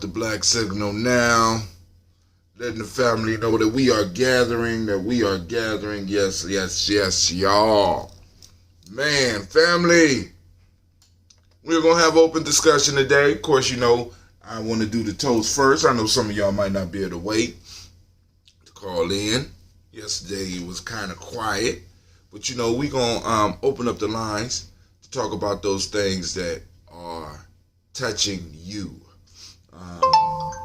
the black signal now, letting the family know that we are gathering, yes, y'all. Man, family, we're going to have open discussion today. Of course, I want to do the toast first. I know some of y'all might not be able to wait to call in. Yesterday it was kind of quiet, but we're going to open up the lines to talk about those things that are touching you.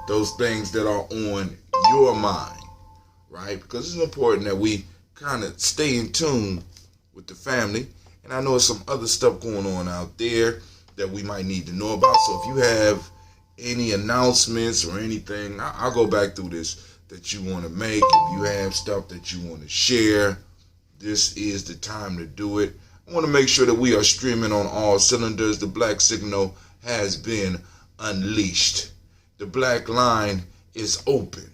Those things that are on your mind, right? Because it's important that we kind of stay in tune with the family. And I know there's some other stuff going on out there that we might need to know about. So if you have any announcements or anything, I'll go back through this that you want to make. If you have stuff that you want to share, this is the time to do it. I want to make sure that we are streaming on all cylinders. The black signal has been unleashed. The black line is open.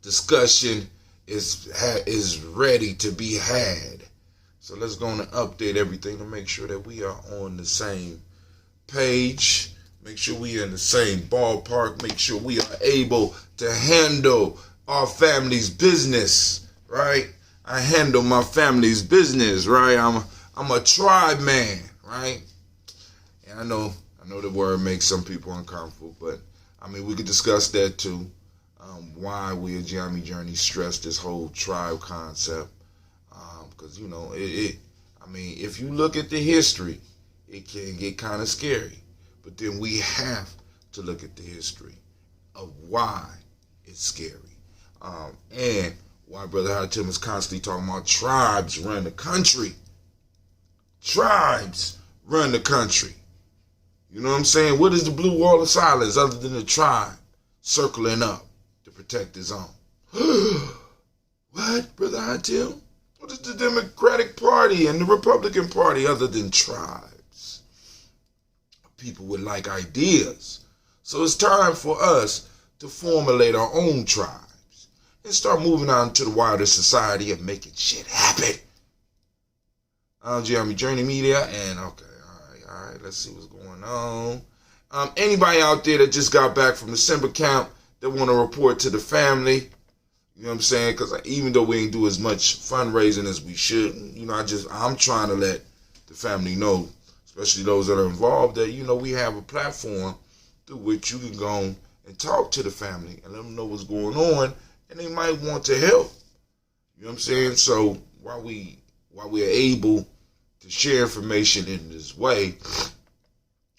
Discussion is ready to be had. So let's go on and update everything to make sure that we are on the same page. Make sure we are in the same ballpark. Make sure we are able to handle our family's business, right? I handle my family's business, right? I'm a tribe man, right? And I know the word makes some people uncomfortable, but we could discuss that too. Why we at Gye-Nyame Journey stress this whole tribe concept. Because, if you look at the history, it can get kind of scary. But then we have to look at the history of why it's scary. And why Brother Hatim is constantly talking about tribes run the country. Tribes run the country. You know what I'm saying? What is the blue wall of silence other than the tribe circling up to protect his own? What, Brother Hatim? What is the Democratic Party and the Republican Party other than tribes? People with like ideas. So it's time for us to formulate our own tribes and start moving out into the wider society and making shit happen. I'm Gye-Nyame Journey Media, and okay, all right, let's see what's going on. Anybody out there that just got back from December camp that want to report to the family, you know what I'm saying? Because even though we ain't do as much fundraising as we should, I'm trying to let the family know, especially those that are involved, that, we have a platform through which you can go and talk to the family and let them know what's going on, and they might want to help. You know what I'm saying? So while we're able to share information in this way,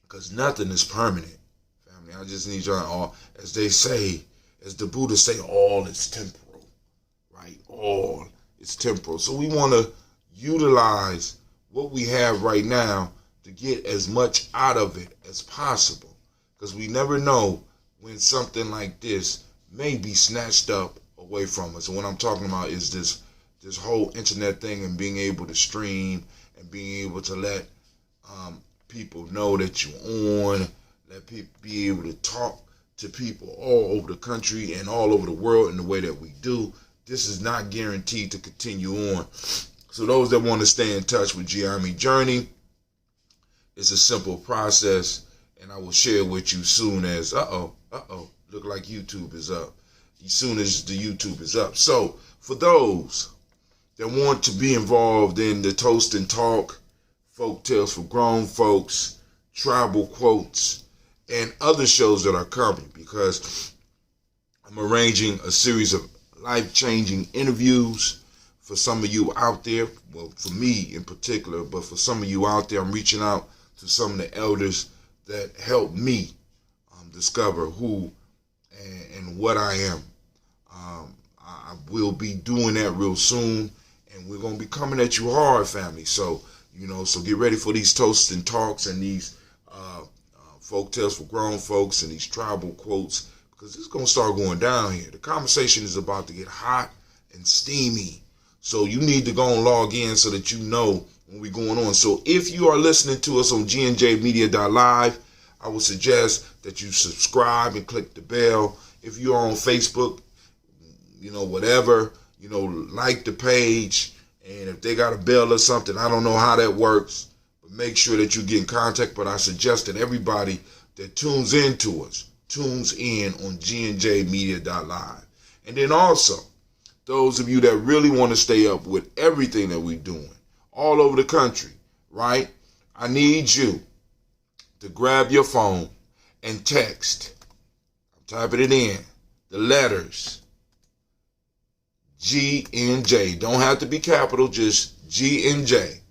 because nothing is permanent, family, I just need y'all, as they say, as the Buddha say, all is temporal. All is temporal. So we want to utilize what we have right now to get as much out of it as possible, because we never know when something like this may be snatched up away from us. And what I'm talking about is this whole internet thing and being able to stream and being able to let people know that you're on, let people be able to talk to people all over the country and all over the world in the way that we do. This is not guaranteed to continue on. So those that want to stay in touch with Gye-Nyame Journey, it's a simple process, and I will share with you soon as, look like YouTube is up. As soon as the YouTube is up. So for those that want to be involved in the Toast and Talk, Folk Tales for Grown Folks, Tribal Quotes, and other shows that are coming, because I'm arranging a series of life-changing interviews for some of you out there. Well, for me in particular, but for some of you out there, I'm reaching out to some of the elders that helped me discover who and what I am. I will be doing that real soon, and we're going to be coming at you hard, family. So, so get ready for these Toasts and Talks and these folk tales for grown folks and these tribal quotes, because it's going to start going down here. The conversation is about to get hot and steamy. So you need to go and log in so that you know when we're going on. So if you are listening to us on gnjmedia.live, I would suggest that you subscribe and click the bell. If you're on Facebook, whatever, like the page. And if they got a bell or something, I don't know how that works, but make sure that you get in contact. But I suggest that everybody that tunes into us tunes in on gnjmedia.live. And then also, those of you that really want to stay up with everything that we're doing all over the country, right? I need you to grab your phone and text. I'm typing it in. The letters G-N-J. Don't have to be capital, just G-N-J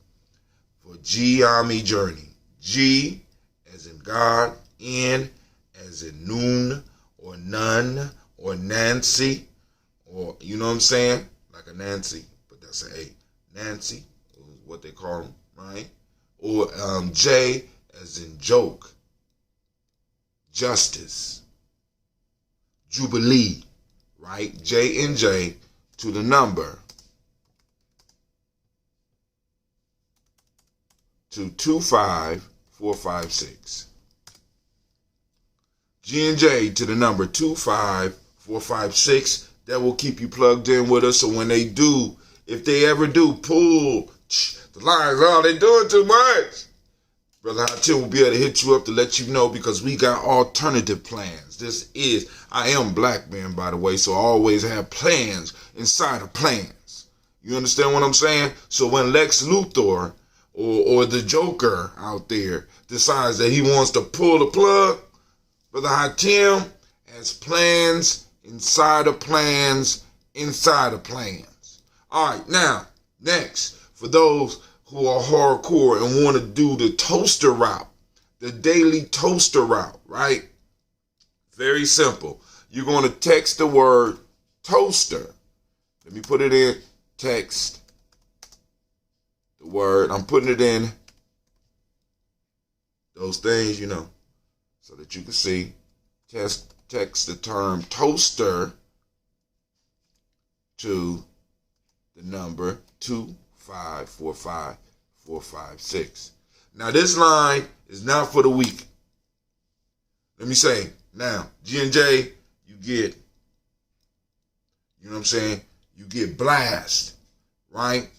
for Gye-Nyame Journey. G as in God, N as in noon or none or Nancy, or you know what I'm saying? Like a Nancy, but that's an A. Nancy is what they call them, right? Or J as in joke, justice, jubilee, right? J and J to the number to 25456. G and J to the number 25456. That will keep you plugged in with us. So when they do, if they ever do pull the lines, oh, they doing too much, Brother Hatim will be able to hit you up to let you know, because we got alternative plans. I am black man, by the way, so I always have plans inside of plans. You understand what I'm saying? So when Lex Luthor or the Joker out there decides that he wants to pull the plug, Brother Hatim has plans inside of plans inside of plans. All right, now, next, for those who are hardcore and want to do the toaster route, the daily toaster route, right? Very simple. You're going to text the word toaster. Let me put it in. Text the word. I'm putting it in those things, so that you can see. Text the term toaster to the number 2545456. Now this line is not for the weak. Let me say, now, G&J, you get, you get blast, right?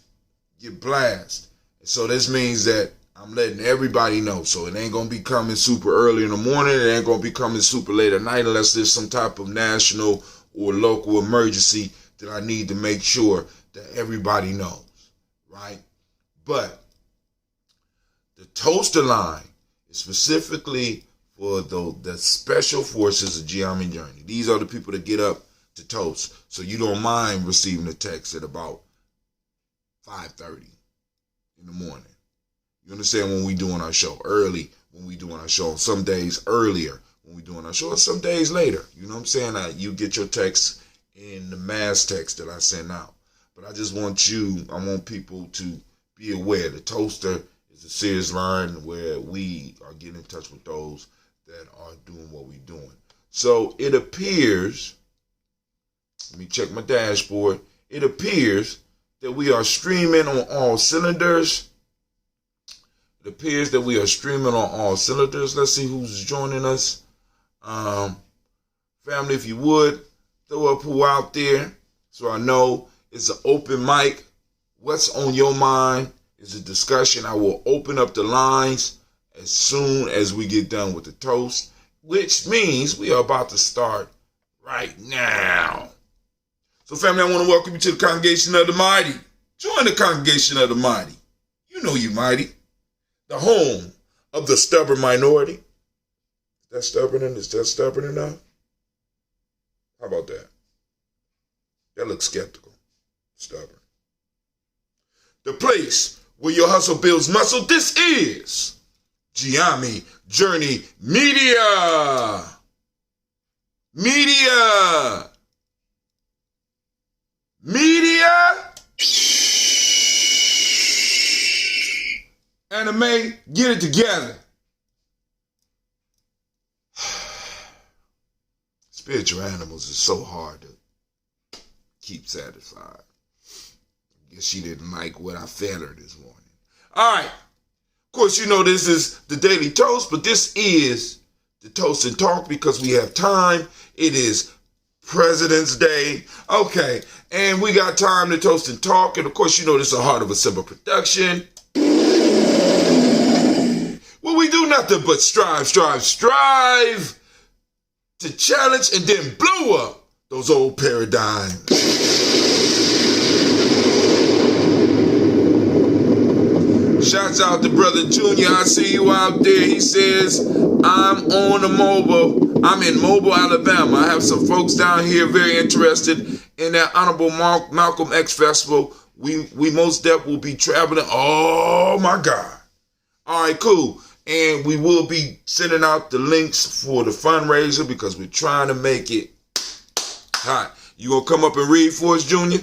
Get blast. So this means that I'm letting everybody know. So it ain't going to be coming super early in the morning. It ain't going to be coming super late at night unless there's some type of national or local emergency that I need to make sure that everybody knows, right? But the toaster line is specifically for the special forces of Gye-Nyame Journey. These are the people that get up to toast. So you don't mind receiving a text at about 5:30 in the morning. You understand, when we doing our show early, when we doing our show, some days earlier when we doing our show, and some days later. You know what I'm saying? You get your text in the mass text that I send out. But I just want people to be aware. The toaster is a serious line where we are getting in touch with those that are doing what we're doing. So it appears, let me check my dashboard. It appears that we are streaming on all cylinders. It appears that we are streaming on all cylinders. Let's see who's joining us. Family, if you would, throw up who out there so I know it's an open mic. What's on your mind is a discussion. I will open up the lines as soon as we get done with the toast, which means we are about to start right now. So family, I want to welcome you to the Congregation of the Mighty. Join the Congregation of the Mighty. You know you mighty. The home of the stubborn minority. Is that stubborn enough? How about that? That looks skeptical. Stubborn. The place where your hustle builds muscle. This is Gye-Nyame Journey Media. Anime, get it together. Spiritual animals is so hard to keep satisfied. I guess she didn't like what I fed her this morning. All right. Of course, this is the Daily Toast, but this is the Toast and Talk because we have time. It is President's Day. Okay. And we got time to toast and talk. And of course, this is a Heart of a Simple production. Well, we do nothing but strive to challenge and then blow up those old paradigms. Shouts out to Brother Junior. I see you out there. He says, I'm in Mobile, Alabama. I have some folks down here very interested in that Honorable Malcolm X Festival. We most definitely will be traveling. Oh, my God. All right, cool. And we will be sending out the links for the fundraiser because we're trying to make it hot. You going to come up and read for us, Junior?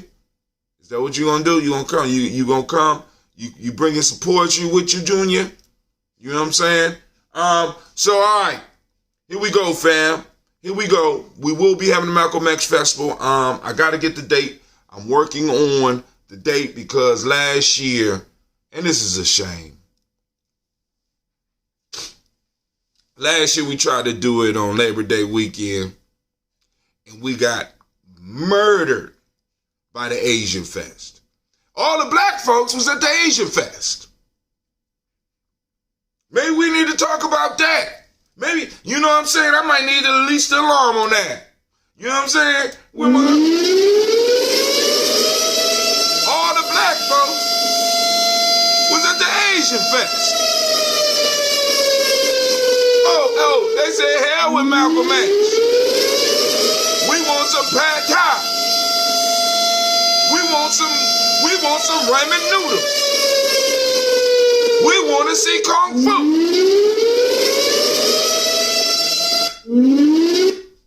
Is that what you going to do? You going to come? You going to come? You bringing some poetry with you, Junior? You know what I'm saying? So, all right. Here we go, fam. Here we go. We will be having the Malcolm X Festival. I got to get the date. I'm working on the date because last year, and this is a shame, last year we tried to do it on Labor Day weekend, and we got murdered by the Asian Fest. All the black folks was at the Asian Fest. Maybe we need to talk about that. Maybe, you know what I'm saying? I might need at least an alarm on that. You know what I'm saying? All the black folks was at the Asian Fest. Oh, they said hell with Malcolm X. We want some pad thai. We want some ramen noodles. We want to see Kung Fu.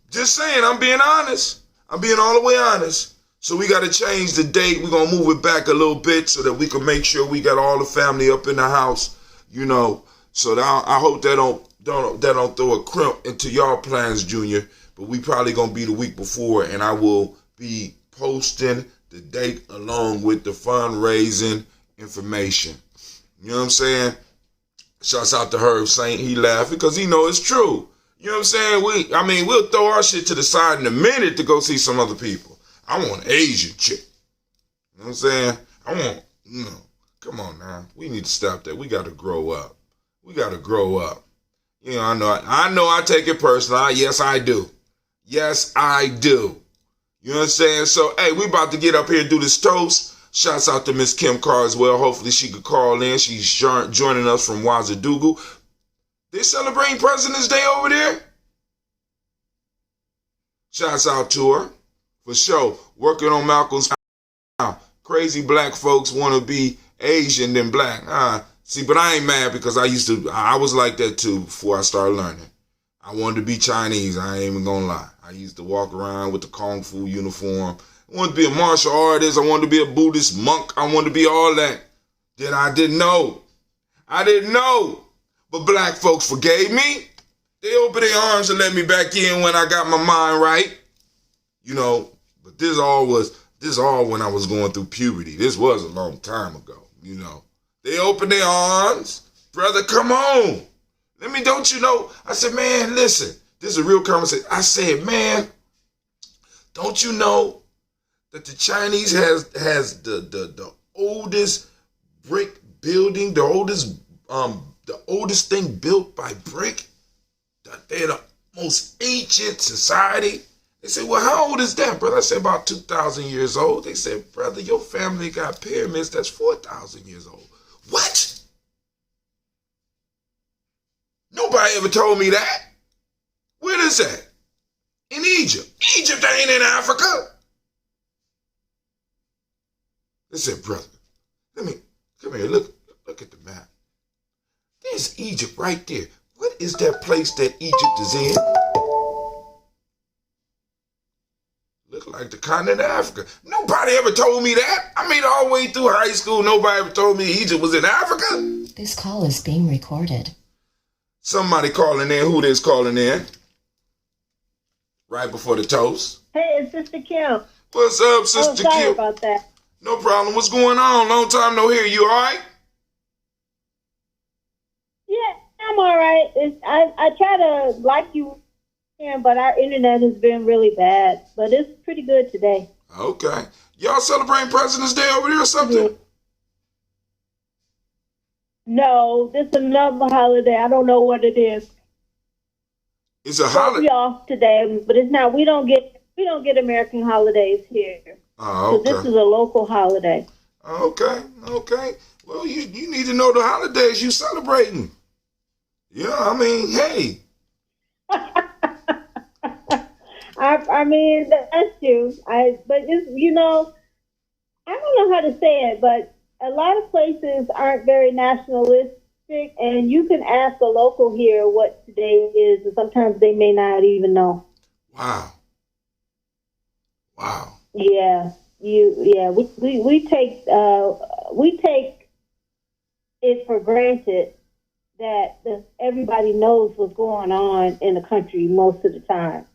Just saying, I'm being honest. I'm being all the way honest. So we got to change the date. We're going to move it back a little bit so that we can make sure we got all the family up in the house, you know. So that I hope that don't throw a crimp into y'all plans, Junior. But we probably going to be the week before, and I will be posting the date along with the fundraising information. You know what I'm saying? Shouts out to Herb Saint. He laughed because he know it's true. You know what I'm saying? We'll throw our shit to the side in a minute to go see some other people. I want an Asian chick. You know what I'm saying? Come on now. We need to stop that. We got to grow up. You know, I know I take it personal. Yes, I do. You know what I'm saying? So, hey, we about to get up here and do this toast. Shouts out to Miss Kim Carr as well. Hopefully she could call in. She's joining us from Wazadugu. They celebrating President's Day over there? Shouts out to her. For sure. Working on Malcolm's. Crazy black folks want to be Asian than black. See, but I ain't mad because I was like that too before I started learning. I wanted to be Chinese. I ain't even gonna lie. I used to walk around with the Kung Fu uniform. I wanted to be a martial artist. I wanted to be a Buddhist monk. I wanted to be all that. Then I didn't know. But black folks forgave me. They opened their arms and let me back in when I got my mind right. You know, but this all when I was going through puberty. This was a long time ago, you know. They opened their arms. Brother, come on. Don't you know? I said, man, listen. This is a real conversation. I said, man, don't you know that the Chinese has the oldest brick building, the oldest thing built by brick? They're the most ancient society. They said, well, how old is that, brother? I said, about 2,000 years old. They said, brother, your family got pyramids that's 4,000 years old. What? Nobody ever told me that. Where is that? In Egypt. Egypt ain't in Africa. Listen, brother. Come here. Look at the map. There's Egypt right there. What is that place that Egypt is in? Look like the continent of Africa. Nobody ever told me that. I made it all the way through high school. Nobody ever told me Egypt was in Africa. This call is being recorded. Somebody calling in. Who is calling in? Right before the toast. Hey, it's Sister Kim. What's up, Sister Kim? Sorry about that. No problem. What's going on? Long time no hear. You all right? Yeah, I'm all right. I try to like you, but our internet has been really bad. But it's pretty good today. Okay. Y'all celebrating President's Day over there or something? Yeah. No, this is another holiday. I don't know what it is. It's a So holiday. we off today, but it's not. We don't get American holidays here. Oh, So this okay. is a local holiday. Okay. Well, you need to know the holidays you celebrating. Yeah, I mean, hey. I mean that's true. But it's I don't know how to say it, but a lot of places aren't very nationalistic, and you can ask a local here what today is, and sometimes they may not even know. Wow. Yeah, we take it for granted that everybody knows what's going on in the country most of the time.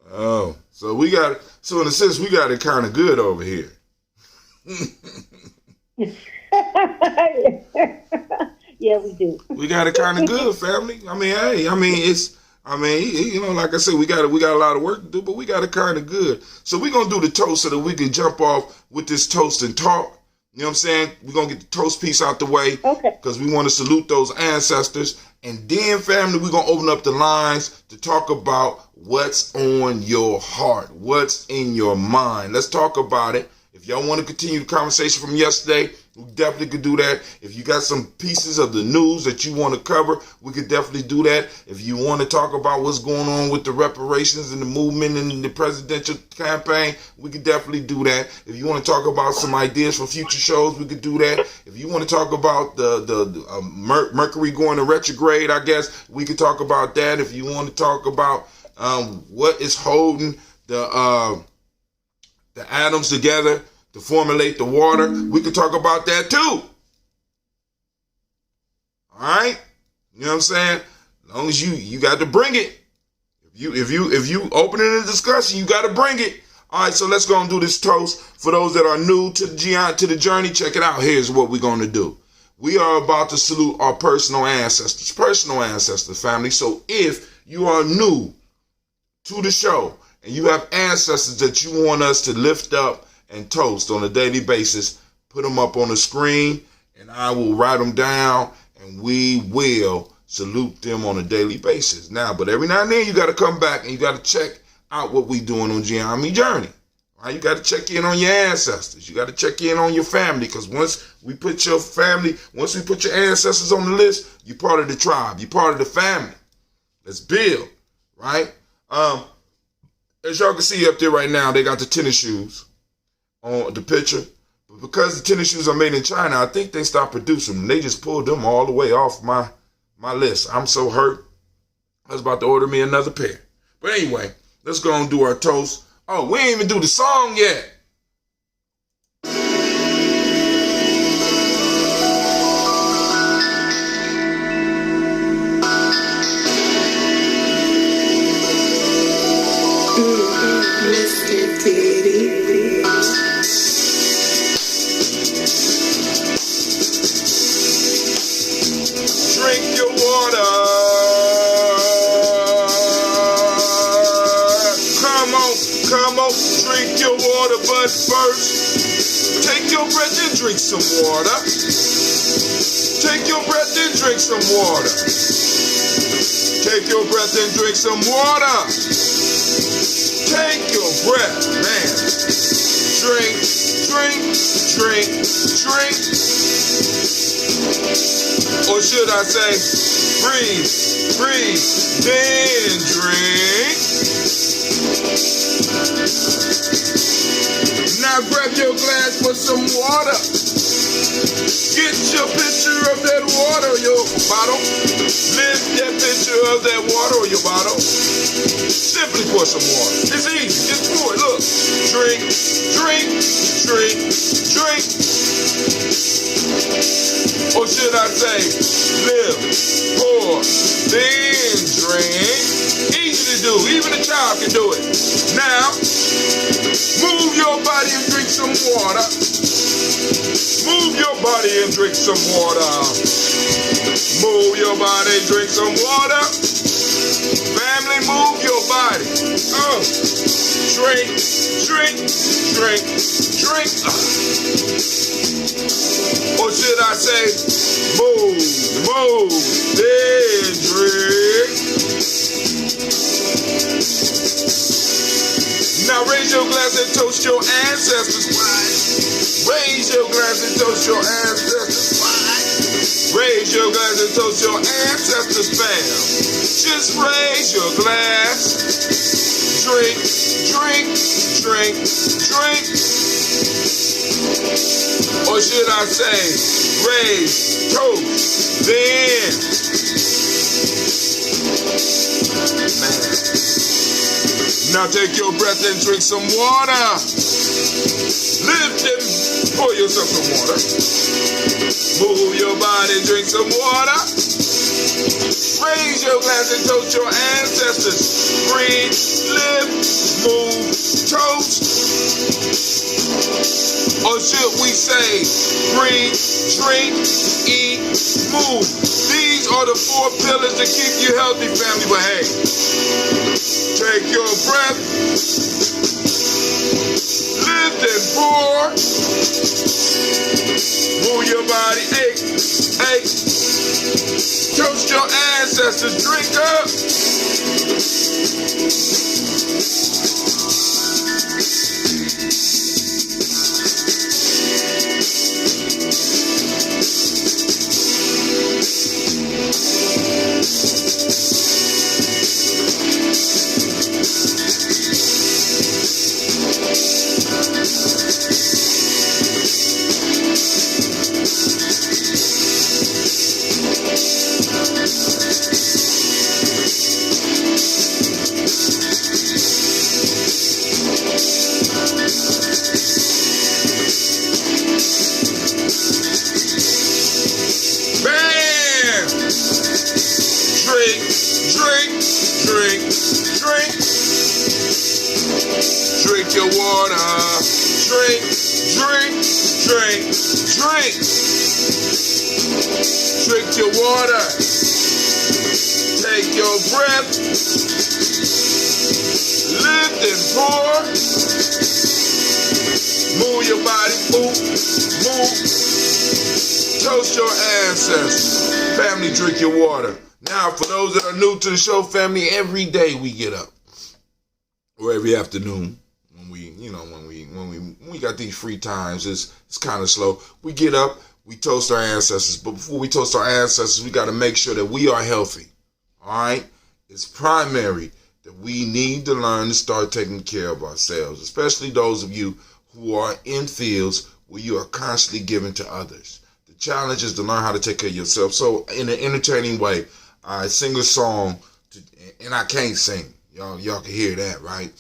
Oh, so in a sense, we got it kind of good over here. Yeah, we do. We got it kind of good, family. I mean, hey, like I said, we got a lot of work to do, but we got it kind of good. So we're gonna do the toast so that we can jump off with this toast and talk. You know what I'm saying? We're gonna get the toast piece out the way, okay? Because we want to salute those ancestors, and then, family, we're gonna open up the lines to talk about what's on your heart, what's in your mind. Let's talk about it. If y'all want to continue the conversation from yesterday, we definitely could do that. If you got some pieces of the news that you want to cover, we could definitely do that. If you want to talk about what's going on with the reparations and the movement and the presidential campaign, we could definitely do that. If you want to talk about some ideas for future shows, we could do that. If you want to talk about the Mercury going to retrograde, I guess we could talk about that. If you want to talk about what is holding the atoms together to formulate the water, we could talk about that too. All right, you know what I'm saying? As long as you got to bring it. If you open in a discussion, you got to bring it. All right, so let's go and do this toast. For those that are new to the journey, check it out. Here's what we're going to do. We are about to salute our personal ancestors, family. So if you are new to the show and you have ancestors that you want us to lift up and toast on a daily basis, put them up on the screen and I will write them down and we will salute them on a daily basis. Now, but every now and then you got to come back and you got to check out what we doing on Gye-Nyame Journey. Right? You got to check in on your ancestors. You got to check in on your family, because once we put your ancestors on the list, you're part of the tribe. You're part of the family. Let's build, right? As y'all can see up there right now, they got the tennis shoes on the picture. But because the tennis shoes are made in China, I think they stopped producing them. They just pulled them all the way off my list. I'm so hurt. I was about to order me another pair. But anyway, let's go and do our toast. Oh, we ain't even do the song yet. Mr. Titty. Drink your water. Come on, drink your water, but first, take your breath and drink some water. Take your breath and drink some water. Take your breath and drink some water. Take your breath, man. Drink, drink, drink, drink. Or should I say, breathe, breathe, then drink. Now grab your glass for some water. Get your picture of that water or your bottle. Lift that picture of that water or your bottle. Simply pour some water. It's easy. Just pour it. Look. Drink, drink, drink, drink. Or should I say, live, pour, then drink. Easy to do. Even a child can do it. Now, move your body and drink some water. Move your body and drink some water. Move your body and drink some water. Family, move your body. drink, drink, drink, drink. Or should I say, move, move, then drink. Now raise your glass and toast your ancestors. Why? Raise your glass and toast your ancestors. Why? Raise your glass and toast your ancestors, fam. Just raise your glass. Drink, drink, drink, drink. Or should I say, raise, toast, then. Man. Now take your breath and drink some water. Lift and pour yourself some water. Move your body, drink some water. Raise your glass and toast your ancestors. Breathe, live, move, toast. Or should we say, breathe, drink, eat, move. These are the 4 pillars to keep you healthy, family. But hey, take your breath, lift and pour. Move your body, hey, toast your ancestors, drink up. Drink your water. Drink, drink, drink, drink. Drink your water. Take your breath. Lift and pour. Move your body. Move, move. Toast your ancestors. Family, drink your water. Now, for those that are new to the show, family, every day we get up, or every afternoon, when we got these free times, it's kind of slow. We get up, we toast our ancestors, but before we toast our ancestors, we got to make sure that we are healthy. All right, it's primary that we need to learn to start taking care of ourselves, especially those of you who are in fields where you are constantly giving to others. The challenge is to learn how to take care of yourself. So, in an entertaining way, I sing a song, and I can't sing. Y'all can hear that, right?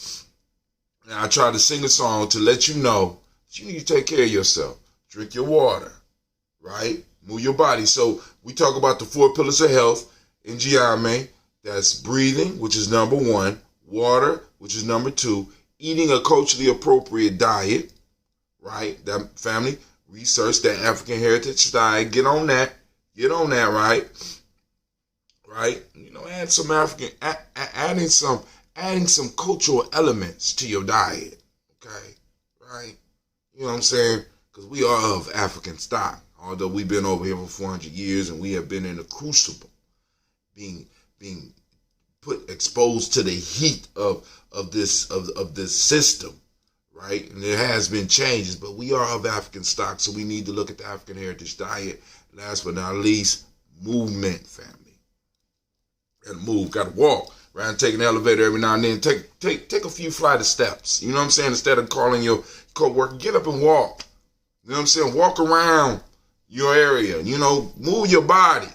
And I try to sing a song to let you know that you need to take care of yourself. Drink your water, right? Move your body. So we talk about the 4 pillars of health in Gye-Nyame. That's breathing, which is number 1. Water, which is number 2. Eating a culturally appropriate diet, right? That family, research that African heritage diet. Get on that, right? Right? Add some adding some cultural elements to your diet. Okay? Right? You know what I'm saying? Because we are of African stock. Although we've been over here for 400 years and we have been in the crucible, being exposed to the heat of this system, right? And there has been changes, but we are of African stock, so we need to look at the African heritage diet. Last but not least, movement, family. Gotta move, gotta walk. Around, take an elevator every now and then. Take a few flight of steps. You know what I'm saying? Instead of calling your co-worker, get up and walk. You know what I'm saying? Walk around your area. Move your body,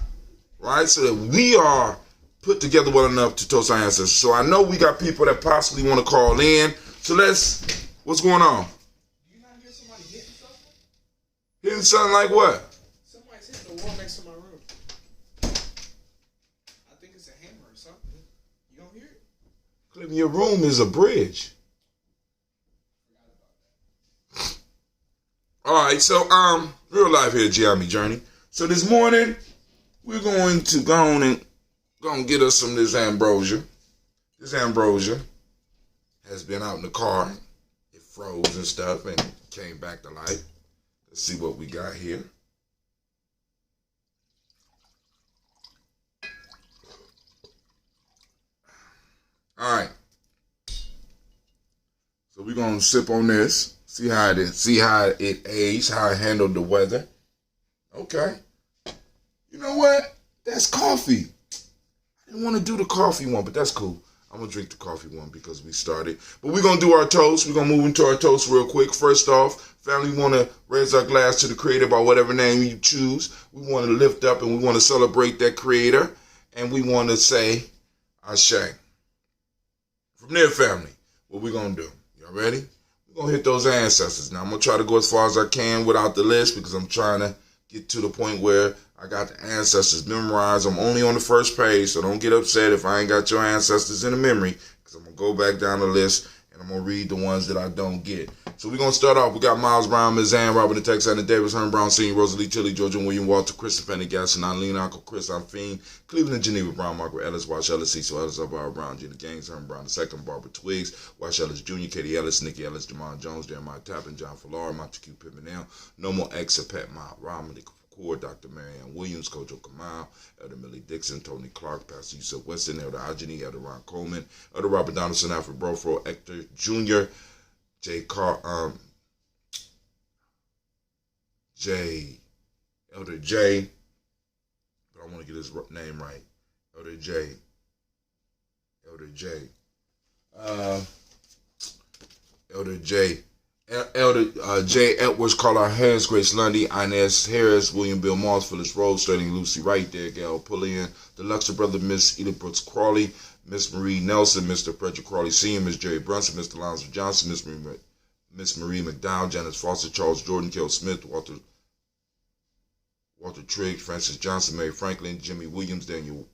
right? So that we are put together well enough to toast our ancestors. So I know we got people that possibly want to call in. So what's going on? Do you not hear somebody hitting something? Hitting something like what? Somebody's hitting the wall next to my room. I think it's a hammer or something. You don't hear it? Clinton, your room is a bridge. All right, so real life here, Gye-Nyame Journey. So this morning, we're going to go and get us some of this ambrosia. has been out in the car. It froze and stuff and came back to life. Let's see what we got here. All right. So we're gonna sip on this. See how it aged, how it handled the weather. Okay. You know what? That's coffee. I didn't want to do the coffee one, but that's cool. I'm going to drink the coffee one because we started. But we're going to do our toast. We're going to move into our toast real quick. First off, family, we want to raise our glass to the creator by whatever name you choose. We want to lift up and we want to celebrate that creator. And we want to say, Ashe. From there, family, what we're going to do. Y'all ready? We're going to hit those ancestors. Now, I'm going to try to go as far as I can without the list because I'm trying to get to the point where I got the ancestors memorized. I'm only on the first page, so don't get upset if I ain't got your ancestors in the memory, because I'm going to go back down the list, and I'm going to read the ones that I don't get. So we're going to start off. We got Miles Brown, Ms. Ann, Robert the Texan, Davis, Herman Brown, Sr., Rosalie Tilly, Georgia, William Walter, Christopher Pendergast, Eileen, Uncle Chris, I'm Fiend, Cleveland and Geneva Brown, Margaret Ellis, Wash Ellis, Cecil Ellis, Elvira Brown, Gina Gaines, Herman Brown II, Barbara Twiggs, Wash Ellis Jr., Katie Ellis, Nikki Ellis, Jamon Jones, Jeremiah Tappan, John Fallar, Montague Pimenel, No More Ex, Pat Mount, Romney, Dr. Marianne Williams, Kojo Kamal, Elder Millie Dixon, Tony Clark, Pastor Yusuf Weston, Elder Ajani, Elder Ron Coleman, Elder Robert Donaldson, Alfred Brofro, Hector Jr., Elder J, but I want to get his name right, Elder J, Elder J. Edwards, Carla Harris, Grace Lundy, Inez Harris, William Bill Moss, Phyllis Rose, Sterling Lucy Wright, there, Gail Pullian, the Luxor brother, Miss Edith Brooks Crawley, Miss Marie Nelson, Mr. Frederick Crawley Sr., Miss Jerry Brunson, Mr. Lonzo Johnson, Miss Marie McDowell, Janice Foster, Charles Jordan, Kel Smith, Walter Trigg, Francis Johnson, Mary Franklin, Jimmy Williams, Daniel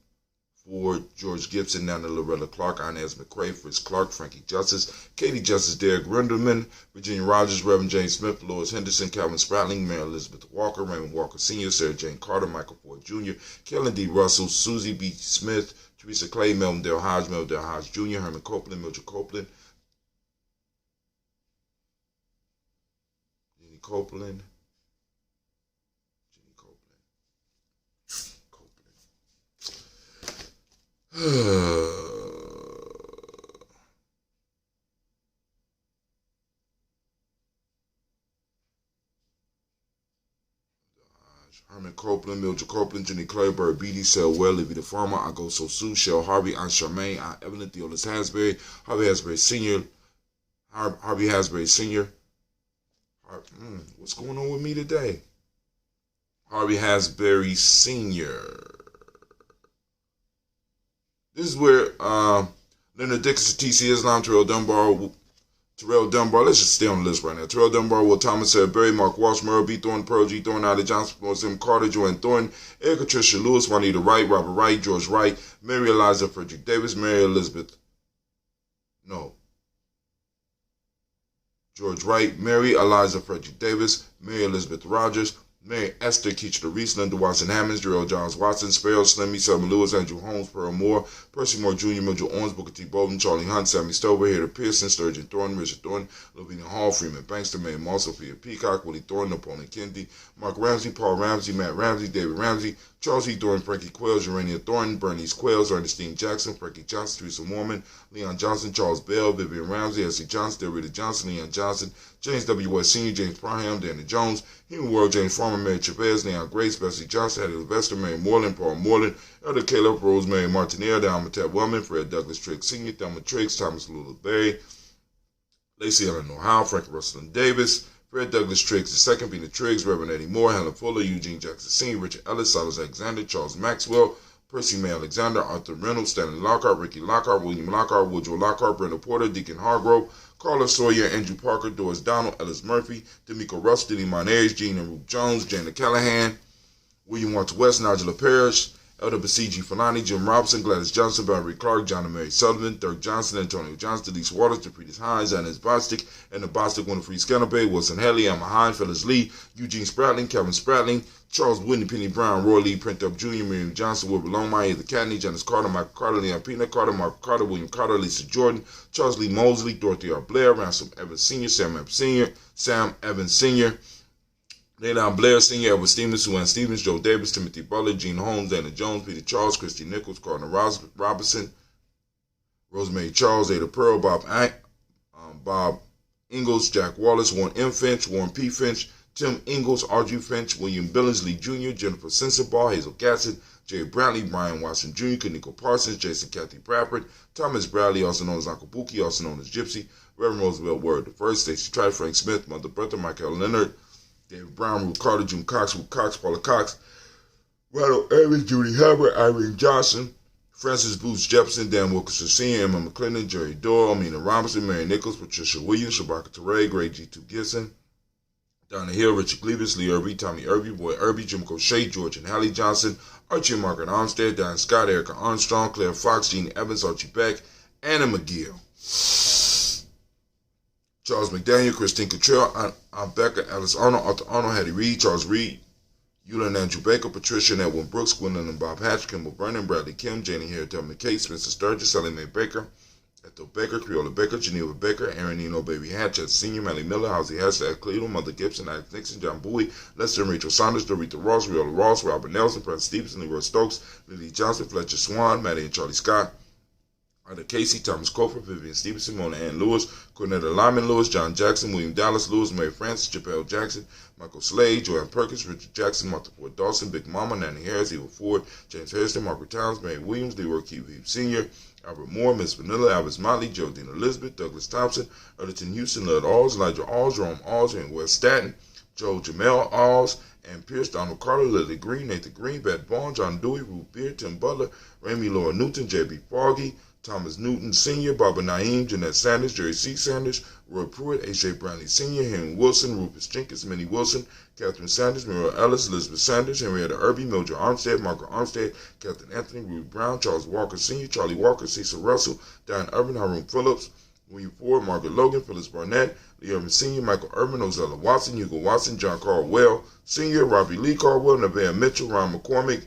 Ford, George Gibson, Nana Loretta Clark, Inez McCrae, Fritz Clark, Frankie Justice, Katie Justice, Derek Renderman, Virginia Rogers, Reverend James Smith, Lois Henderson, Calvin Spratling, Mary Elizabeth Walker, Raymond Walker Sr., Sarah Jane Carter, Michael Ford Jr., Kellen D. Russell, Susie B. Smith, Teresa Clay, Melvin Dale Hodge Jr., Herman Copeland, Mildred Copeland, Jenny Copeland, Herman Copeland, Mildred Copeland, Jenny Clayburgh, B.D. Selwell, Libby the Farmer, I Go So Sue, Shell Harvey, Aunt Charmaine, Aunt Evelyn, Theolis Hasbury, Harvey Hasbury Sr., what's going on with me today? Harvey Hasbury Sr. This is where Leonard Dixon, T.C. Islam, Terrell Dunbar, let's just stay on the list right now. Terrell Dunbar, Will Thomas, Sarah Berry, Mark Walsh, Merle B. Thornton, Pearl G. Thornton, Ida Johnson, Tim Carter, Joanne Thornton, Erica Tricia Lewis, Juanita Wright, Robert Wright, George Wright, Mary Eliza Frederick Davis, George Wright, Mary Eliza Frederick Davis, Mary Elizabeth Rogers, Mary Esther Keachler Reese, Linda Watson Hammonds, Jarrell Johns Watson, Sparrow Slimmy, Selma Lewis, Andrew Holmes, Pearl Moore, Percy Moore Jr., Mildred Owens, Booker T. Bolden, Charlie Hunt, Sammy Stover, Hader Pearson, Sturgeon Thornton, Richard Thornton, Lavinia Hall, Freeman Bankster, Mae Moss, Sophia Peacock, Willie Thornton, Napoleon Kennedy, Mark Ramsey, Paul Ramsey, Matt Ramsey, David Ramsey, Charles E. Thornton, Frankie Quells, Urania Thornton, Bernice Quells, Ernestine Jackson, Frankie Johnson, Teresa Mormon, Leon Johnson, Charles Bell, Vivian Ramsey, S.C. Johnson, Delrita Johnson, Leon Johnson, James W. West Sr., James Parham, Danny Jones, Human World, James Farmer, Mary Chavez, Leon Grace, Bessie Johnson, Hattie Sylvester, Mary Moreland, Paul Moreland, Elder Caleb, Rosemary Martinez, Dalmatette Wellman, Fred Douglas Triggs Sr., Thelma Triggs, Thomas Lula Berry, Lacey Eleanor Howe, Frank Russell Davis, Fred Douglas Triggs II, Peter Triggs, Reverend Eddie Moore, Helen Fuller, Eugene Jackson Sr., Richard Ellis, Silas Alexander, Charles Maxwell, Percy May Alexander, Arthur Reynolds, Stanley Lockhart, Ricky Lockhart, William Lockhart, Woodrow Lockhart, Brenda Porter, Deacon Hargrove, Carla Sawyer, Andrew Parker, Doris Donald, Ellis Murphy, D'Amico Russ, Denny Monez, Gene and Ruth Jones, Janet Callahan, William Walter West, Nigella Parrish, Elder Basiji Falani, Jim Robinson, Gladys Johnson, Valerie Clark, John and Mary Sullivan, Dirk Johnson, Antonio Johnson, Denise Waters, DePretis Hines, Anna Bostic, and the Bostic Winifred Scannabay, Wilson Haley, Emma Hines, Phyllis Lee, Eugene Spratling, Kevin Spratling, Charles Whitney, Penny Brown, Roy Lee, Print Up Jr., Miriam Johnson, Wilbur Longmire, Heather Catney, Janice Carter, Michael Carter, Leon Peanut Carter, Mark Carter, William Carter, Lisa Jordan, Charles Lee Mosley, Dorothy R. Blair, Ransom Evans Sr., Sam Evans Sr., Leon Blair Sr., Edward Stevens, Sue Ann Stevens, Joe Davis, Timothy Butler, Gene Holmes, Dana Jones, Peter Charles, Christy Nichols, Cardinal Robinson, Rosemary Charles, Ada Pearl, Bob Ingalls, Jack Wallace, Warren M. Finch, Warren P. Finch, Tim Ingalls, Arju Finch, William Billingsley Jr., Jennifer Sensabaugh, Hazel Gassett, Jerry Brantley, Brian Watson Jr., Kaniko Parsons, Jason Kathy Bradford, Thomas Bradley, also known as Uncle Buki, also known as Gypsy, Reverend Roosevelt Word I, Stacey Tribe, Frank Smith, Mother Bertha, Michael Leonard, David Brown, Ruth Carter, June Cox, Ruth Cox, Paula Cox, Ronald Evans, Judy Hubbard, Irene Johnson, Francis Booth Jefferson, Dan Wilkerson Sr., Emma McClendon, Jerry Doyle, Amina Robinson, Mary Nichols, Patricia Williams, Shabaka Teray, Gray G2 Gibson, Donna Hill, Richard Cleavis, Lee Irby, Tommy Irby, Boy Irby, Jim Crochet, George and Hallie Johnson, Archie and Margaret Armstead, Diane Scott, Erica Armstrong, Claire Fox, Jean Evans, Archie Beck, Anna McGill, Charles McDaniel, Christine Cottrell, Aunt Becca, Alice Arnold, Arthur Arnold, Hattie Reed, Charles Reed, Eula and Andrew Baker, Patricia and Edwin Brooks, Gwendolyn and Bob Hatch, Kimball Brennan, Bradley Kim, Janie Harris, Thelma McKay, Spencer Sturgis, Sally Mae Baker, Ethel Baker, Creola Baker, Geneva Baker, Aaron Eno, Baby Hatch, Senior, Melly Miller, Housie Hester, Ed Cleveland, Mother Gibson, Alex Nixon, John Bowie, Lester and Rachel Saunders, Dorita Ross, Riola Ross, Robert Nelson, Preston Stevenson, Leroy Stokes, Lily Johnson, Fletcher Swan, Maddie and Charlie Scott, Arthur Casey, Thomas Cofer, Vivian Stevenson, Mona Ann Lewis, Cornetta Lyman Lewis, John Jackson, William Dallas Lewis, Mary Francis, Chappelle Jackson, Michael Slade, Joanne Perkins, Richard Jackson, Martha Ford Dawson, Big Mama, Nanny Harris, Eva Ford, James Harrison, Margaret Towns, Mary Williams, Leroy Q. Sr., Albert Moore, Miss Vanilla, Albert Motley, Geraldine Elizabeth, Douglas Thompson, Erderton Houston, Lud Alls, Elijah Alls, Jerome Alls, and West Staten, Joe Jamel Alls, and Pierce, Donald Carter, Lily Green, Nathan Green, Pat Bond, John Dewey, Ruth Beard, Tim Butler, Ramey Laura Newton, J.B. Foggy, Thomas Newton Sr., Barbara Naeem, Jeanette Sanders, Jerry C. Sanders, Roy Pruitt, A.J. Brownlee Sr., Henry Wilson, Rufus Jenkins, Minnie Wilson, Catherine Sanders, Muriel Ellis, Elizabeth Sanders, Henrietta Irby, Mildred Armstead, Margaret Armstead, Captain Anthony, Ruby Brown, Charles Walker Sr., Charlie Walker, Cecil Russell, Diane Urban, Haroon Phillips, William Ford, Margaret Logan, Phyllis Barnett, Lee Urban Sr., Michael Urban, Ozella Watson, Hugo Watson, John Caldwell Sr., Robbie Lee Caldwell, Nevaeh Mitchell, Ron McCormick,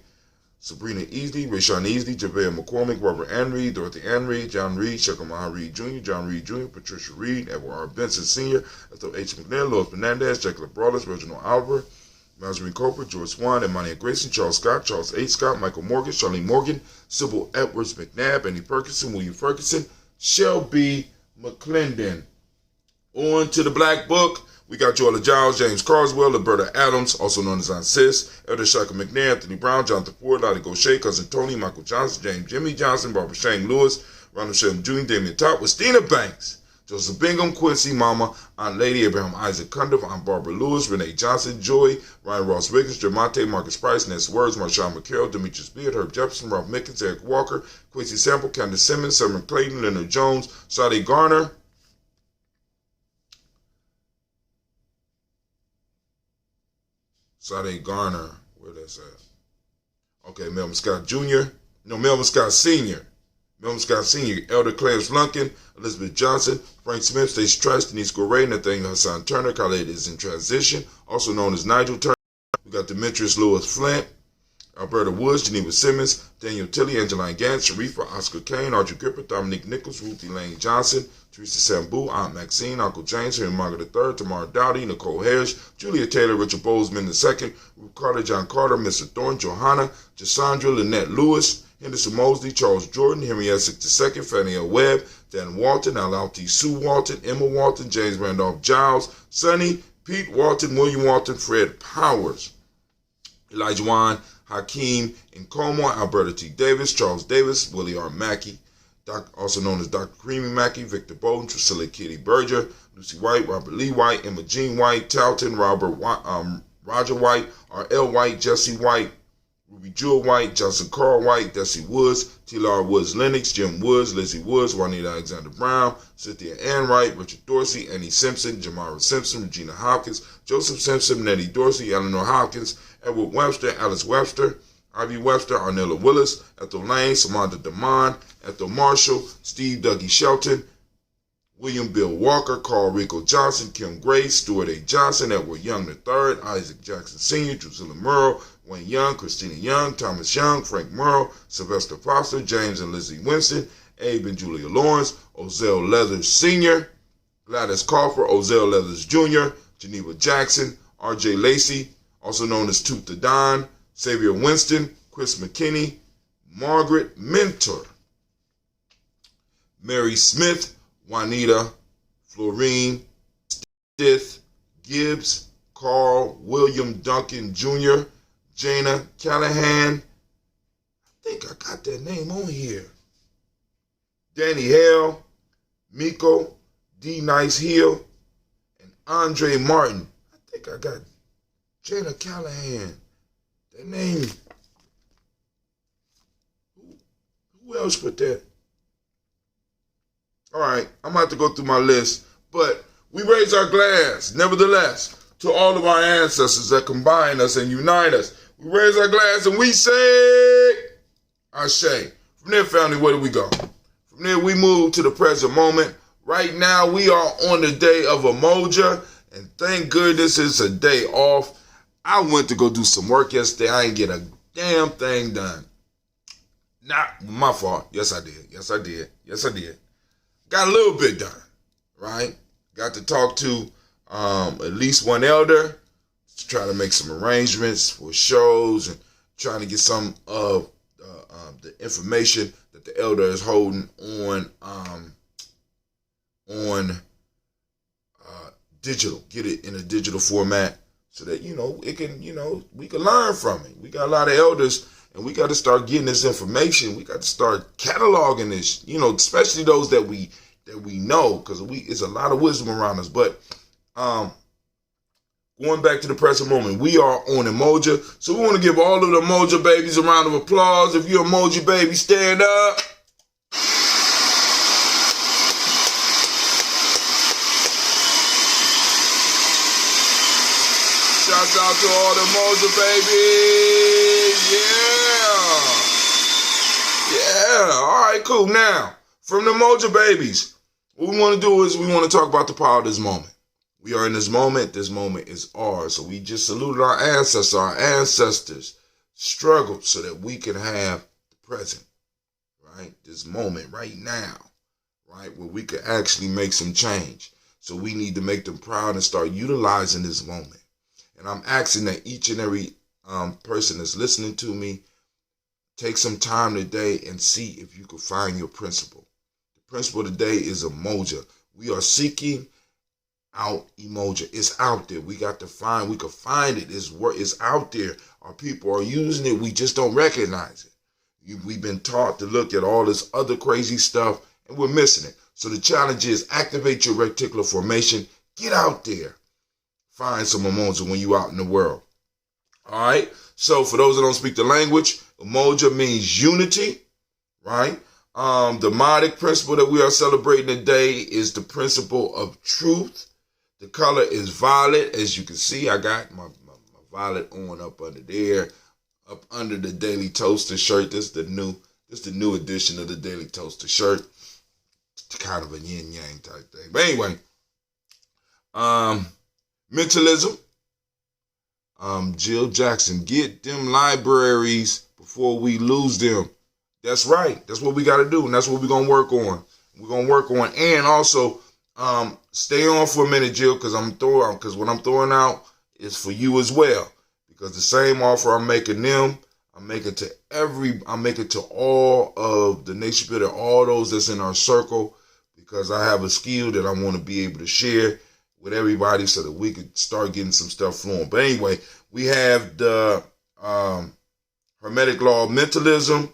Sabrina Easley, Rayshawn Easley, Javea McCormick, Robert Ann Reed, Dorothy Ann Reed, John Reed, Shekamaha Reed Jr., John Reed Jr., Patricia Reed, Edward R. Benson Sr., Ethel H. McNair, Louis Fernandez, Jacqueline Brawlers, Reginald Oliver, Marjorie Cooper, George Swan, Emmanuel Grayson, Charles Scott, Charles H. Scott, Michael Morgan, Charlene Morgan, Sybil Edwards McNabb, Annie Perkinson, William Ferguson, Shelby McClendon. On to the Black Book. We got Joella Giles, James Carswell, Roberta Adams, also known as Aunt Sis, Elder Shaka McNair, Anthony Brown, Jonathan Ford, Lottie Gaucher, Cousin Tony, Michael Johnson, James Jimmy Johnson, Barbara Shane Lewis, Ronald Shelton Jr., Damian Top, Christina Banks, Joseph Bingham, Quincy Mama, Aunt Lady, Abraham Isaac Cundiff, Aunt Barbara Lewis, Renee Johnson, Joy, Ryan Ross Wiggins, Jermonte, Marcus Price, Ness Words, Marshawn McCarroll, Demetrius Beard, Herb Jefferson, Ralph Mickens, Eric Walker, Quincy Sample, Candace Simmons, Summer Clayton, Leonard Jones, Sade Garner, where that's at? Okay, Melvin Scott Jr. No, Melvin Scott Sr. Melvin Scott Sr., Elder Clarence Lunkin, Elizabeth Johnson, Frank Smith, Stacey Trice, Denise Goray, Nathaniel Hassan Turner, Khaled is in transition, also known as Nigel Turner. We got Demetrius Lewis Flint, Alberta Woods, Geneva Simmons, Daniel Tilley, Angeline Gantz, Sharifa, Oscar Kane, Archie Gripper, Dominique Nichols, Ruthie Lane Johnson, Teresa Sambu, Aunt Maxine, Uncle James, Henry Margaret III, Tamara Dowdy, Nicole Harris, Julia Taylor, Richard Bozeman II, Ruth Carter, John Carter, Mr. Thorne, Johanna, Jassandra, Lynette Lewis, Henderson Mosley, Charles Jordan, Henry Essex II, Fannie L. Webb, Dan Walton, Alalti Sue Walton, Emma Walton, James Randolph Giles, Sonny, Pete Walton, William Walton, Fred Powers, Elijah Wine, Hakeem Nkomo, Alberta T. Davis, Charles Davis, Willie R. Mackey, also known as Dr. Creamy Mackey, Victor Bowden, Priscilla Kitty Berger, Lucy White, Robert Lee White, Emma Jean White, Talton, Roger White, R.L. White, Jesse White, Ruby Jewel White, Johnson Carl White, Desi Woods, T.L.R. Woods Lennox, Jim Woods, Lizzie Woods, Juanita Alexander Brown, Cynthia Ann Wright, Richard Dorsey, Annie Simpson, Jamara Simpson, Regina Hopkins, Joseph Simpson, Nettie Dorsey, Eleanor Hopkins, Edward Webster, Alice Webster, Ivy Webster, Arnella Willis, Ethel Lane, Samantha DeMond, Ethel Marshall, Steve Dougie Shelton, William Bill Walker, Carl Rico Johnson, Kim Grace, Stuart A. Johnson, Edward Young III, Isaac Jackson Sr., Drusilla Murrow, Wayne Young, Christina Young, Thomas Young, Frank Murrow, Sylvester Foster, James and Lizzie Winston, Abe and Julia Lawrence, Ozell Leathers Sr., Gladys Crawford, Ozell Leathers Jr., Geneva Jackson, R.J. Lacey, also known as Tooth the Don, Xavier Winston, Chris McKinney, Margaret Mentor, Mary Smith, Juanita, Florine, Stith, Gibbs, Carl, William Duncan Jr., Jana Callahan. I think I got that name on here. Danny Hale, Miko, D. Nice Hill, and Andre Martin. I think I got Jana Callahan. That name. Who else put that? All right, I'm about to go through my list, but we raise our glass, nevertheless, to all of our ancestors that combine us and unite us. We raise our glass and we say, Ashe. From there, family, where do we go? From there, we move to the present moment. Right now, we are on the day of Umoja, and thank goodness it's a day off. I went to go do some work yesterday. I ain't get a damn thing done. Not my fault. Yes, I did. Got a little bit done, right? Got to talk to at least one elder to try to make some arrangements for shows and trying to get some of the information that the elder is holding on digital. Get it in a digital format so that, it can, we can learn from it. We got a lot of elders and we got to start getting this information. We got to start cataloging this, especially those that we know, because it's a lot of wisdom around us. But going back to the present moment, we are on Umoja. So we want to give all of the Umoja babies a round of applause. If you're an emoji baby, stand up. Shouts out to all the Umoja babies. Yeah. All right, cool. Now, from the Umoja babies, what we want to do is we want to talk about the power of this moment. We are in this moment. This moment is ours. So we just saluted our ancestors. Our ancestors struggled so that we can have the present, right? This moment right now, right? Where we could actually make some change. So we need to make them proud and start utilizing this moment. And I'm asking that each and every person that's listening to me take some time today and see if you can find your principle. The principle today is Umoja. We are seeking out Umoja. It's out there. We can find it. It's out there. Our people are using it. We just don't recognize it. We've been taught to look at all this other crazy stuff and we're missing it. So the challenge is activate your reticular formation. Get out there. Find some Umoja when you're out in the world. All right. So for those that don't speak the language, Umoja means unity, right? The Modic principle that we are celebrating today is the principle of truth. The color is violet. As you can see, I got my violet on up under there, up under the Daily Toaster shirt. This is the new edition of the Daily Toaster shirt. It's kind of a yin yang type thing. But anyway, mentalism. Jill Jackson, get them libraries before we lose them. That's right. That's what we got to do, and that's what we're going to work on. We're going to work on, and also stay on for a minute, Jill, because what I'm throwing out is for you as well. Because the same offer I'm making them, I'm making to all of the nation builder, all those that's in our circle, because I have a skill that I want to be able to share with everybody so that we could start getting some stuff flowing. But anyway, we have the Hermetic Law of Mentalism.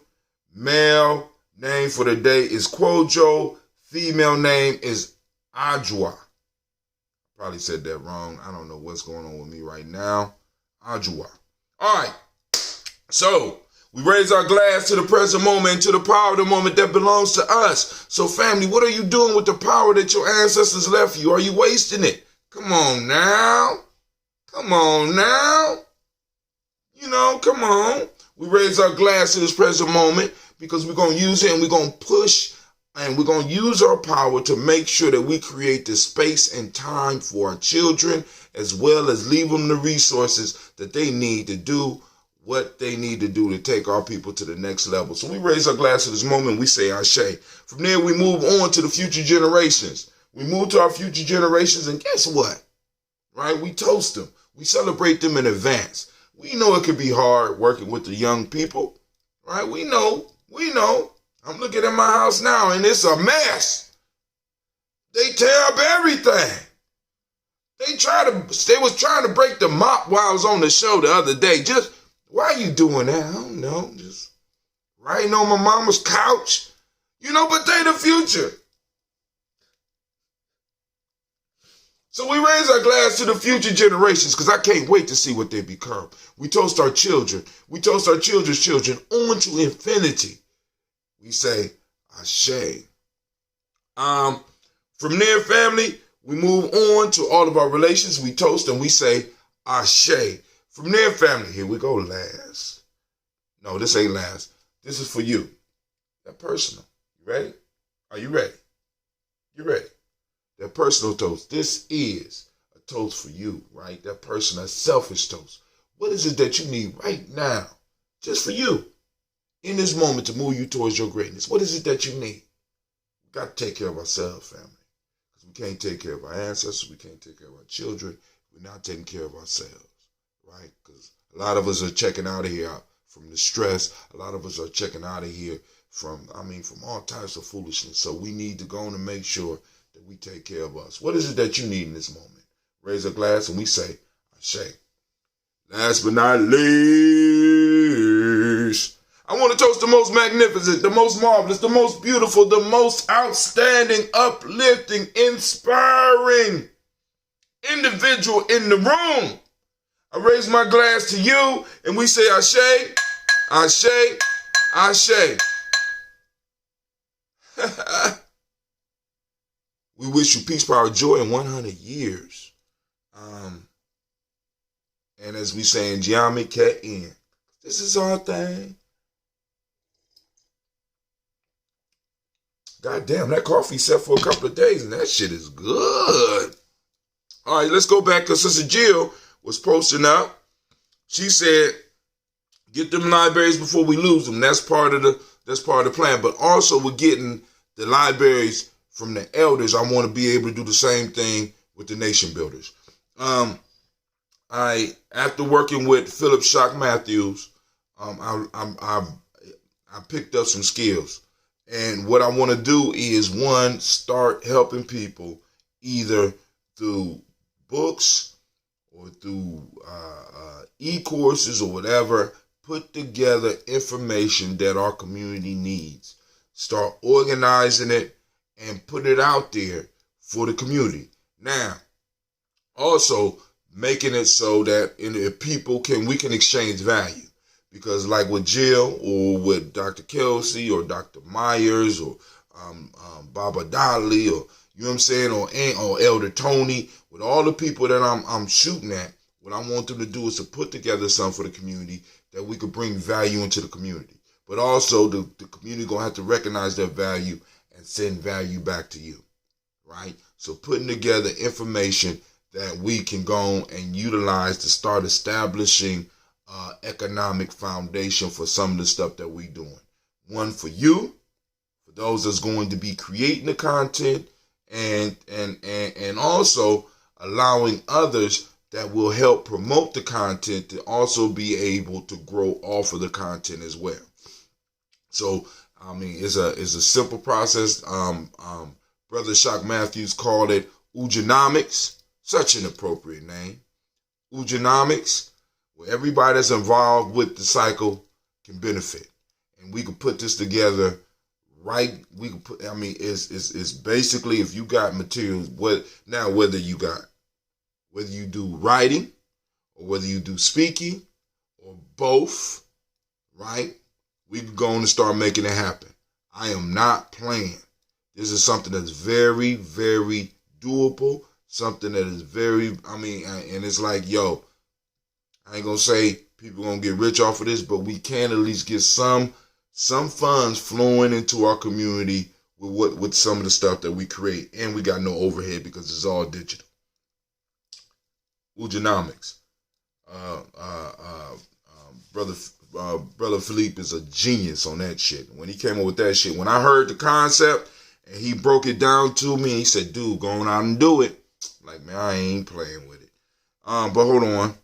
Male name for the day is Kwojo. Female name is Ajwa. Probably said that wrong. I don't know what's going on with me right now. Ajwa. All right. So we raise our glass to the present moment, to the power of the moment that belongs to us. So family, what are you doing with the power that your ancestors left you? Are you wasting it? Come on now. Come on. We raise our glass to this present moment because we're going to use it and we're going to push and we're going to use our power to make sure that we create the space and time for our children, as well as leave them the resources that they need to do what they need to do to take our people to the next level. So we raise our glass to this moment. We say Ashe. From there, we move on to the future generations. We move to our future generations, and guess what? Right? We toast them. We celebrate them in advance. We know it can be hard working with the young people. Right? We know. I'm looking at my house now, and it's a mess. They tear up everything. They was trying to break the mop while I was on the show the other day. Just, why are you doing that? I don't know. Just writing on my mama's couch. But they the future. So we raise our glass to the future generations because I can't wait to see what they become. We toast our children. We toast our children's children on to infinity. We say Ashe. From there, family, we move on to all of our relations. We toast and we say Ashe. From there, family, here we go last. No, this ain't last. This is for you. That personal. You ready? Are you ready? You ready? That personal toast. This is a toast for you, right? That personal, that selfish toast. What is it that you need right now, just for you, in this moment to move you towards your greatness? What is it that you need? We got to take care of ourselves, family. Because we can't take care of our ancestors. We can't take care of our children. We're not taking care of ourselves, right? Because a lot of us are checking out of here from the stress. A lot of us are checking out of here from all types of foolishness. So we need to go on and make sure that we take care of us. What is it that you need in this moment? Raise a glass and we say, Ashe. Last but not least, I want to toast the most magnificent, the most marvelous, the most beautiful, the most outstanding, uplifting, inspiring individual in the room. I raise my glass to you and we say Ashe, Ashe, Ashe. We wish you peace, power, joy, and 100 years. And as we say in Gye-Nyame, cat in. This is our thing. God damn, that coffee set for a couple of days, and that shit is good. All right, let's go back because Sister Jill was posting up. She said, get them libraries before we lose them. That's part of the plan. But also we're getting the libraries from the elders. I want to be able to do the same thing with the nation builders. After working with Philip Shock Matthews, I picked up some skills. And what I want to do is, one, start helping people either through books or through e-courses or whatever, put together information that our community needs. Start organizing it and put it out there for the community. Now, also making it so that we can exchange value. Because like with Jill or with Dr. Kelsey or Dr. Myers or Baba Dolly or, you know what I'm saying, or Elder Tony, with all the people that I'm shooting at, what I want them to do is to put together something for the community that we could bring value into the community. But also the community going to have to recognize their value and send value back to you, right? So putting together information that we can go and utilize to start establishing economic foundation for some of the stuff that we're doing. One for you, for those that's going to be creating the content, and also allowing others that will help promote the content to also be able to grow off of the content as well. So, it's a simple process. Brother Shock Matthews called it Umoja, such an appropriate name. Umoja, where everybody that's involved with the cycle can benefit. And we can put this together right. We can put, it's basically, if you got materials, whether you do writing or whether you do speaking or both, right? We can go on and start making it happen. I am not playing. This is something that's very, very doable. Something that is very, and it's like, yo, I ain't gonna say people gonna get rich off of this, but we can at least get some funds flowing into our community with some of the stuff that we create, and we got no overhead because it's all digital. Umoja. Brother Philippe is a genius on that shit. When he came up with that shit, when I heard the concept and he broke it down to me, he said, dude, go on out and do it. Like, man, I ain't playing with it. But hold on.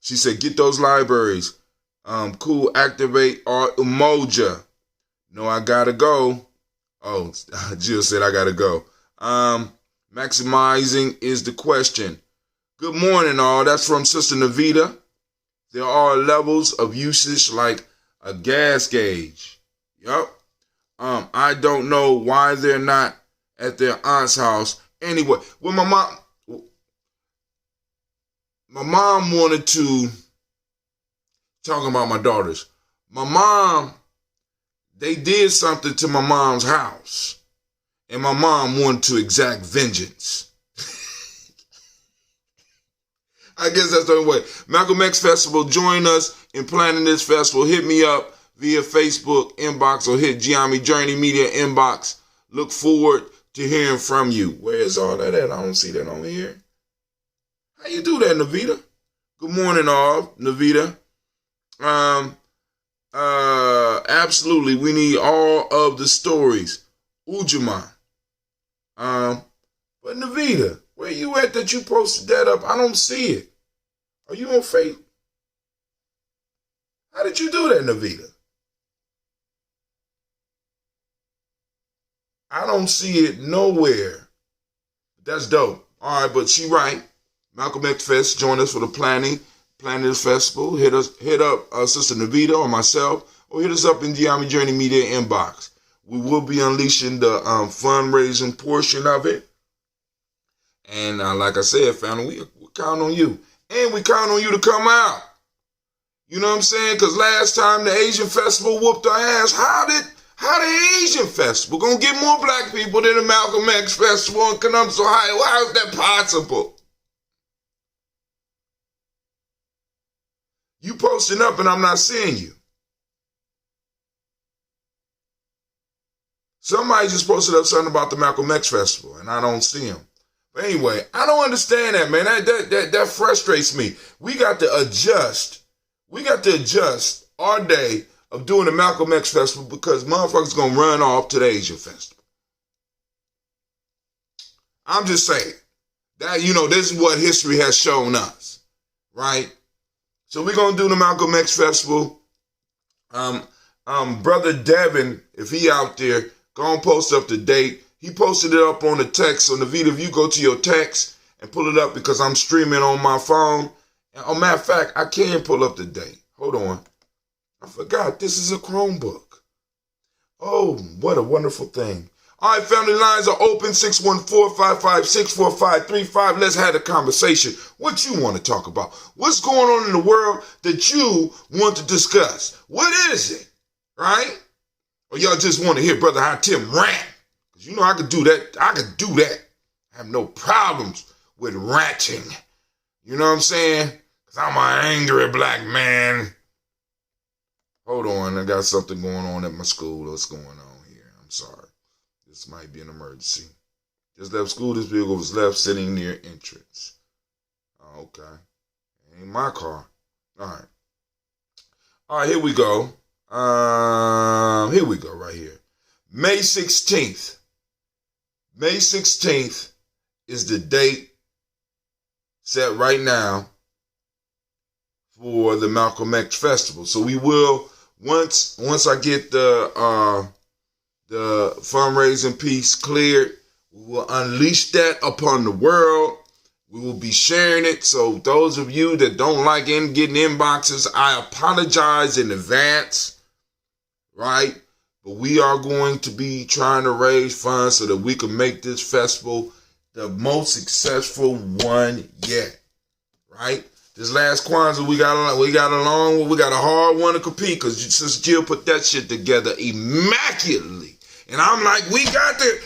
She said, get those libraries. Cool, activate our Umoja. No, I gotta go. Oh, Jill said I gotta go. Maximizing is the question. Good morning, all. That's from Sister Navita. There are levels of usage like a gas gauge. Yup. I don't know why they're not at their aunt's house. Anyway, well, my mom wanted to, talking about my daughters. My mom, they did something to my mom's house. And my mom wanted to exact vengeance. I guess that's the only way. Malcolm X Festival, join us in planning this festival. Hit me up via Facebook inbox or hit Gye-Nyame Journey Media inbox. Look forward to hearing from you. Where is all that at? I don't see that on here. How you do that, Navita? Good morning, all, Navita. Absolutely, we need all of the stories. Umoja. But Navita, where you at that you posted that up? I don't see it. Are you on Facebook? How did you do that, Navita? I don't see it nowhere. That's dope. All right, but she right. Malcolm X Fest, join us for the planning this festival. Hit up Sister Navita or myself, or hit us up in Gye-Nyame Journey Media inbox. We will be unleashing the fundraising portion of it. And like I said, family, we count on you. And we count on you to come out. You know what I'm saying? Because last time the Asian Festival whooped our ass, how the Asian Festival gonna get more black people than the Malcolm X Festival in Columbus, Ohio? How is that possible? You posting up and I'm not seeing you. Somebody just posted up something about the Malcolm X Festival and I don't see him. But anyway, I don't understand that, man. That frustrates me. We got to adjust our day of doing the Malcolm X Festival because motherfuckers gonna run off to the Asian Festival. I'm just saying that, this is what history has shown us, right? So we're gonna do the Malcolm X Festival. Brother Devin, if he out there, go and post up the date. He posted it up on the text. So Navita, if you go to your text and pull it up because I'm streaming on my phone. And, matter of fact, I can pull up the date. Hold on. I forgot. This is a Chromebook. Oh, what a wonderful thing. All right, family lines are open. 614-556-4535. Let's have a conversation. What you want to talk about? What's going on in the world that you want to discuss? What is it? Right? Or y'all just want to hear Brother High Tim rant? Because I could do that. I have no problems with ranting. You know what I'm saying? Because I'm an angry black man. Hold on. I got something going on at my school. What's going on here? I'm sorry. This might be an emergency. Just left school. This vehicle was left sitting near entrance. Okay. Ain't my car. All right. All right, here we go. Here we go right here. May 16th. May 16th is the date set right now for the Malcolm X Festival. So we will, once I get the fundraising piece cleared, we will unleash that upon the world. We will be sharing it. So those of you that don't like getting inboxes, I apologize in advance, right? But we are going to be trying to raise funds so that we can make this festival the most successful one yet, right? This last Kwanzaa we got a hard one to compete because Sister Jill put that shit together immaculately. And I'm like, we got to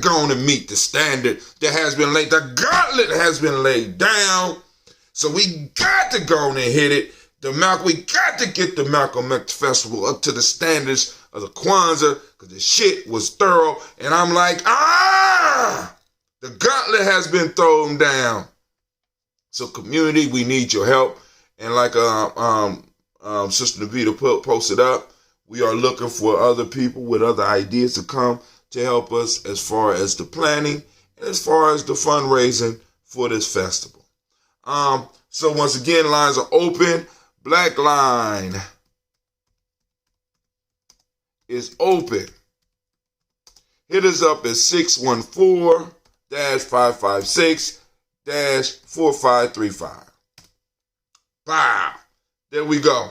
go on and meet the standard that has been laid. The gauntlet has been laid down. So we got to go and hit it. We got to get the Malcolm X Festival up to the standards of the Kwanzaa, because the shit was thorough. And I'm like, the gauntlet has been thrown down. So community, we need your help. And like Sister Navita posted up, we are looking for other people with other ideas to come to help us as far as the planning and as far as the fundraising for this festival. So once again, lines are open. Black line is open. Hit us up at 614-556-4535. Wow. There we go.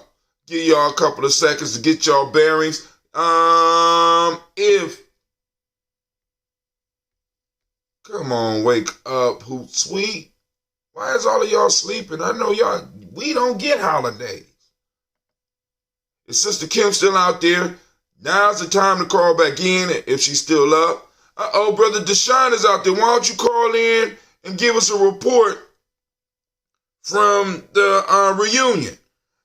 Give y'all a couple of seconds to get y'all bearings. Come on, wake up, Hoot Sweet. Why is all of y'all sleeping? I know we don't get holidays. Is Sister Kim still out there? Now's the time to call back in if she's still up. Brother Deshaun is out there. Why don't you call in and give us a report from the reunion?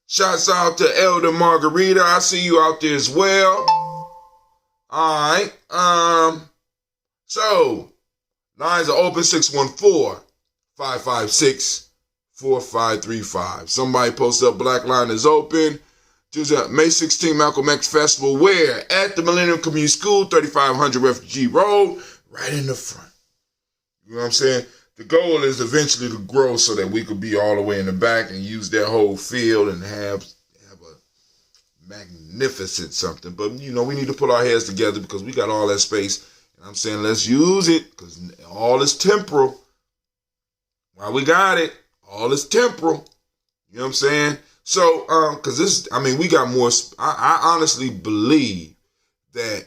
Shouts out to Elder Margarita. I see you out there as well. All right. So, lines are open, 614-556-4535. Somebody posted up, Black Line is open. Tuesday, May 16, Malcolm X Festival. Where? At the Millennium Community School, 3500 Refugee Road, right in the front. You know what I'm saying? The goal is eventually to grow so that we could be all the way in the back and use that whole field and have a magnificent something. But, we need to put our heads together because we got all that space. And I'm saying let's use it because all is temporal. While we got it, all is temporal. You know what I'm saying? So, because we got more. I honestly believe that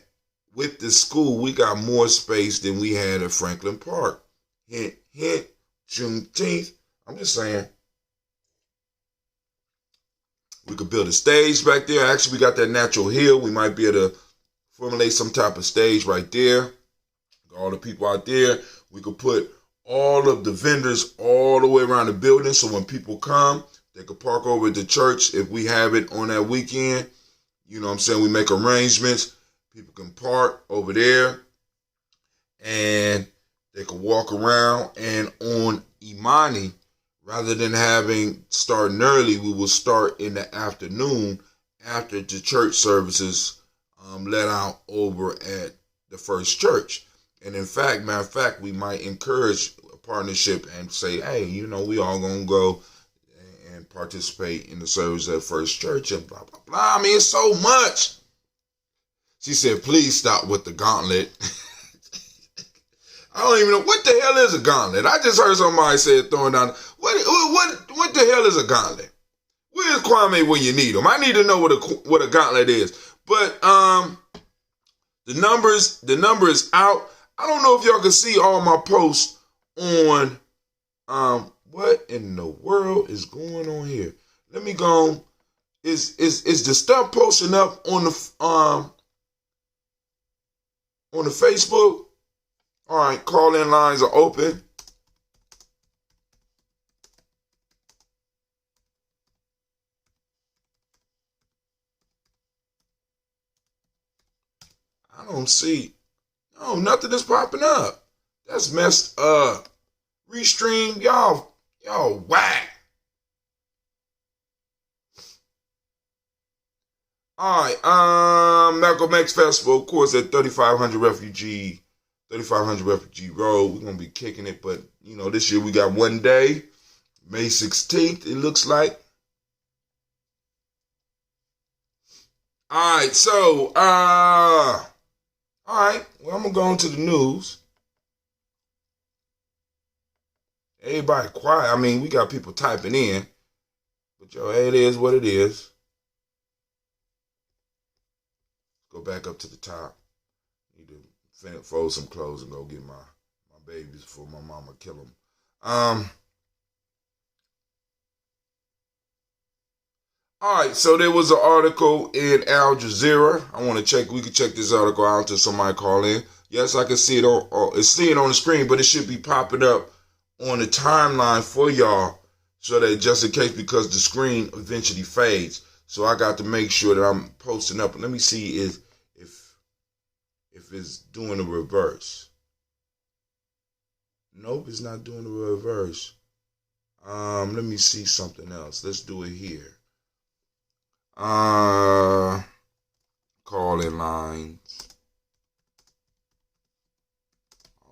with the school, we got more space than we had at Franklin Park. Hint, Juneteenth. I'm just saying. We could build a stage back there. Actually, we got that natural hill. We might be able to formulate some type of stage right there. All the people out there. We could put all of the vendors all the way around the building so when people come, they could park over at the church if we have it on that weekend. You know what I'm saying? We make arrangements. People can park over there and they could walk around. And on Imani, rather than starting early, we will start in the afternoon after the church services let out over at the First Church. And in fact, matter of fact, we might encourage a partnership and say, hey, we all going to go and participate in the service at First Church and blah, blah, blah. I mean, it's so much. She said, please stop with the gauntlet. I don't even know. What the hell is a gauntlet? I just heard somebody say it throwing down. What the hell is a gauntlet? Where's Kwame when you need him? I need to know what a gauntlet is. But the number is out. I don't know if y'all can see all my posts on what in the world is going on here. Let me go. Is the stuff posting up on the Facebook? All right, call-in lines are open. I don't see. No, nothing is popping up. That's messed up. Restream, y'all whack. All right, Malcolm X Festival, of course, at 3500 Refugee Road. We're gonna be kicking it, but this year we got one day, May 16th. It looks like. All right, so all right. Well, I'm gonna go into the news. Everybody quiet. I mean, we got people typing in, but it is what it is. Go back up to the top. Need to fold some clothes and go get my babies before my mama kill them. All right, so there was an article in Al Jazeera. We can check this article out until somebody call in. Yes, I can see it on the screen, but it should be popping up on the timeline for y'all so that just in case, because the screen eventually fades. So I got to make sure that I'm posting up. Let me see if it's doing the reverse. Nope, it's not doing the reverse. Let me see something else. Let's do it here. Call in lines.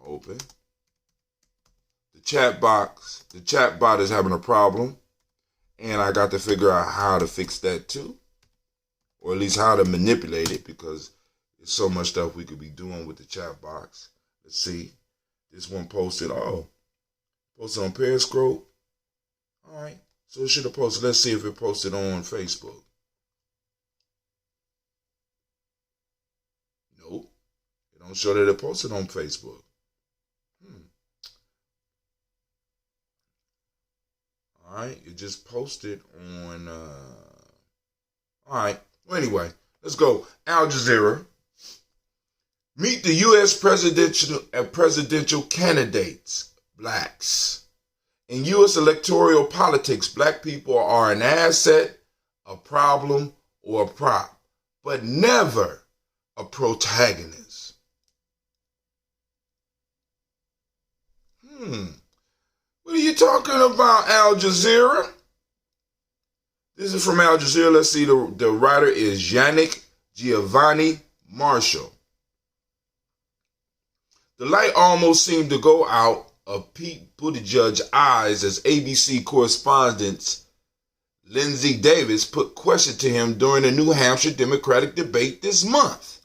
Open. The chat bot is having a problem. And I got to figure out how to fix that too. Or at least how to manipulate it, because there's so much stuff we could be doing with the chat box. Let's see. This one posted, posted on Periscope. All right. So it should have posted. Let's see if it posted on Facebook. Nope. It don't show that it posted on Facebook. All right. It just posted on, all right. Well, anyway, let's go. Al Jazeera. Meet the U.S. presidential candidates, blacks. In U.S. electoral politics, black people are an asset, a problem, or a prop, but never a protagonist. What are you talking about, Al Jazeera? This is from Al Jazeera. Let's see, the writer is Yannick Giovanni Marshall. The light almost seemed to go out of Pete Buttigieg's eyes as ABC correspondent Lindsay Davis put question to him during the New Hampshire Democratic debate this month.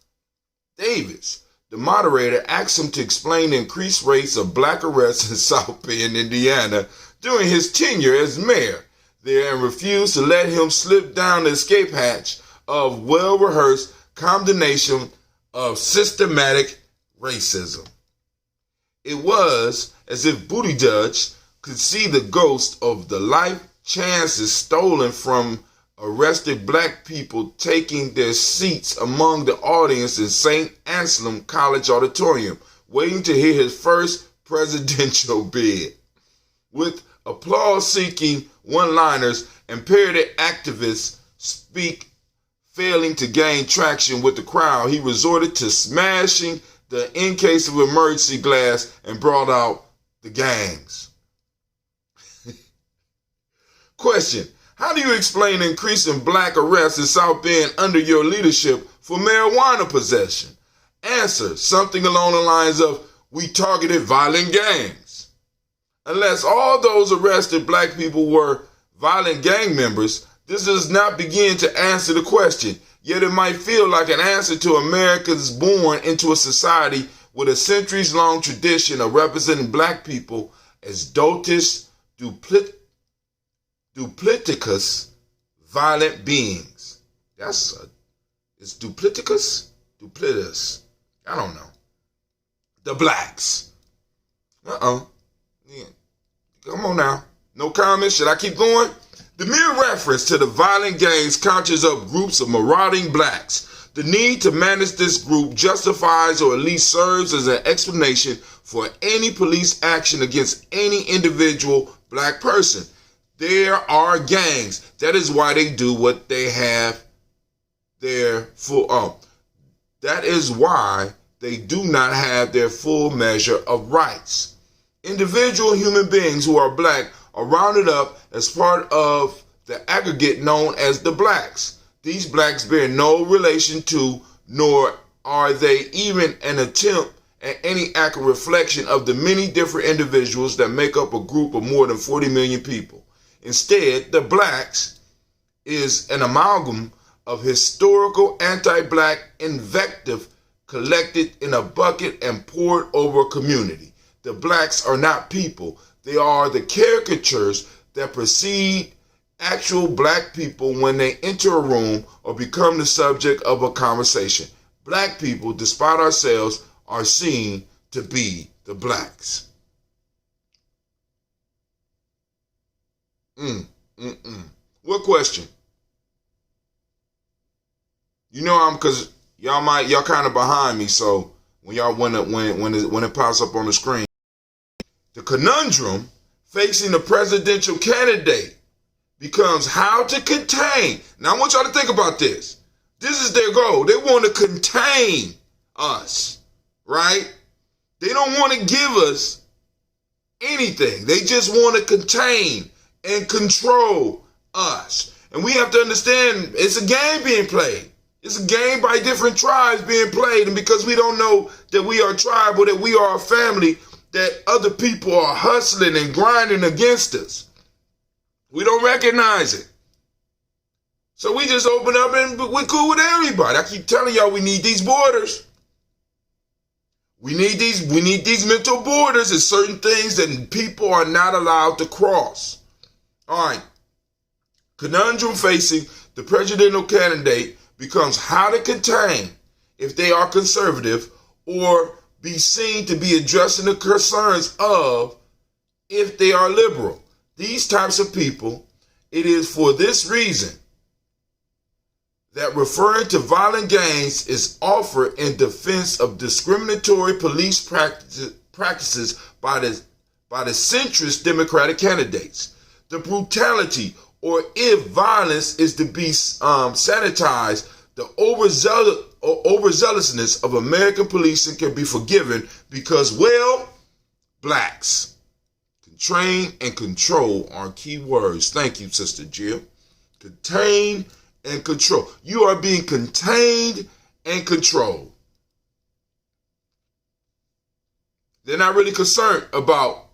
Davis, the moderator, asked him to explain the increased rates of black arrests in South Bend, Indiana during his tenure as mayor there, and refused to let him slip down the escape hatch of well-rehearsed condemnation of systematic racism. It was as if Buttigieg could see the ghost of the life chances stolen from arrested black people taking their seats among the audience in St. Anselm College Auditorium, waiting to hear his first presidential bid. With applause-seeking one-liners and parody activists failing to gain traction with the crowd, he resorted to smashing the in case of emergency glass and brought out the gangs. Question: how do you explain the increase in black arrests in South Bend under your leadership for marijuana possession? Answer: something along the lines of, we targeted violent gangs. Unless all those arrested black people were violent gang members, this does not begin to answer the question. Yet it might feel like an answer to Americans born into a society with a centuries-long tradition of representing black people as dotish, duplicitous, violent beings. It's duplicitous? Duplicitous. I don't know. The blacks. Yeah. Come on now. No comments? Should I keep going? The mere reference to the violent gangs conjures up groups of marauding blacks. The need to manage this group justifies or at least serves as an explanation for any police action against any individual black person. There are gangs. That is why they do what they have their full. That is why they do not have their full measure of rights. Individual human beings who are black are rounded up as part of the aggregate known as the blacks. These blacks bear no relation to, nor are they even an attempt at any accurate reflection of the many different individuals that make up a group of more than 40 million people. Instead, the blacks is an amalgam of historical anti-black invective collected in a bucket and poured over a community. The blacks are not people. They are the caricatures that precede actual black people when they enter a room or become the subject of a conversation. Black people, despite ourselves, are seen to be the blacks. What question? You know cause y'all kind of behind me, so when it pops up on the screen. The conundrum facing the presidential candidate becomes how to contain. Now I want y'all to think about this. This is their goal. They want to contain us, right? They don't want to give us anything. They just want to contain and control us. And we have to understand it's a game being played. It's a game by different tribes being played. And because we don't know that we are tribal, that we are a family, that other people are hustling and grinding against us, we don't recognize it. So we just open up and we're cool with everybody. I keep telling y'all we need these borders. We need these mental borders. There's certain things that people are not allowed to cross. All right. Conundrum facing the presidential candidate becomes how to contain if they are conservative or be seen to be addressing the concerns of if they are liberal. These types of people, it is for this reason that referring to violent gangs is offered in defense of discriminatory police practices by the centrist Democratic candidates. The brutality, or if violence is to be sanitized, the overzealousness of American policing can be forgiven because, well, blacks. Contain and control are key words. Thank you, Sister Jill. Contain and control. You are being contained and controlled. They're not really concerned about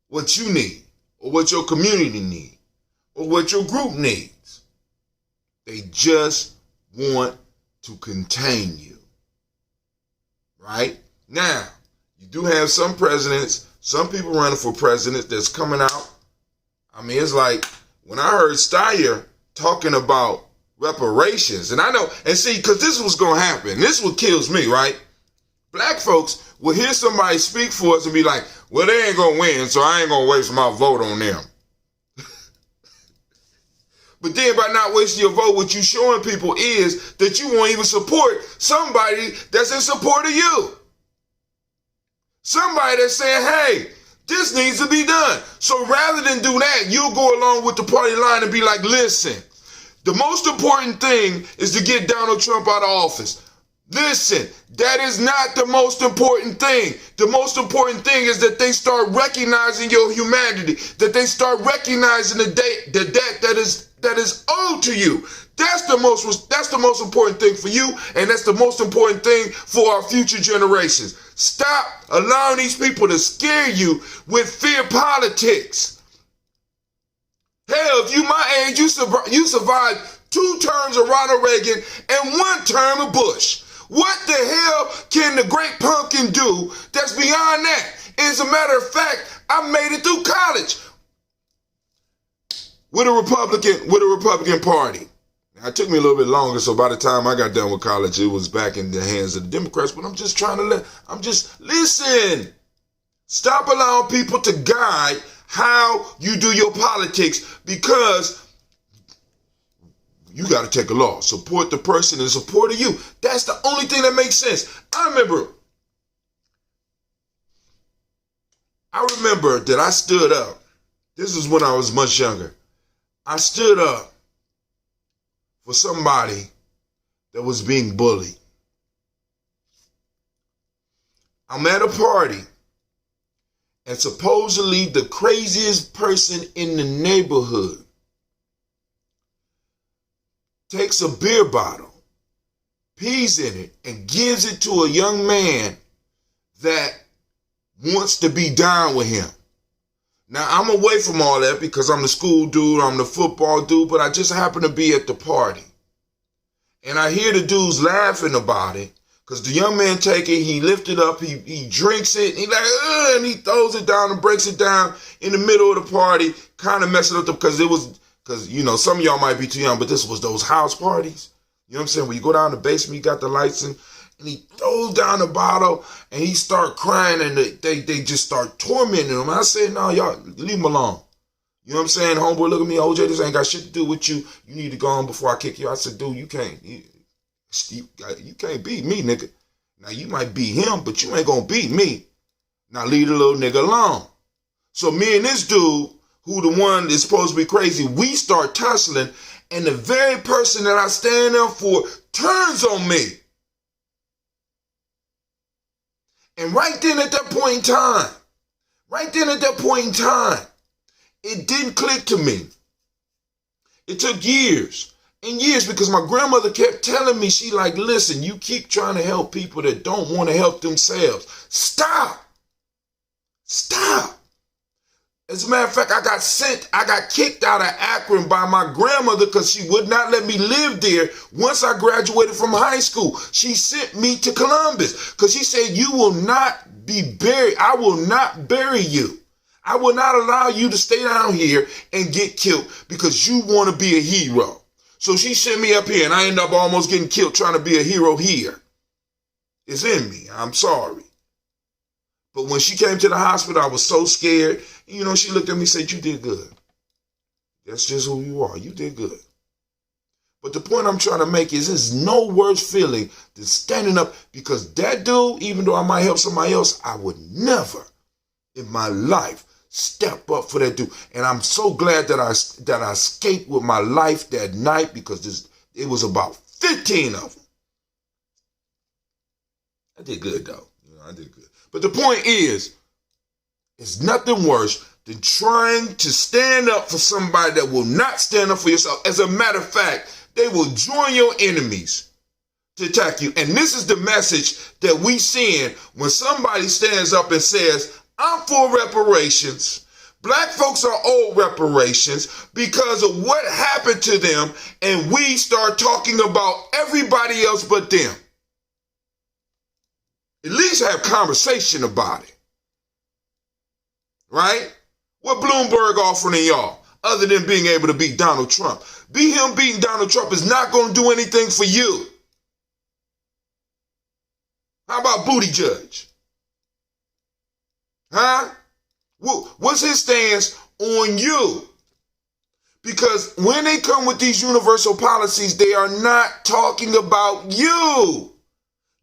what you need or what your community needs or what your group needs. They just want to contain you. Right? Now, you do have some presidents, some people running for president that's coming out. I mean, it's like when I heard Steyer talking about reparations, and I know, and see, because this is what's going to happen. This is what kills me, right? Black folks will hear somebody speak for us and be like, well, they ain't going to win, so I ain't going to waste my vote on them. But then by not wasting your vote, what you showing people is that you won't even support somebody that's in support of you. Somebody that's saying, hey, this needs to be done. So rather than do that, you'll go along with the party line and be like, listen, the most important thing is to get Donald Trump out of office. Listen, that is not the most important thing. The most important thing is that they start recognizing your humanity, that they start recognizing the debt that is owed to you. That's the most important thing for you, and that's the most important thing for our future generations. Stop allowing these people to scare you with fear politics. Hell, if you my age, you survived 2 terms of Ronald Reagan and 1 term of Bush. What the hell can the great pumpkin do that's beyond that? As a matter of fact, I made it through college with a Republican Party. Now, it took me a little bit longer, so by the time I got done with college, it was back in the hands of the Democrats. But listen. Stop allowing people to guide how you do your politics, because you got to take a law. Support the person in support of you. That's the only thing that makes sense. I remember that I stood up. This is when I was much younger. I stood up for somebody that was being bullied. I'm at a party, and supposedly the craziest person in the neighborhood takes a beer bottle, pees in it, and gives it to a young man that wants to be down with him. Now, I'm away from all that because I'm the school dude, I'm the football dude, but I just happen to be at the party. And I hear the dudes laughing about it because the young man take it, he lifts it up, he drinks it, and he's like, ugh, and he throws it down and breaks it down in the middle of the party, kind of messing up because you know, some of y'all might be too young, but this was those house parties. You know what I'm saying? When you go down the basement, you got the lights in, and he throws down the bottle, and he start crying, and they just start tormenting him. And I said, no, y'all, leave him alone. You know what I'm saying? Homeboy, look at me, OJ, this ain't got shit to do with you. You need to go on before I kick you. I said, dude, you can't beat me, nigga. Now, you might beat him, but you ain't gonna beat me. Now, leave the little nigga alone. So me and this dude, who the one that's supposed to be crazy, we start tussling, and the very person that I stand up for turns on me. And right then at that point in time, it didn't click to me. It took years and years because my grandmother kept telling me, she like, listen, you keep trying to help people that don't want to help themselves. Stop. As a matter of fact, I got kicked out of Akron by my grandmother because she would not let me live there once I graduated from high school. She sent me to Columbus because she said, you will not be buried. I will not bury you. I will not allow you to stay down here and get killed because you want to be a hero. So she sent me up here and I ended up almost getting killed trying to be a hero here. It's in me. I'm sorry. But when she came to the hospital, I was so scared. You know, she looked at me and said, you did good. That's just who you are. You did good. But the point I'm trying to make is there's no worse feeling than standing up because that dude, even though I might help somebody else, I would never in my life step up for that dude. And I'm so glad that I escaped with my life that night because it was about 15 of them. I did good though. I did good. But the point is, it's nothing worse than trying to stand up for somebody that will not stand up for yourself. As a matter of fact, they will join your enemies to attack you. And this is the message that we send when somebody stands up and says, I'm for reparations. Black folks are owed reparations because of what happened to them, and we start talking about everybody else but them. At least have conversation about it. Right? What Bloomberg offering y'all other than being able to beat Donald Trump? Him beating Donald Trump is not going to do anything for you. How about Booty Judge? Huh? What's his stance on you? Because when they come with these universal policies, they are not talking about you.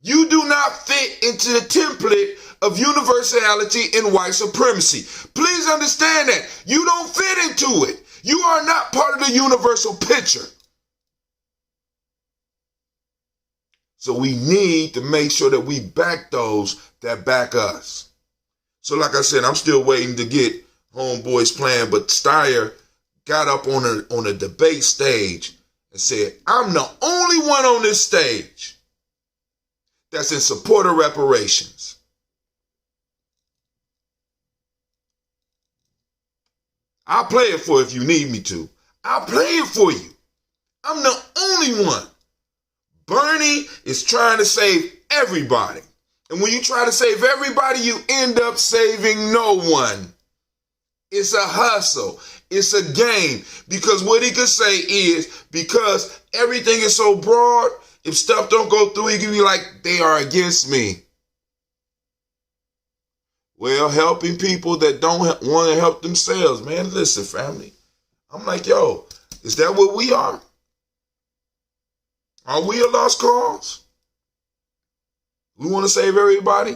You do not fit into the template of universality and white supremacy. Please understand that. You don't fit into it. You are not part of the universal picture. So we need to make sure that we back those that back us. So like I said, I'm still waiting to get Homeboy's plan, but Steyer got up on a debate stage and said, I'm the only one on this stage that's in support of reparations. I'll play it for you if you need me to. I'll play it for you. I'm the only one. Bernie is trying to save everybody. And when you try to save everybody, you end up saving no one. It's a hustle. It's a game. Because what he could say is, because everything is so broad, if stuff don't go through, he can be like, they are against me. Well, helping people that don't want to help themselves, man. Listen, family. I'm like, yo, is that what we are? Are we a lost cause? We want to save everybody?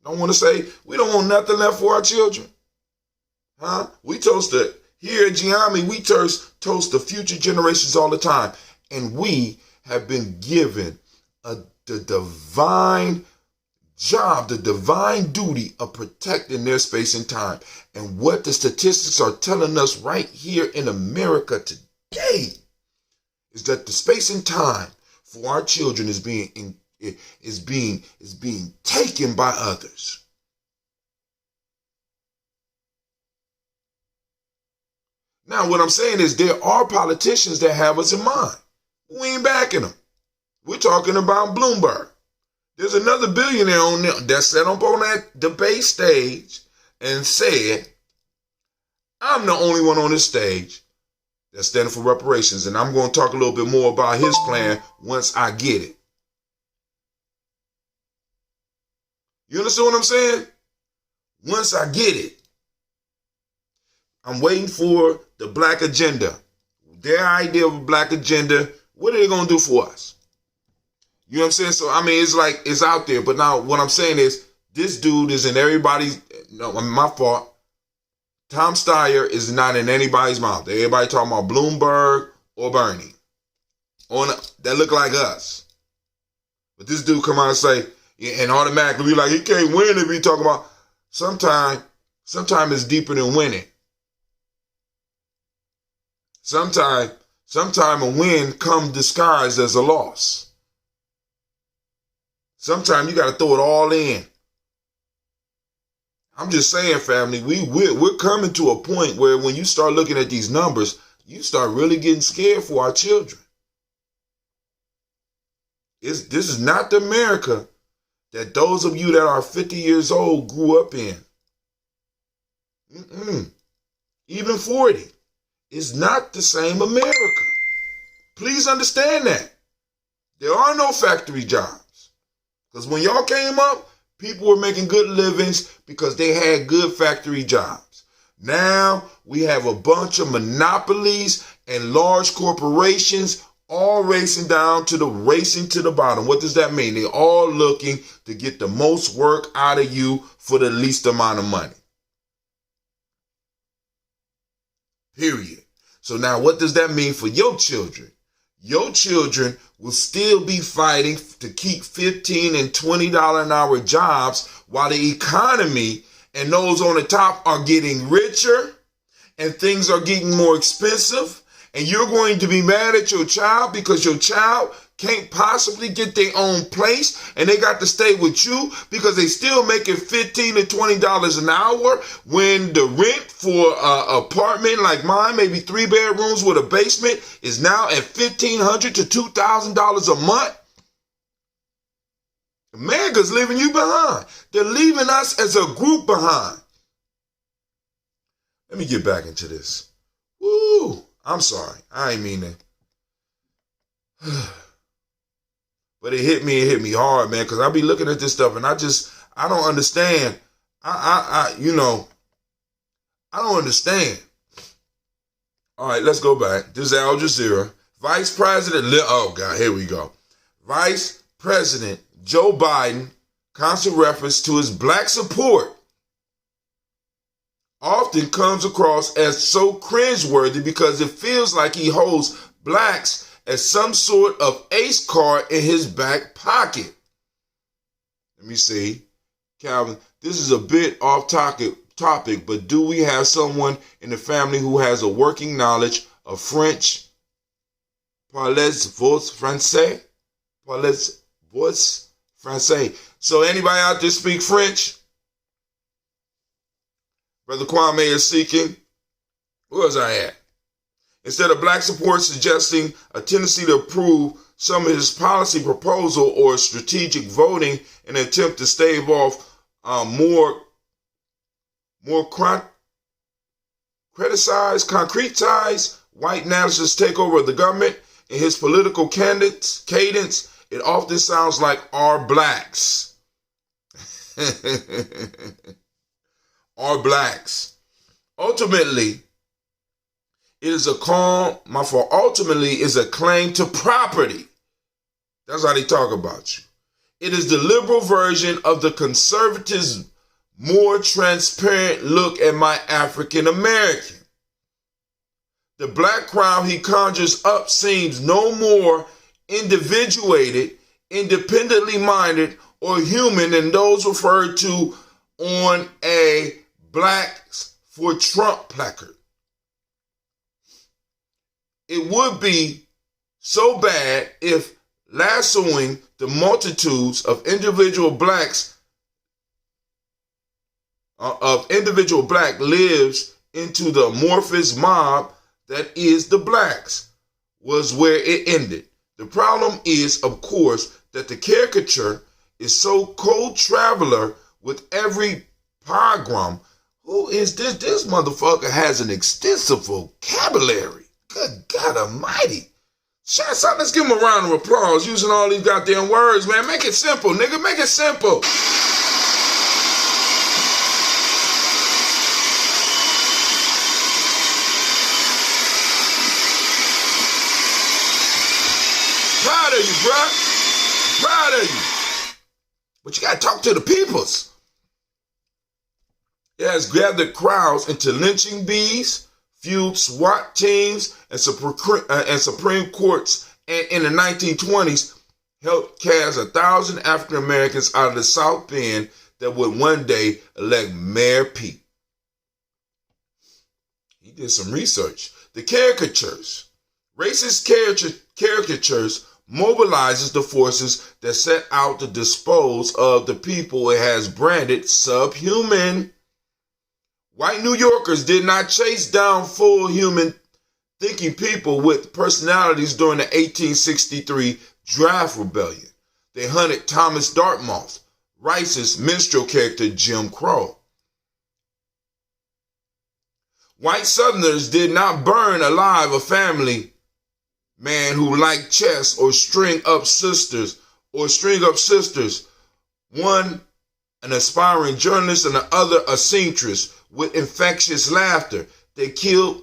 Don't want to save, we don't want nothing left for our children. Huh? We toast the, here at Gye-Nyame, we toast the future generations all the time. And we have been given the divine job, the divine duty of protecting their space and time. And what the statistics are telling us right here in America today is that the space and time for our children is being taken by others. Now, what I'm saying is there are politicians that have us in mind. We ain't backing them. We're talking about Bloomberg. There's another billionaire on there that sat up on that debate stage and said, I'm the only one on this stage that's standing for reparations. And I'm going to talk a little bit more about his plan once I get it. You understand what I'm saying? Once I get it. I'm waiting for the black agenda. Their idea of a black agenda, what are they going to do for us? You know what I'm saying? So, I mean, it's like, it's out there. But now what I'm saying is, this dude is in everybody's, no, my fault. Tom Steyer is not in anybody's mouth. Everybody talking about Bloomberg or Bernie. That look like us. But this dude come out and say, and automatically be like, he can't win if he talking about. Sometimes it's deeper than winning. Sometimes a win comes disguised as a loss. Sometimes you got to throw it all in. I'm just saying, family, we're coming to a point where when you start looking at these numbers, you start really getting scared for our children. This is not the America that those of you that are 50 years old grew up in. Even 40. It's not the same America. Please understand that. There are no factory jobs. Because when y'all came up, people were making good livings because they had good factory jobs. Now we have a bunch of monopolies and large corporations all racing to the bottom. What does that mean? They're all looking to get the most work out of you for the least amount of money. Period. So now what does that mean for your children? Your children will still be fighting to keep $15 and $20 an hour jobs while the economy and those on the top are getting richer and things are getting more expensive. And you're going to be mad at your child because your child can't possibly get their own place and they got to stay with you because they still making $15 and $20 an hour when the rent for an apartment like mine, maybe 3 bedrooms with a basement, is now at $1,500 to $2,000 a month. America's leaving you behind. They're leaving us as a group behind. Let me get back into this. Woo! I'm sorry. I ain't mean to. But it hit me hard, man, because I be looking at this stuff and I don't understand. I don't understand. All right, let's go back. This is Al Jazeera. Vice President, oh God, here we go. Vice President Joe Biden, constant reference to his black support, often comes across as so cringeworthy because it feels like he holds blacks as some sort of ace card in his back pocket. Let me see. Calvin, this is a bit off topic, but do we have someone in the family who has a working knowledge of French? Parlez-vous français? Parlez-vous français? So anybody out there speak French? Brother Kwame is seeking. Where was I at? Instead of black support suggesting a tendency to approve some of his policy proposal or strategic voting in an attempt to stave off more concretized white nationalist takeover of the government. In his political cadence, it often sounds like our blacks. Are blacks. Ultimately, it is a claim to property. That's how they talk about you. It is the liberal version of the conservatives' more transparent look at my African American. The black crowd he conjures up seems no more individuated, independently minded, or human than those referred to on a Blacks for Trump placard. It would be so bad if lassoing the multitudes of individual black lives into the amorphous mob that is the blacks was where it ended. The problem is, of course, that the caricature is so co-traveler with every pogrom. Who is this? This motherfucker has an extensive vocabulary. Good God almighty. Shots out, let's give him a round of applause using all these goddamn words, man. Make it simple, nigga. Make it simple. Proud of you, bruh. Proud of you. But you gotta talk to the peoples. It has gathered crowds into lynching bees, fueled SWAT teams, and Supreme Courts, and in the 1920s, helped cast 1,000 African Americans out of the South Bend that would one day elect Mayor Pete. He did some research. The caricatures. Racist caricatures mobilizes the forces that set out to dispose of the people it has branded subhuman. White New Yorkers did not chase down full human thinking people with personalities during the 1863 draft rebellion. They hunted Thomas Dartmouth, Rice's minstrel character Jim Crow. White Southerners did not burn alive a family man who liked chess or string up sisters. One an aspiring journalist and the other a seamstress with infectious laughter. They killed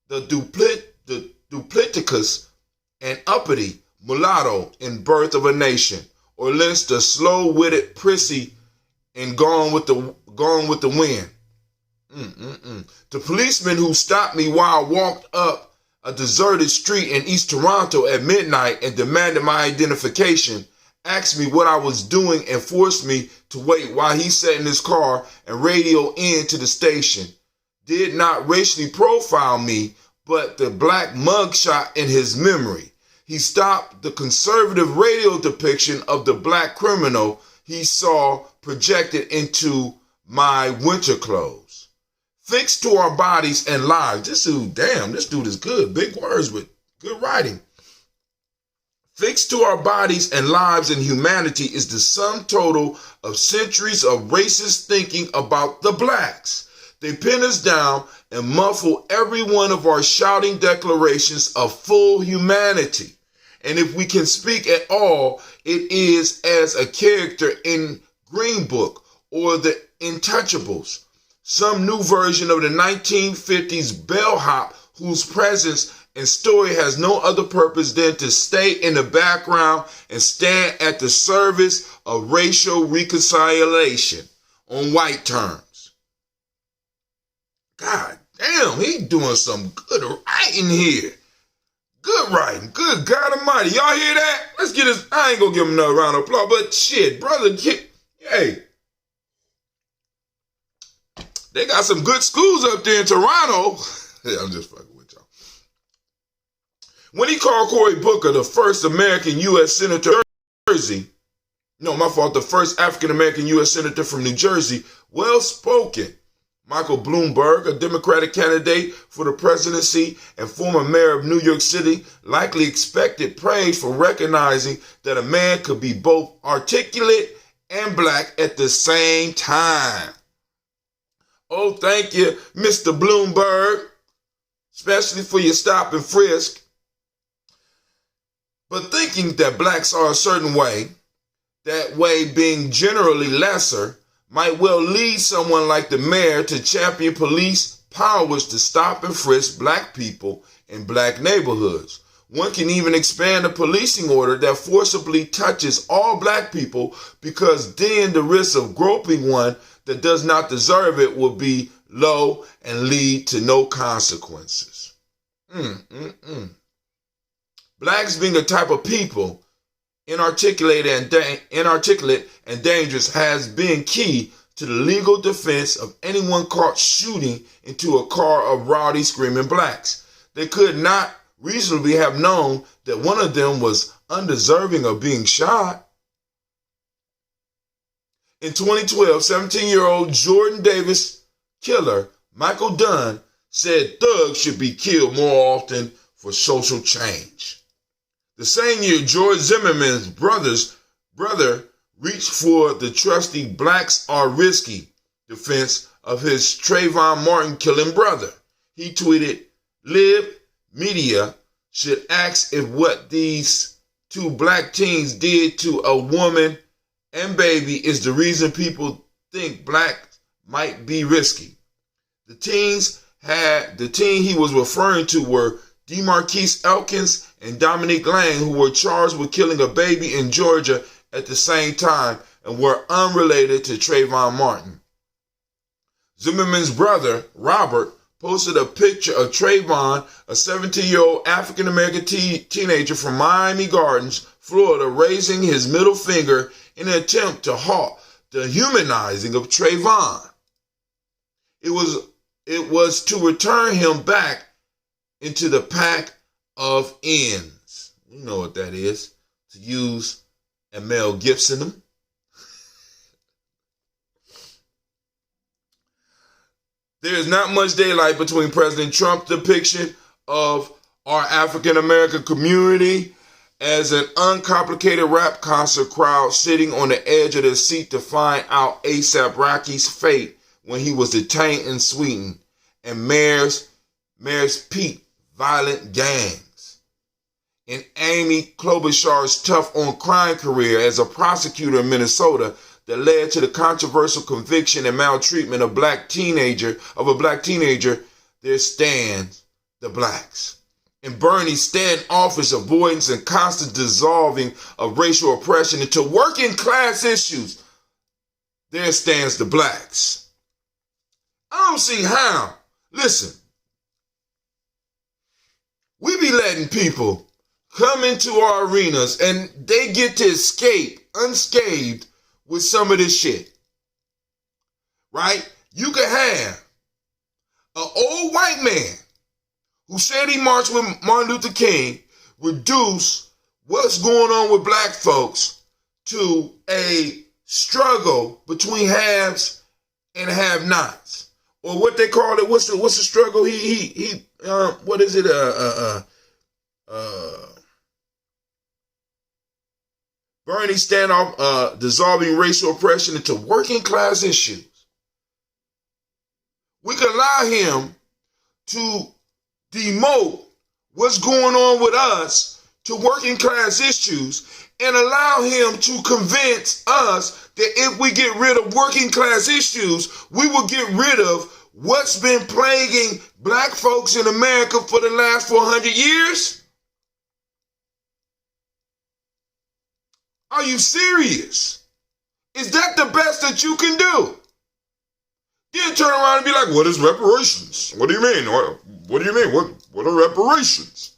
the duplicitous and uppity mulatto in Birth of a Nation, or lynched the slow-witted prissy in Gone with the Wind. The policeman who stopped me while I walked up a deserted street in East Toronto at midnight and demanded my identification, asked me what I was doing and forced me to wait while he sat in his car and radioed in to the station. Did not racially profile me, but the black mugshot in his memory. He stopped the conservative radio depiction of the black criminal he saw projected into my winter clothes. Fixed to our bodies and lives. This dude is good. Big words, but good writing. Fixed to our bodies and lives and humanity is the sum total of centuries of racist thinking about the blacks. They pin us down and muffle every one of our shouting declarations of full humanity. And if we can speak at all, it is as a character in Green Book or the Intouchables, some new version of the 1950s bellhop whose presence and story has no other purpose than to stay in the background and stand at the service of racial reconciliation on white terms. God damn, he doing some good writing here. Good writing. Good God Almighty. Y'all hear that? Let's get this. I ain't gonna give him another round of applause, but shit, brother, hey. They got some good schools up there in Toronto. Yeah, I'm just fucking with y'all. When he called Cory Booker the first American U.S. Senator from New Jersey, the first African-American U.S. Senator from New Jersey, well-spoken. Michael Bloomberg, a Democratic candidate for the presidency and former mayor of New York City, likely expected praise for recognizing that a man could be both articulate and black at the same time. Oh, thank you, Mr. Bloomberg, especially for your stop and frisk. But thinking that blacks are a certain way, that way being generally lesser, might well lead someone like the mayor to champion police powers to stop and frisk black people in black neighborhoods. One can even expand a policing order that forcibly touches all black people, because then the risk of groping one that does not deserve it will be low and lead to no consequences. Blacks being a type of people, inarticulate and dangerous, has been key to the legal defense of anyone caught shooting into a car of rowdy screaming blacks. They could not reasonably have known that one of them was undeserving of being shot. In 2012, 17-year-old Jordan Davis killer Michael Dunn said thugs should be killed more often for social change. The same year, George Zimmerman's brother reached for the trusty "blacks are risky" defense of his Trayvon Martin killing brother. He tweeted, "Lib media should ask if what these two black teens did to a woman and baby is the reason people think black might be risky." The teen he was referring to were DeMarquise Elkins and Dominique Lane, who were charged with killing a baby in Georgia at the same time and were unrelated to Trayvon Martin. Zimmerman's brother, Robert, posted a picture of Trayvon, a 17-year-old African-American teenager from Miami Gardens, Florida, raising his middle finger in an attempt to halt the humanizing of Trayvon. It was to return him back into the pack of ends. You know what that is. To use a Mel Gibson. There is not much daylight between President Trump's depiction of our African American community as an uncomplicated rap concert crowd sitting on the edge of their seat to find out A$AP Rocky's fate when he was detained in Sweden, and Mayor's Pete violent gangs, and Amy Klobuchar's tough on crime career as a prosecutor in Minnesota that led to the controversial conviction and maltreatment of a black teenager, there stands the blacks. And Bernie's standoffish avoidance and constant dissolving of racial oppression into working class issues, there stands the blacks. I don't see how. Listen, we be letting people come into our arenas and they get to escape unscathed with some of this shit. Right? You could have an old white man who said he marched with Martin Luther King reduce what's going on with black folks to a struggle between haves and have-nots. Or what they call it, what's the struggle? What is it? Bernie standoff, dissolving racial oppression into working class issues. We can allow him to demote what's going on with us to working class issues and allow him to convince us that if we get rid of working class issues, we will get rid of what's been plaguing black folks in America for the last 400 years? Are you serious? Is that the best that you can do? Then turn around and be like, what is reparations? What do you mean? What do you mean? What are reparations?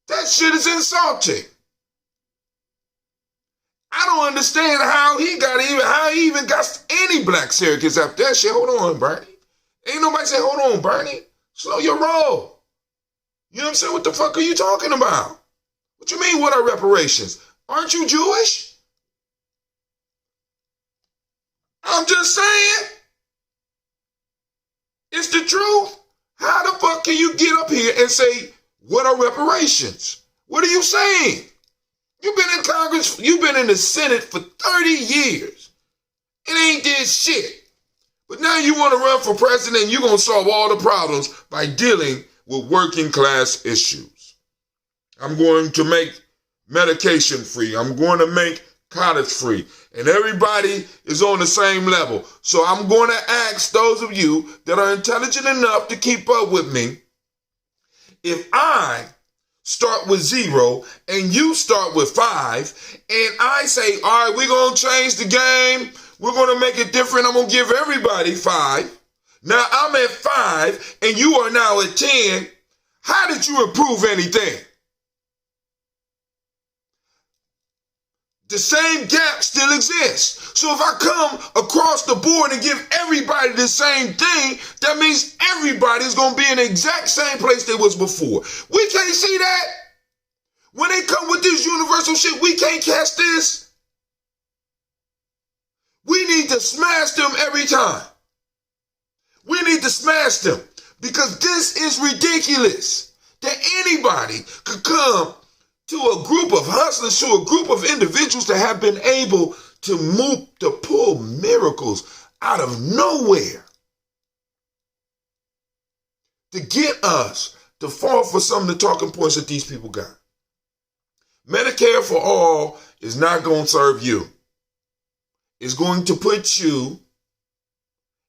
That shit is insulting. I don't understand how he even got any black surrogates after that shit. Hold on, Bernie. Ain't nobody say, hold on, Bernie. Slow your roll. You know what I'm saying? What the fuck are you talking about? What you mean, what are reparations? Aren't you Jewish? I'm just saying. It's the truth. How the fuck can you get up here and say, what are reparations? What are you saying? You've been in Congress, you've been in the Senate for 30 years. It ain't did shit. But now you want to run for president and you're going to solve all the problems by dealing with working class issues. I'm going to make medication free. I'm going to make college free. And everybody is on the same level. So I'm going to ask those of you that are intelligent enough to keep up with me. If I start with 0 and you start with 5 and I say, all right, we're going to change the game. We're going to make it different. I'm going to give everybody 5. Now I'm at 5 and you are now at 10. How did you improve anything? The same gap still exists. So if I come across the board and give everybody the same thing, that means everybody's going to be in the exact same place they was before. We can't see that. When they come with this universal shit, we can't catch this. We need to smash them every time. We need to smash them because this is ridiculous that anybody could come to a group of hustlers, to a group of individuals that have been able to pull miracles out of nowhere to get us to fall for some of the talking points that these people got. Medicare for all is not going to serve you. It's going to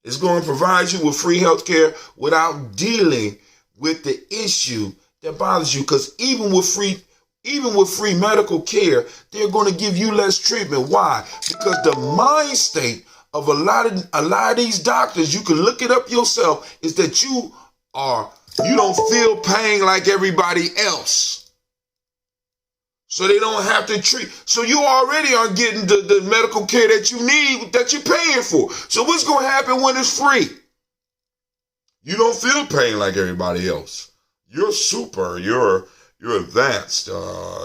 it's going to provide you with free health care without dealing with the issue that bothers you. Because even with free medical care, they're going to give you less treatment. Why? Because the mind state of a lot of these doctors, you can look it up yourself, is that you don't feel pain like everybody else. So they don't have to treat. So you already are getting the medical care that you need, that you're paying for. So what's going to happen when it's free? You don't feel pain like everybody else. You're super. You're advanced.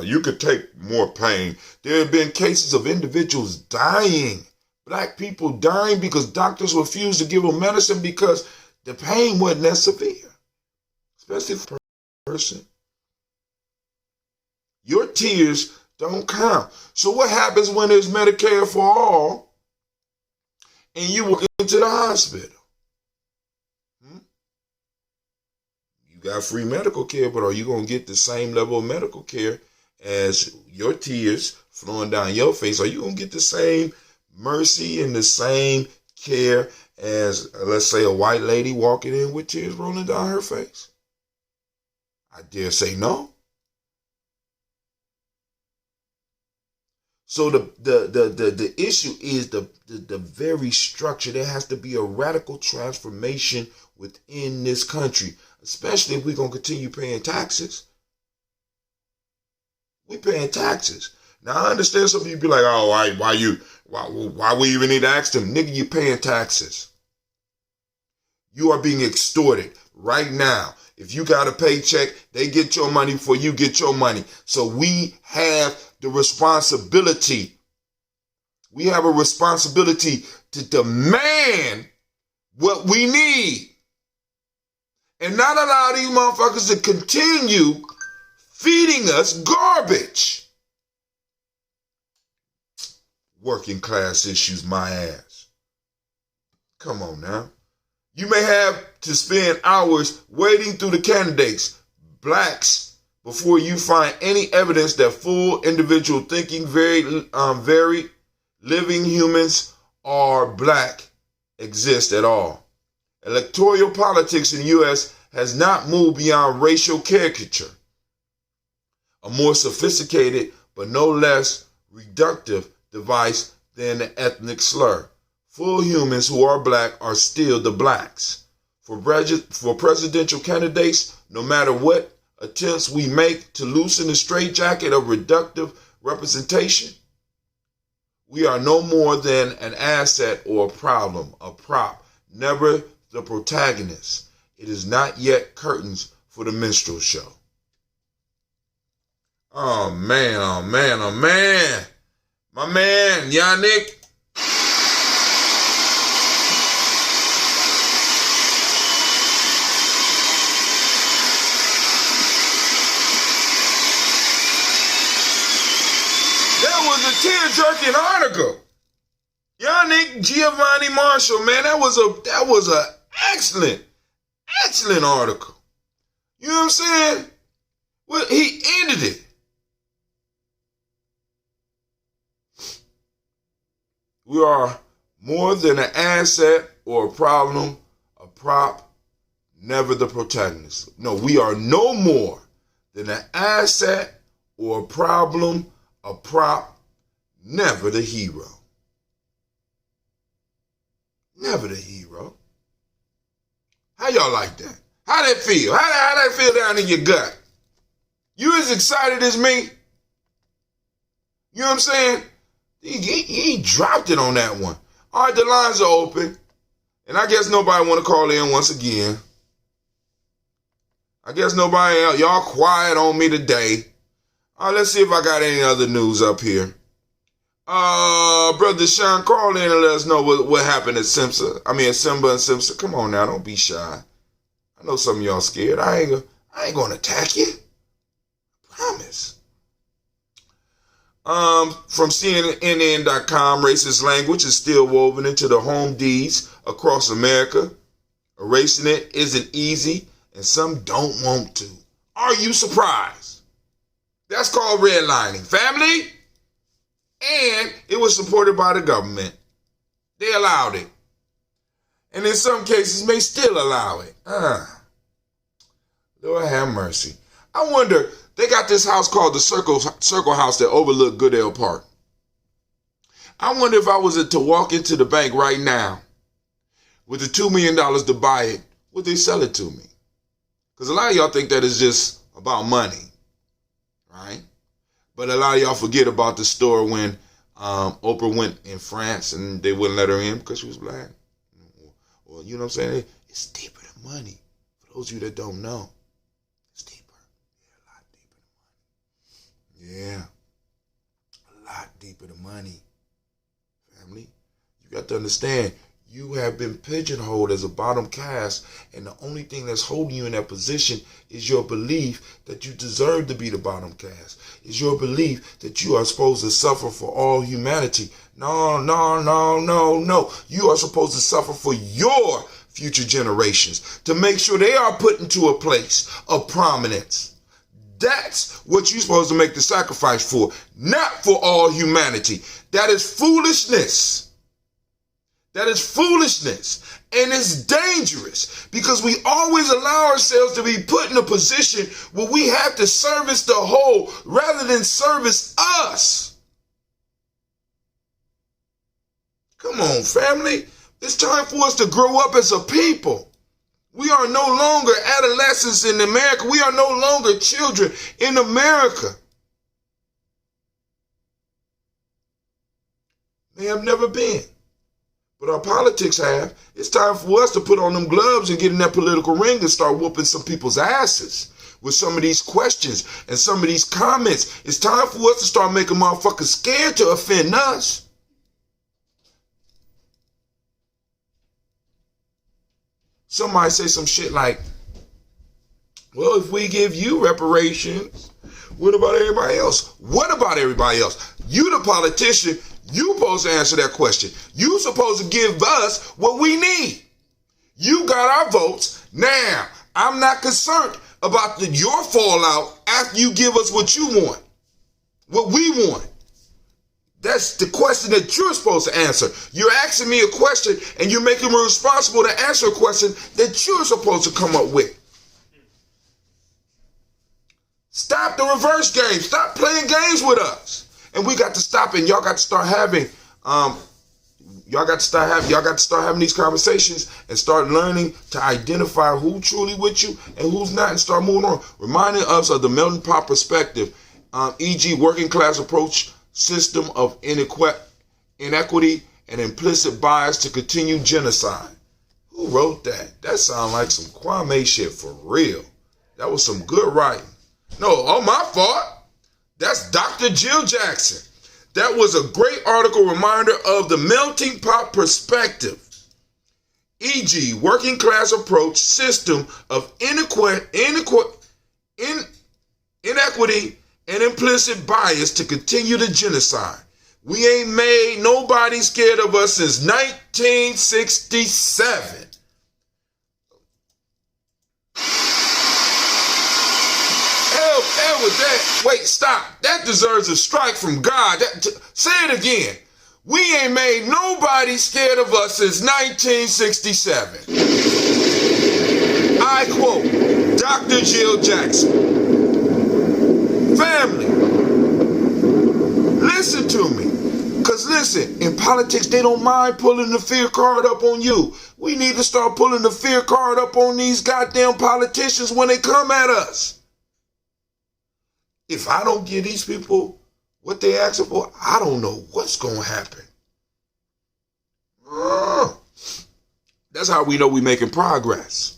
You could take more pain. There have been cases of individuals dying. Black people dying because doctors refused to give them medicine because the pain wasn't that severe. Especially for a person. Your tears don't count. So what happens when there's Medicare for all and you walk into the hospital? You got free medical care, but are you going to get the same level of medical care as your tears flowing down your face? Are you going to get the same mercy and the same care as, let's say, a white lady walking in with tears rolling down her face? I dare say no. So the issue is the very structure. There has to be a radical transformation within this country, especially if we're going to continue paying taxes. We're paying taxes. Now, I understand some people be like, oh, why we even need to ask them? Nigga, you paying taxes. You are being extorted right now. If you got a paycheck, they get your money before you get your money. So we have the responsibility. We have a responsibility to demand what we need. And not allow these motherfuckers to continue feeding us garbage. Working class issues, my ass. Come on now. You may have to spend hours wading through the candidates, blacks, before you find any evidence that full individual thinking, very living humans are black exist at all. Electoral politics in the U.S. has not moved beyond racial caricature, a more sophisticated but no less reductive device than the ethnic slur. Full humans who are black are still the blacks. For presidential candidates, no matter what attempts we make to loosen the straitjacket of reductive representation, we are no more than an asset or a problem, a prop, never the protagonist. It is not yet curtains for the minstrel show. Oh man, oh man, oh man. My man, Yannick. That was a tear-jerking article. Yannick Giovanni Marshall, man, that was a excellent article. You know what I'm saying? Well, he ended it. We are more than an asset or a problem, a prop, never the protagonist. No, we are no more than an asset or a problem, a prop, never the hero. Never the hero. How y'all like that? How that feel? How that feel down in your gut? You as excited as me? You know what I'm saying? He dropped it on that one. All right, the lines are open. And I guess nobody want to call in once again. I guess nobody else. Y'all quiet on me today. All right, let's see if I got any other news up here. Brother Sean, call in and let us know what happened at Simba and Simpson. Come on now, don't be shy. I know some of y'all scared. I ain't gonna attack you. I promise. From CNN.com, racist language is still woven into the home deeds across America. Erasing it isn't easy, and some don't want to. Are you surprised? That's called redlining, family. And it was supported by the government. They allowed it. And in some cases may still allow it. Lord have mercy. I wonder, they got this house called the Circle House that overlooked Goodell Park. I wonder if I was to walk into the bank right now with the $2 million to buy it, would they sell it to me? Because a lot of y'all think that it's just about money, right? But a lot of y'all forget about the story when Oprah went in France and they wouldn't let her in because she was black. Well, you know what I'm saying? It's deeper than money. For those of you that don't know, it's deeper. Yeah, a lot deeper than money. Yeah, a lot deeper than money. Family, you got to understand, you have been pigeonholed as a bottom caste, and the only thing that's holding you in that position is your belief that you deserve to be the bottom caste. Is your belief that you are supposed to suffer for all humanity. No. You are supposed to suffer for your future generations, to make sure they are put into a place of prominence. That's what you're supposed to make the sacrifice for, not for all humanity. That is foolishness. That is foolishness, and it's dangerous because we always allow ourselves to be put in a position where we have to service the whole rather than service us. Come on, family. It's time for us to grow up as a people. We are no longer adolescents in America. We are no longer children in America. They have never been. But our politics have. It's time for us to put on them gloves and get in that political ring and start whooping some people's asses with some of these questions and some of these comments. It's time for us to start making motherfuckers scared to offend us. Somebody say some shit like, well, if we give you reparations, what about everybody else? What about everybody else? You the politician. You supposed to answer that question. You supposed to give us what we need. You got our votes. Now, I'm not concerned about your fallout after you give us what you want, what we want. That's the question that you're supposed to answer. You're asking me a question and you're making me responsible to answer a question that you're supposed to come up with. Stop the reverse game. Stop playing games with us. And we got to stop it. And y'all got to start having, these conversations and start learning to identify who truly with you and who's not, and start moving on. Reminding us of the melting pot perspective, e.g., working class approach, system of inequity and implicit bias to continue genocide. Who wrote that? That sounds like some Kwame shit for real. That was some good writing. No, oh, my fault. That's Dr. Jill Jackson. That was a great article reminder of the melting pot perspective, e.g., working class approach, system of inequity and implicit bias to continue the genocide. We ain't made nobody scared of us since 1967. Hell with that. Wait, stop. That deserves a strike from God. Say it again. We ain't made nobody scared of us since 1967. I quote Dr. Jill Jackson. Family, listen to me. Because listen, in politics, they don't mind pulling the fear card up on you. We need to start pulling the fear card up on these goddamn politicians when they come at us. If I don't give these people what they asking for, I don't know what's going to happen. That's how we know we're making progress.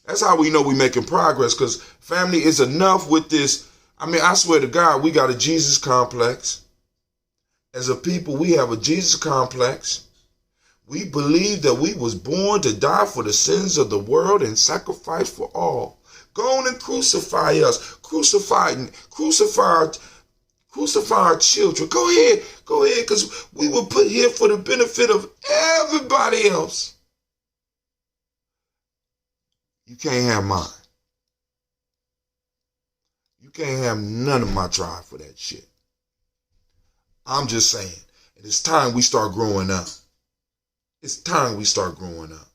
That's how we know we're making progress, because family is enough with this. I mean, I swear to God, we got a Jesus complex. As a people, we have a Jesus complex. We believe that we was born to die for the sins of the world and sacrifice for all. Go on and crucify us. Crucify our children. Go ahead, because we were put here for the benefit of everybody else. You can't have mine. You can't have none of my tribe for that shit. I'm just saying, it's time we start growing up. It's time we start growing up.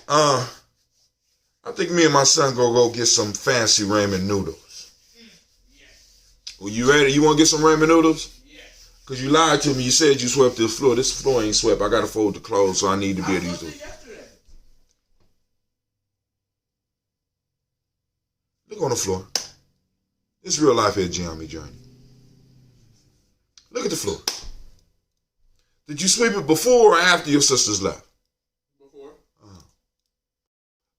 I think me and my son gonna go get some fancy ramen noodles. Well, you ready? You want to get some ramen noodles? Yes. Because you lied to me. You said you swept this floor. This floor ain't swept. I got to fold the clothes, so I need to be able to use them. Yesterday. Look on the floor. It's real life here, Gye-Nyame journey. Look at the floor. Did you sweep it before or after your sisters left?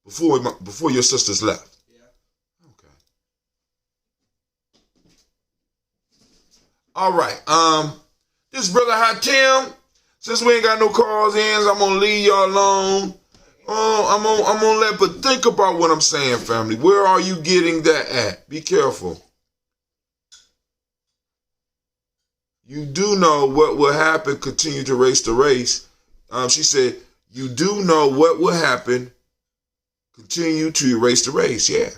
Before. Before your sisters left. Yeah. Okay. All right. This brother Hatim. Since we ain't got no calls in, I'm gonna leave y'all alone. I'm gonna let, but think about what I'm saying, family. Where are you getting that at? Be careful. You do know what will happen. Continue to race the race. She said, you do know what will happen. Continue to erase the race. Yeah,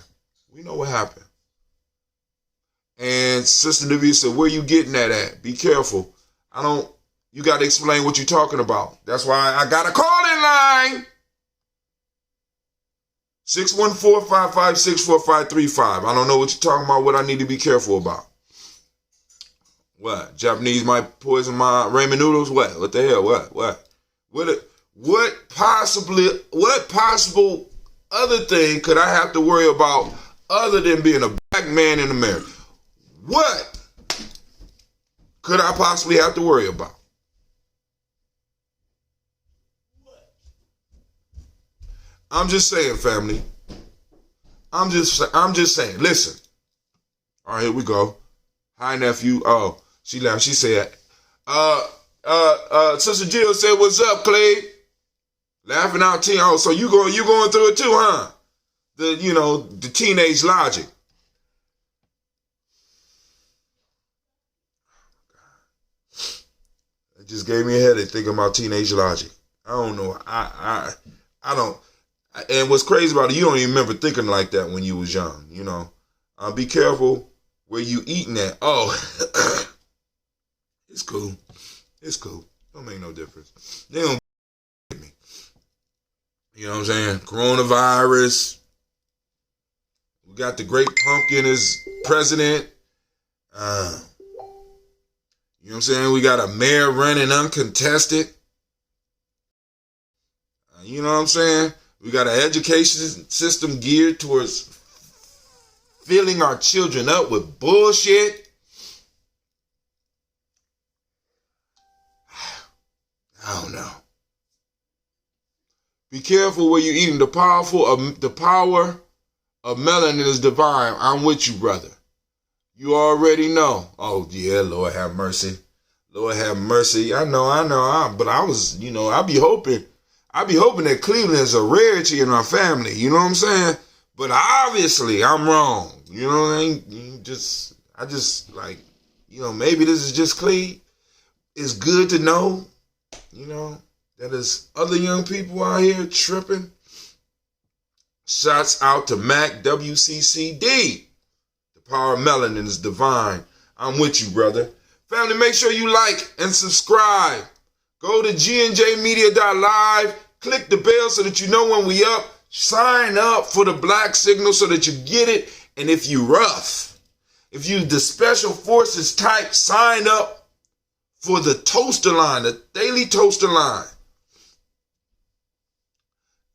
we know what happened. And Sister Navia said, where you getting that at? Be careful. You got to explain what you're talking about. That's why I got a call-in line. 614-556-4535. I don't know what you're talking about, what I need to be careful about. What? Japanese might poison my ramen noodles? What the hell? What possible other thing could I have to worry about other than being a black man in America? What could I possibly have to worry about? I'm just saying, family. I'm just saying. Listen. All right, here we go. Hi, nephew. Oh, she laughed. She said, Sister Jill said, what's up, Clay? Laughing out teen. Oh, so you going through it too, huh? The teenage logic. It just gave me a headache thinking about teenage logic. I don't know. I don't. And what's crazy about it, you don't even remember thinking like that when you was young. Be careful where you eating at. Oh, it's cool. It's cool. Don't make no difference. They don't get me. You know what I'm saying? Coronavirus. We got the great pumpkin as president. You know what I'm saying? We got a mayor running uncontested. You know what I'm saying? We got an education system geared towards filling our children up with bullshit. I don't know. Be careful where you're eating. The power of melanin is divine. I'm with you, brother. You already know. Oh, yeah, Lord have mercy. Lord have mercy. I know. But I was, I be hoping that Cleveland is a rarity in our family. You know what I'm saying? But obviously, I'm wrong. You know what I mean? Maybe this is just Cleve. It's good to know, that there's other young people out here tripping. Shouts out to Mac WCCD. The power of melanin is divine. I'm with you, brother. Family, make sure you like and subscribe. Go to gnjmedia.live. Click the bell so that you know when we up. Sign up for the black signal so that you get it. And if you rough, if you the special forces type, sign up for the toaster line, the daily toaster line.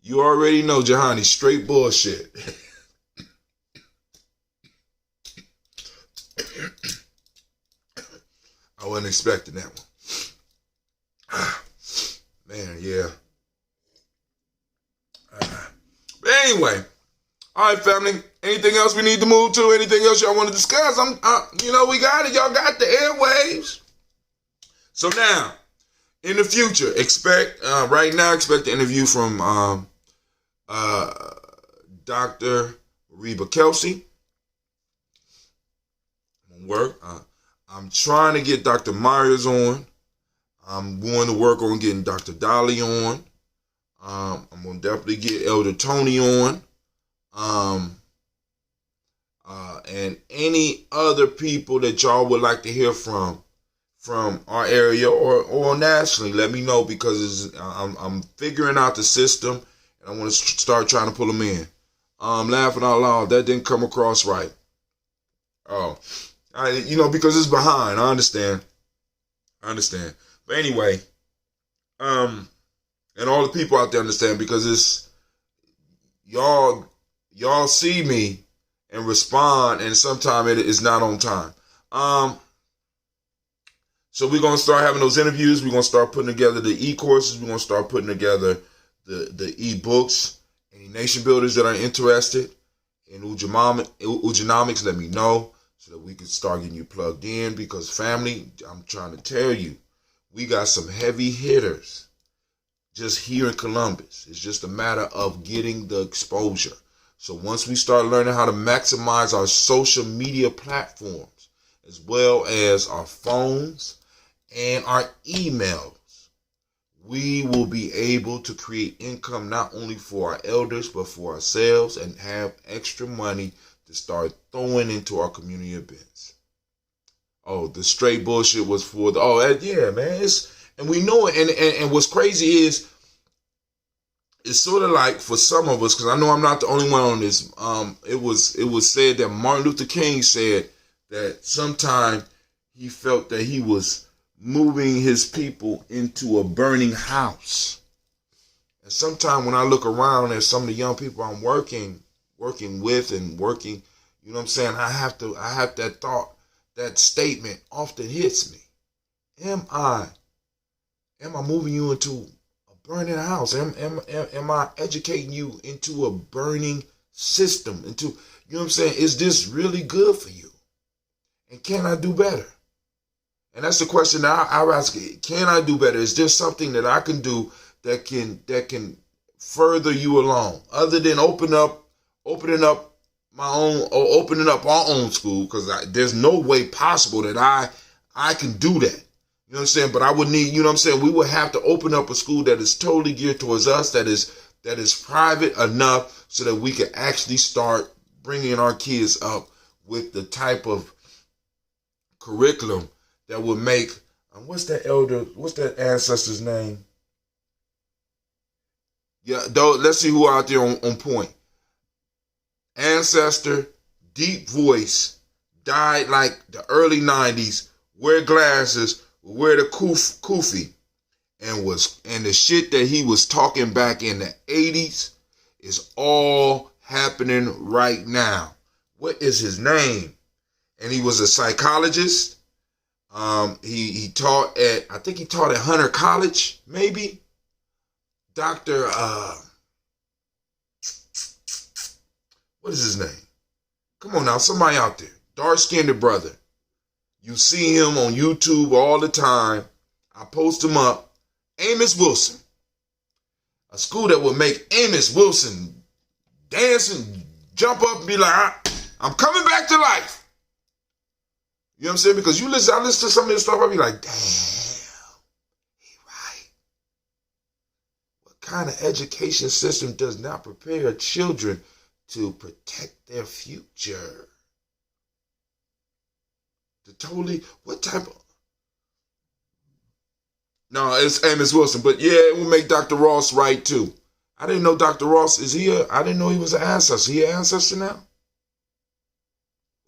You already know, Jahani, straight bullshit. I wasn't expecting that one. Man, yeah. But anyway, all right, family. Anything else we need to move to? Anything else y'all want to discuss? We got it. Y'all got the airwaves. So now, in the future, expect the interview from Dr. Reba Kelsey. Work. I'm trying to get Dr. Myers on. I'm going to work on getting Dr. Dolly on. I'm going to definitely get Elder Tony on. And any other people that y'all would like to hear from our area or nationally, let me know, because I'm figuring out the system and I want to start trying to pull them in. Laughing out loud, that didn't come across right. Oh, Because it's behind. I understand. But anyway, and all the people out there understand because it's y'all see me and respond, and sometimes it is not on time. So we're gonna start having those interviews. We're gonna start putting together the e-courses. We're gonna start putting together the e-books. Any nation builders that are interested in Ugenomics, let me know so that we can start getting you plugged in. Because family, I'm trying to tell you, we got some heavy hitters just here in Columbus. It's just a matter of getting the exposure. So once we start learning how to maximize our social media platforms, as well as our phones and our emails, we will be able to create income not only for our elders, but for ourselves, and have extra money to start throwing into our community events. Oh, the straight bullshit was for yeah, man. And we know it. And what's crazy is, it's sort of like for some of us, because I know I'm not the only one on this. It was said that Martin Luther King said that sometime he felt that he was moving his people into a burning house. And sometimes when I look around at some of the young people I'm working with and working, you know what I'm saying? I have that thought, that statement often hits me. Am I moving you into a burning house? Am I educating you into a burning system? You know what I'm saying? Is this really good for you? And can I do better? And that's the question that I ask. Can I do better? Is there something that I can do that can further you along, other than opening up my own, or opening up our own school? Because there's no way possible that I can do that. You know what I'm saying? But I would need, you know what I'm saying? We would have to open up a school that is totally geared towards us, that is private enough so that we can actually start bringing our kids up with the type of curriculum that would make, what's that ancestor's name? Yeah, though, let's see who out there on point. Ancestor, deep voice, died like the early 90s, wear glasses, wear the kufi, and the shit that he was talking back in the 80s is all happening right now. What is his name? And he was a psychologist. He taught at, I think he taught at Hunter College, maybe. Dr. What is his name? Come on now, somebody out there. Dark-skinned brother. You see him on YouTube all the time. I post him up. Amos Wilson. A school that would make Amos Wilson dance and jump up and be like, I'm coming back to life. You know what I'm saying? Because I listen to some of this stuff, I'll be like, damn, he right. What kind of education system does not prepare children to protect their future? What type of... No, it's Amos Wilson, but yeah, it will make Dr. Ross right too. I didn't know Dr. Ross, I didn't know he was an ancestor. He an ancestor now?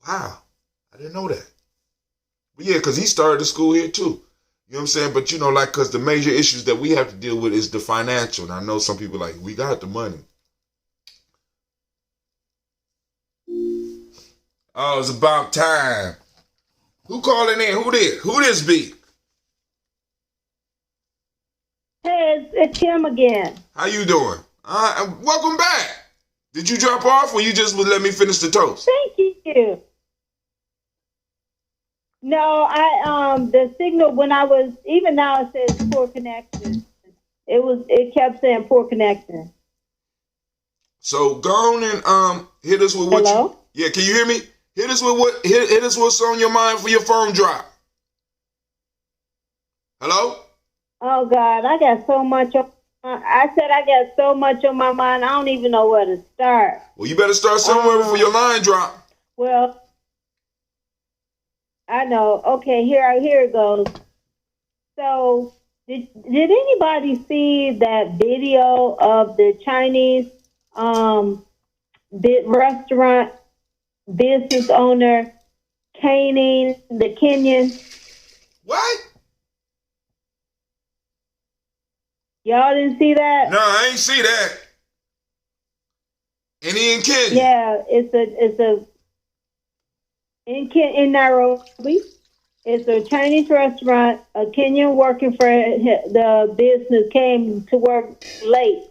Wow, I didn't know that. But yeah, because he started the school here too. You know what I'm saying? But because the major issues that we have to deal with is the financial. And I know some people like, we got the money. Oh, it's about time. Who calling in? Who this be? Hey, it's Kim again. How you doing? Welcome back. Did you drop off or you just would let me finish the toast? Thank you. No, the signal when I was, even now it says poor connection. It kept saying poor connection. So go on and hit us with what Hello? Yeah, can you hear me? Hit us with what's on your mind for your phone drop. Hello? Oh God, I got so much on. I said I got so much on my mind. I don't even know where to start. Well, you better start somewhere before your line drop. Well, I know. Okay, here it goes. So, did anybody see that video of the Chinese restaurant business owner caning the Kenyan. What? Y'all didn't see that? No, I ain't see that. And he in Kenya. Yeah, it's in Nairobi. It's a Chinese restaurant. A Kenyan working for the business came to work late,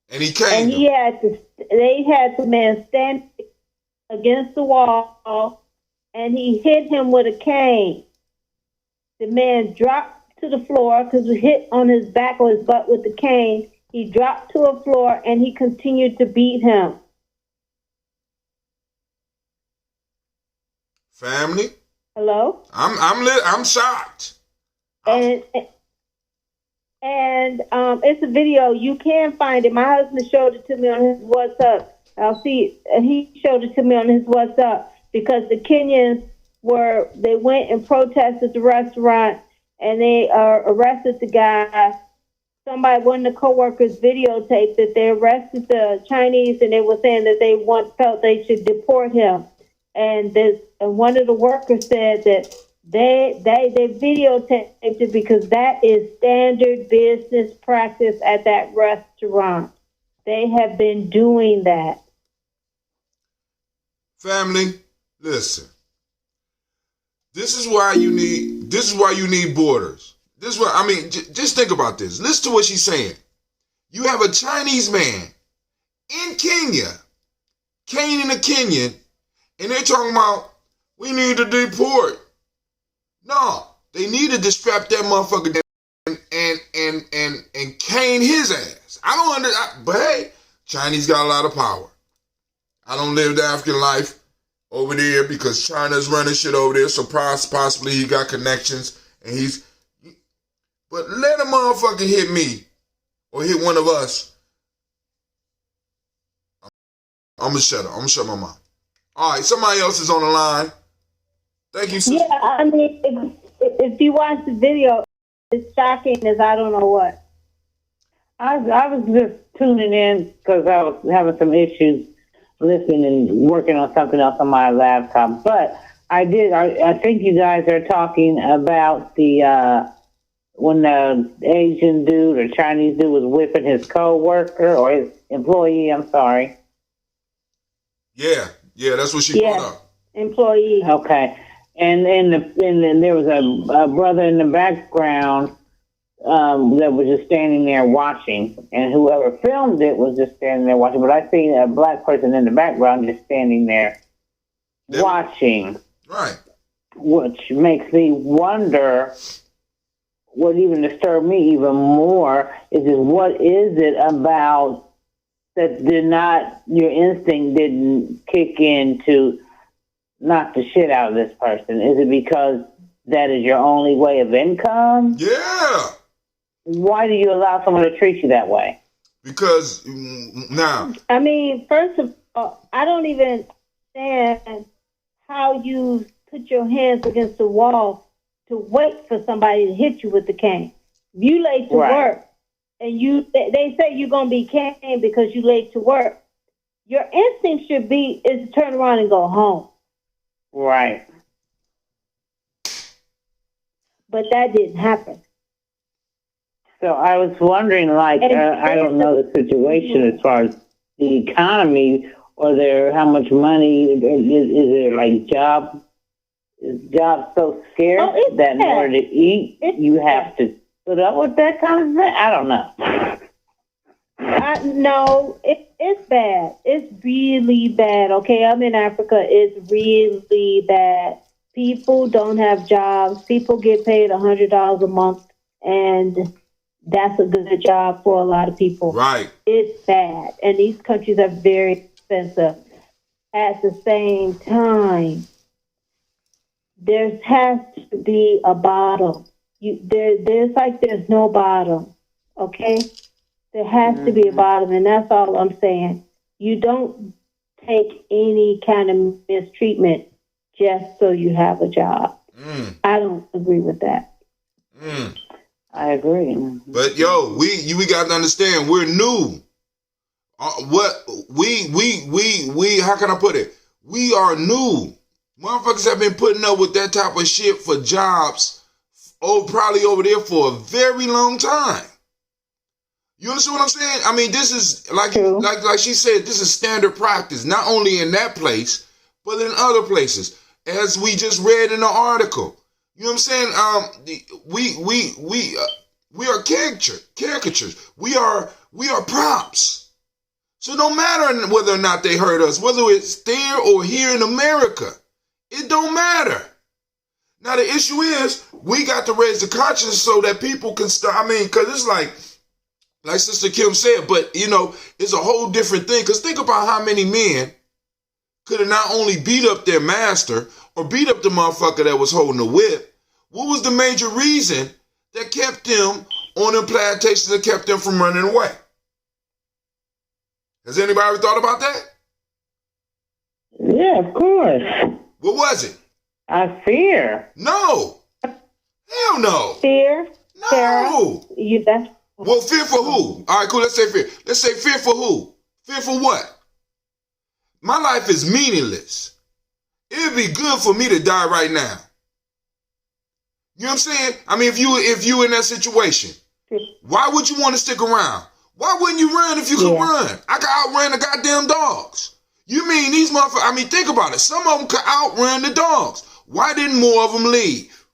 And he came. and they had the man stand against the wall, and he hit him with a cane. The man dropped to the floor because he hit on his back or his butt with the cane. He dropped to the floor, and he continued to beat him. Family. Hello? I'm shocked. And it's a video. You can find it. My husband showed it to me on his WhatsApp. I'll see it. He showed it to me on his WhatsApp because the Kenyans they went and protested the restaurant, and they arrested the guy. One of the coworkers videotaped that they arrested the Chinese, and they were saying that they felt they should deport him. And one of the workers said that they videotaped it because that is standard business practice at that restaurant. They have been doing that. Family, listen. This is why you need borders. This is what I mean. Just think about this. Listen to what she's saying. You have a Chinese man in Kenya, caning a Kenyan, and they're talking about we need to deport. No, they needed to strap that motherfucker down and cane his ass. I don't understand, but hey, Chinese got a lot of power. I don't live the African life over there because China's running shit over there, so possibly he got connections and but let a motherfucker hit me or hit one of us. I'm gonna shut up. I'm gonna shut my mouth. All right, somebody else is on the line. Thank you, sister. Yeah, I mean, if you watch the video, it's shocking as I don't know what. I was just tuning in because I was having some issues listening and working on something else on my laptop. But I think you guys are talking about the when the Asian dude or Chinese dude was whipping his co-worker or his employee. I'm sorry. Yeah, that's what she brought up. Employee. Okay, and then there was a brother in the background that was just standing there watching, and whoever filmed it was just standing there watching. But I seen a black person in the background just standing there watching. Right. Which makes me wonder. What even disturbed me even more is what is it about that your instinct didn't kick in to knock the shit out of this person? Is it because that is your only way of income? Yeah. Why do you allow someone to treat you that way? Because now. I mean, first of all, I don't even understand how you put your hands against the wall to wait for somebody to hit you with the cane. You late to work, and they say you're gonna be caned because you late to work. Your instinct should be is to turn around and go home. Right. But that didn't happen. So I was wondering, I don't know the situation as far as the economy, or how much money is there, like job. Is jobs so scarce that in order to eat, you have to put up with that kind of thing? I don't know. No, it's bad. It's really bad. Okay, I'm in Africa. It's really bad. People don't have jobs. People get paid $100 a month, and that's a good job for a lot of people. Right. It's bad, and these countries are very expensive. At the same time, there has to be a bottom. There's no bottom, okay? There has to be a bottom, and that's all I'm saying. You don't take any kind of mistreatment just so you have a job. I don't agree with that. I agree. But yo, we got to understand we're new. How can I put it? We are new. Motherfuckers have been putting up with that type of shit for jobs, probably over there for a very long time. You understand what I'm saying? I mean, this is like she said, this is standard practice, not only in that place, but in other places, as we just read in the article. You know what I'm saying? We are caricatures. We are props. So no matter whether or not they hurt us, whether it's there or here in America, it don't matter. Now the issue is we got to raise the conscience so that people can start. I mean, because it's like Sister Kim said, but you know, it's a whole different thing. Because think about how many men could have not only beat up their master or beat up the motherfucker that was holding the whip. What was the major reason that kept them on the plantations that kept them from running away? Has anybody ever thought about that? Yeah, of course. What was it? Fear. No. Hell no. Fear. No. Sarah, Well, fear for who? All right, cool. Let's say fear. Let's say fear for who? Fear for what? My life is meaningless. It would be good for me to die right now. You know what I'm saying? I mean, if you in that situation, why would you want to stick around? Why wouldn't you run if you could run? I could outrun the goddamn dogs. You mean these motherfuckers? I mean, think about it. Some of them could outrun the dogs. Why didn't more of them leave?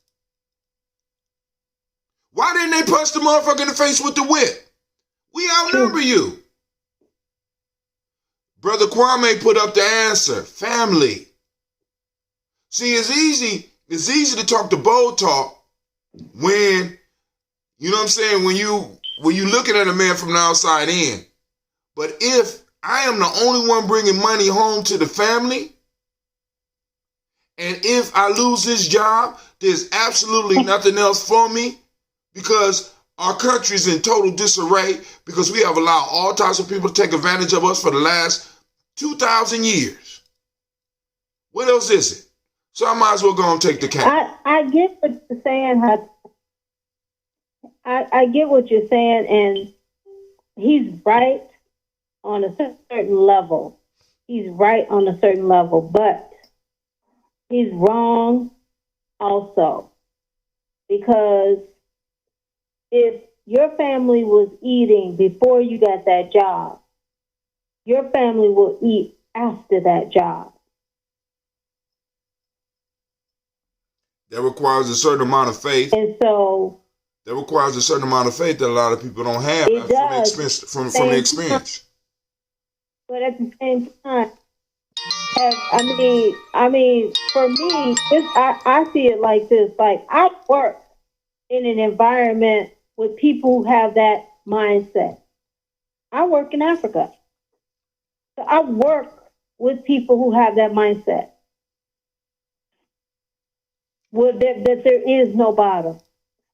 Why didn't they punch the motherfucker in the face with the whip? We outnumber you. Brother Kwame put up the answer. Family. See, it's easy to talk the bold talk when, you know what I'm saying, when you looking at a man from the outside in. But if I am the only one bringing money home to the family, and if I lose this job, there's absolutely nothing else for me, because our country's in total disarray, because we have allowed all types of people to take advantage of us for the last 2,000 years. What else is it? So I might as well go and take the count. I get what you're saying. I get what you're saying, and he's right on a certain level. He's right on a certain level, but he's wrong also, because if your family was eating before you got that job, your family will eat after that job. That requires a certain amount of faith. And so that requires a certain amount of faith that a lot of people don't have from the experience. But at the same time, I mean, for me, I see it like this. Like, I work in an environment with people who have that mindset. I work in Africa. So I work with people who have that mindset. That there is no bottom.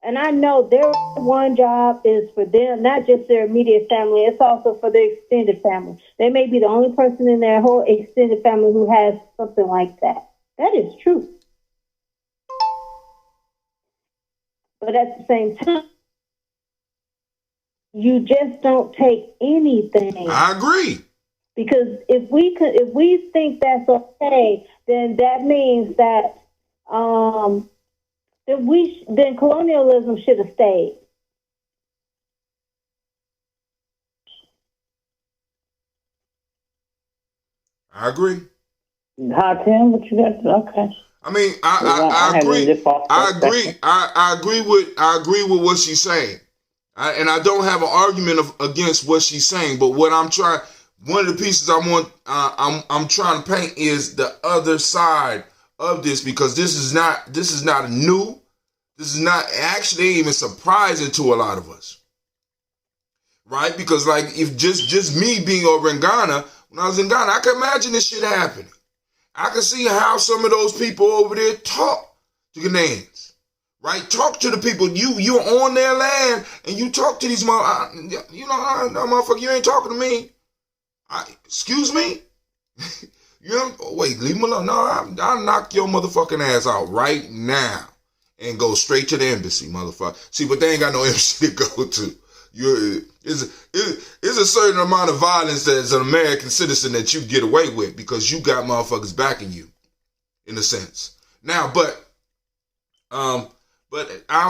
And I know their one job is for them, not just their immediate family, it's also for their extended family. They may be the only person in their whole extended family who has something like that. That is true. But at the same time, you just don't take anything. I agree. Because if we think that's okay, then that means that then colonialism should have stayed. I agree. Tim, what you got? Okay. I mean, I agree. I agree with what she's saying, and I don't have an argument against what she's saying. But what I'm trying, one of the pieces I'm trying to paint is the other side of this, because this is not new. This is not actually even surprising to a lot of us, right? Because like, if just me being over in Ghana, when I was in Ghana, I could imagine this shit happening. I can see how some of those people over there talk to Ghanaians, right? Talk to the people. You're on their land, and you talk to these motherfuckers. Motherfucker, you ain't talking to me. Excuse me? Wait, leave him alone. No, I'll knock your motherfucking ass out right now and go straight to the embassy, motherfucker. See, but they ain't got no embassy to go to. It's a certain amount of violence that as an American citizen that you get away with because you got motherfuckers backing you. in a sense. Now, but I'll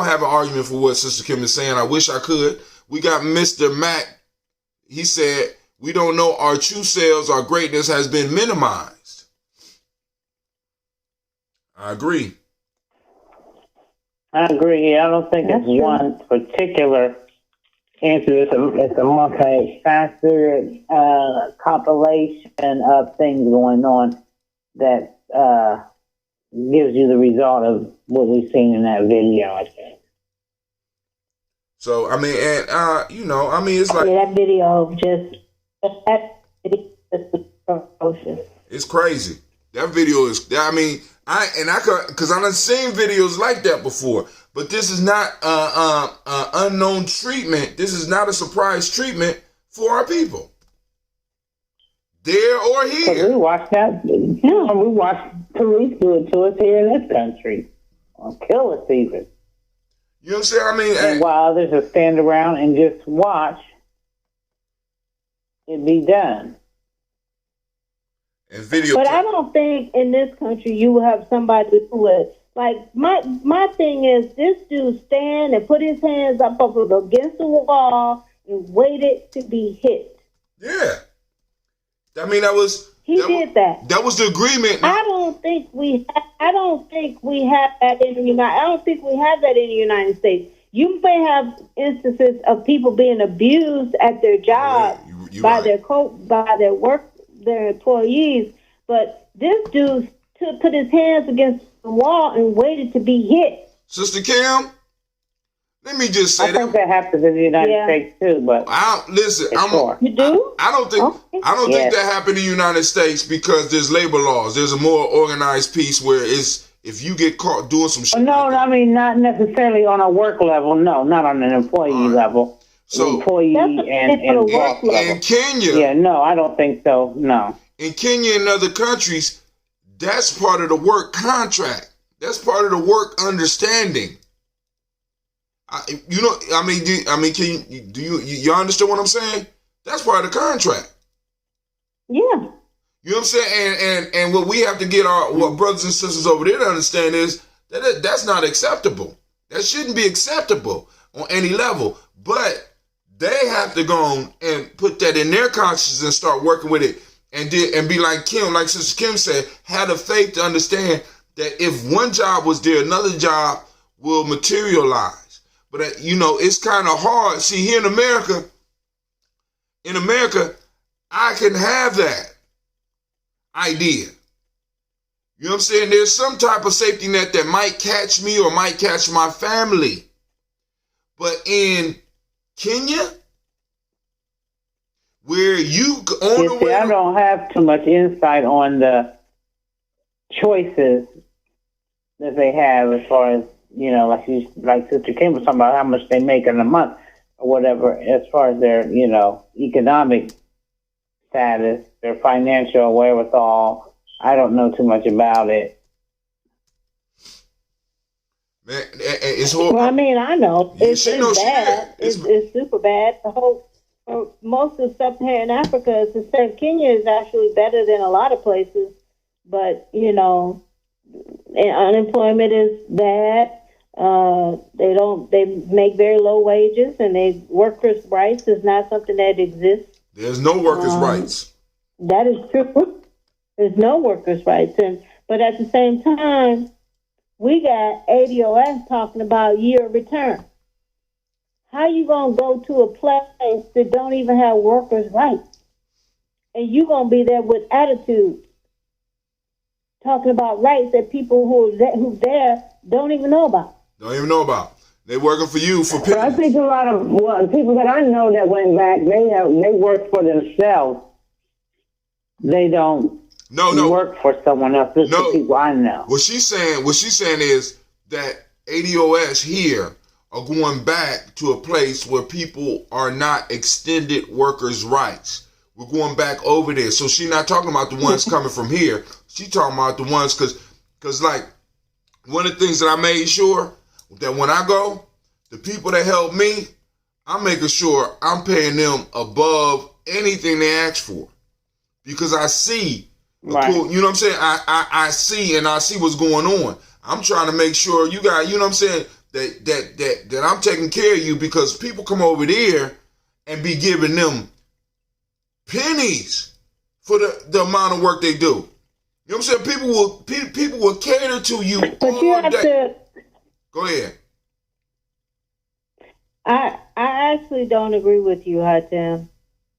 have an argument for what Sister Kim is saying. I wish I could. We got Mr. Mac. He said, we don't know our true selves, our greatness has been minimized. I agree. I agree. I don't think it's one particular answer. It's a multi-faceted compilation of things going on that gives you the result of what we've seen in that video, I think. So, I mean, and, you know, I mean, it's like... Yeah, that video just... It's crazy. That video is... I mean, because I done seen videos like that before, but this is not unknown treatment. This is not a surprise treatment for our people. There or here. We watched that. No, we watched police do it to us here in this country. Or kill us even. You know what I'm saying? I mean... And while others will stand around and just watch it be done. And video. But I don't think in this country you will have somebody who is like my thing is this dude stand and put his hands up against the wall and waited to be hit. Yeah. I mean, that was... He did that. That was the agreement. I don't think we have that in the United States. You may have instances of people being abused at their job by right. their employees, but this dude put his hands against the wall and waited to be hit. Sister Kim, let me just say I think that happens in the United States too, but you do? I don't think that happened in the United States because there's labor laws. There's a more organized piece where it's if you get caught doing some shit. No, I mean not necessarily on a work level. No, not on an employee level. So employee and work level. In Kenya. Yeah, no, I don't think so. No. In Kenya and other countries, that's part of the work contract. That's part of the work understanding. Can you understand what I'm saying? That's part of the contract. Yeah. You know what I'm saying? And what we have to get what brothers and sisters over there to understand is that that's not acceptable. That shouldn't be acceptable on any level. But they have to go on and put that in their conscience and start working with it and be like Kim, like Sister Kim said, have the faith to understand that if one job was there, another job will materialize. But, it's kind of hard. See, here in America, I can have that idea. You know what I'm saying? There's some type of safety net that might catch me or might catch my family. But in Kenya, where you own the way... I don't have too much insight on the choices that they have as far as, like Sister Kim was talking about how much they make in a month or whatever, as far as their, economic status, their financial wherewithal. I don't know too much about it. Man, it's horrible. Well, I mean, I know. It's bad. It's super bad. Most of the sub-Saharan Africa is the same. Kenya is actually better than a lot of places, but, unemployment is bad. They make very low wages, and workers' rights is not something that exists. There's no workers' rights. That is true. There's no workers' rights, but at the same time, we got ADOS talking about year of return. How you gonna go to a place that don't even have workers' rights, and you gonna be there with attitude, talking about rights that people who's there don't even know about? Don't even know about. They working for you for I think a lot of people that I know that went back, they work for themselves. They don't work for someone else. This is the people I know. What she's saying is that ADOS here are going back to a place where people are not extended workers' rights. We're going back over there. So she's not talking about the ones coming from here. She's talking about the ones because like one of the things that I made sure that when I go, the people that help me, I'm making sure I'm paying them above anything they ask for. Because I see Right. You know what I'm saying? I see what's going on. I'm trying to make sure you got, you know what I'm saying, that I'm taking care of you, because people come over there and be giving them pennies for the amount of work they do. You know what I'm saying? People will cater to you But all you have day. to. Go ahead. I actually don't agree with you, Hatem.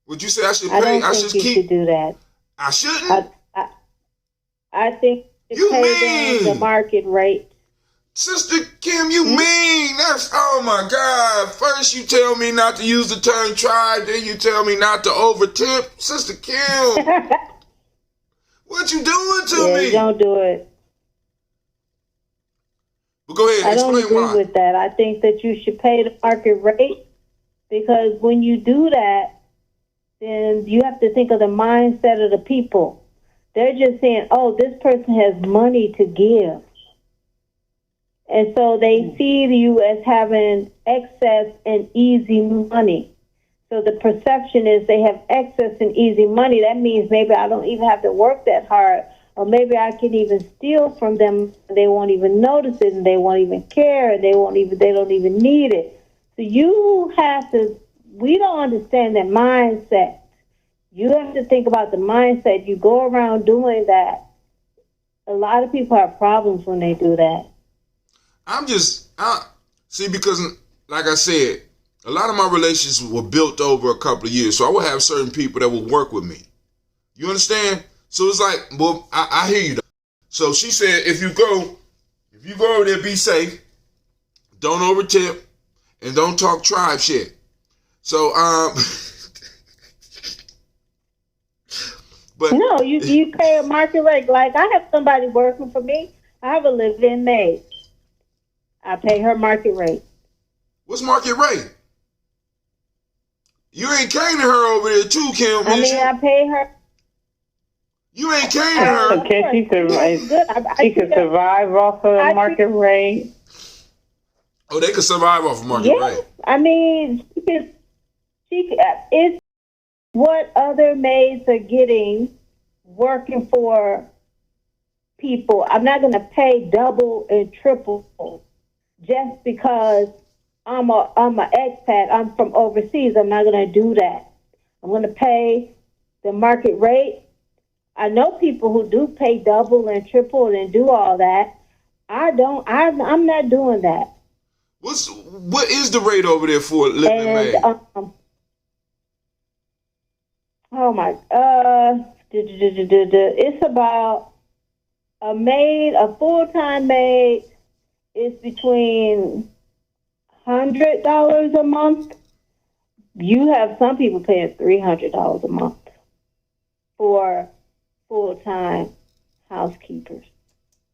Would you say I should I pay? don't I think should you should keep. do that. I shouldn't. I think you You pay them the mean? market rate. Sister Kim, you mean? That's, oh my God. First you tell me not to use the term tribe, then you tell me not to overtip. Sister Kim, what you doing to me? Don't do it. But go ahead, I don't explain agree why. with that. I think that you should pay the market rate, because when you do that, then you have to think of the mindset of the people. They're just saying, oh, this person has money to give. And so they see you as having excess and easy money. So the perception is they have excess and easy money. That means maybe I don't even have to work that hard, or maybe I can even steal from them. They won't even notice it, and they won't even care. They don't even need it. So you have to. We don't understand that mindset. You have to think about the mindset. You go around doing that. A lot of people have problems when they do that. See, because like I said, a lot of my relationships were built over a couple of years. So I would have certain people that would work with me. You understand? So it's like, well, I hear you. So she said, if you go over there, be safe, don't overtip, and don't talk tribe shit. So, but no, you pay a market rate. Like, I have somebody working for me. I have a live-in maid. I pay her market rate. What's market rate? You ain't caning her over there too, Kim. I pay her. You ain't caning her. Okay, she could survive off of the market rate. Oh, they could survive off of market rate. I mean, it's what other maids are getting working for people. I'm not going to pay double and triple just because I'm a expat. I'm from overseas. I'm not going to do that. I'm going to pay the market rate. I know people who do pay double and triple and do all that. I don't. I'm not doing that. What is the rate over there for living maid? Oh my. It's about a full-time maid is between $100 a month. You have some people paying $300 a month for full-time housekeepers.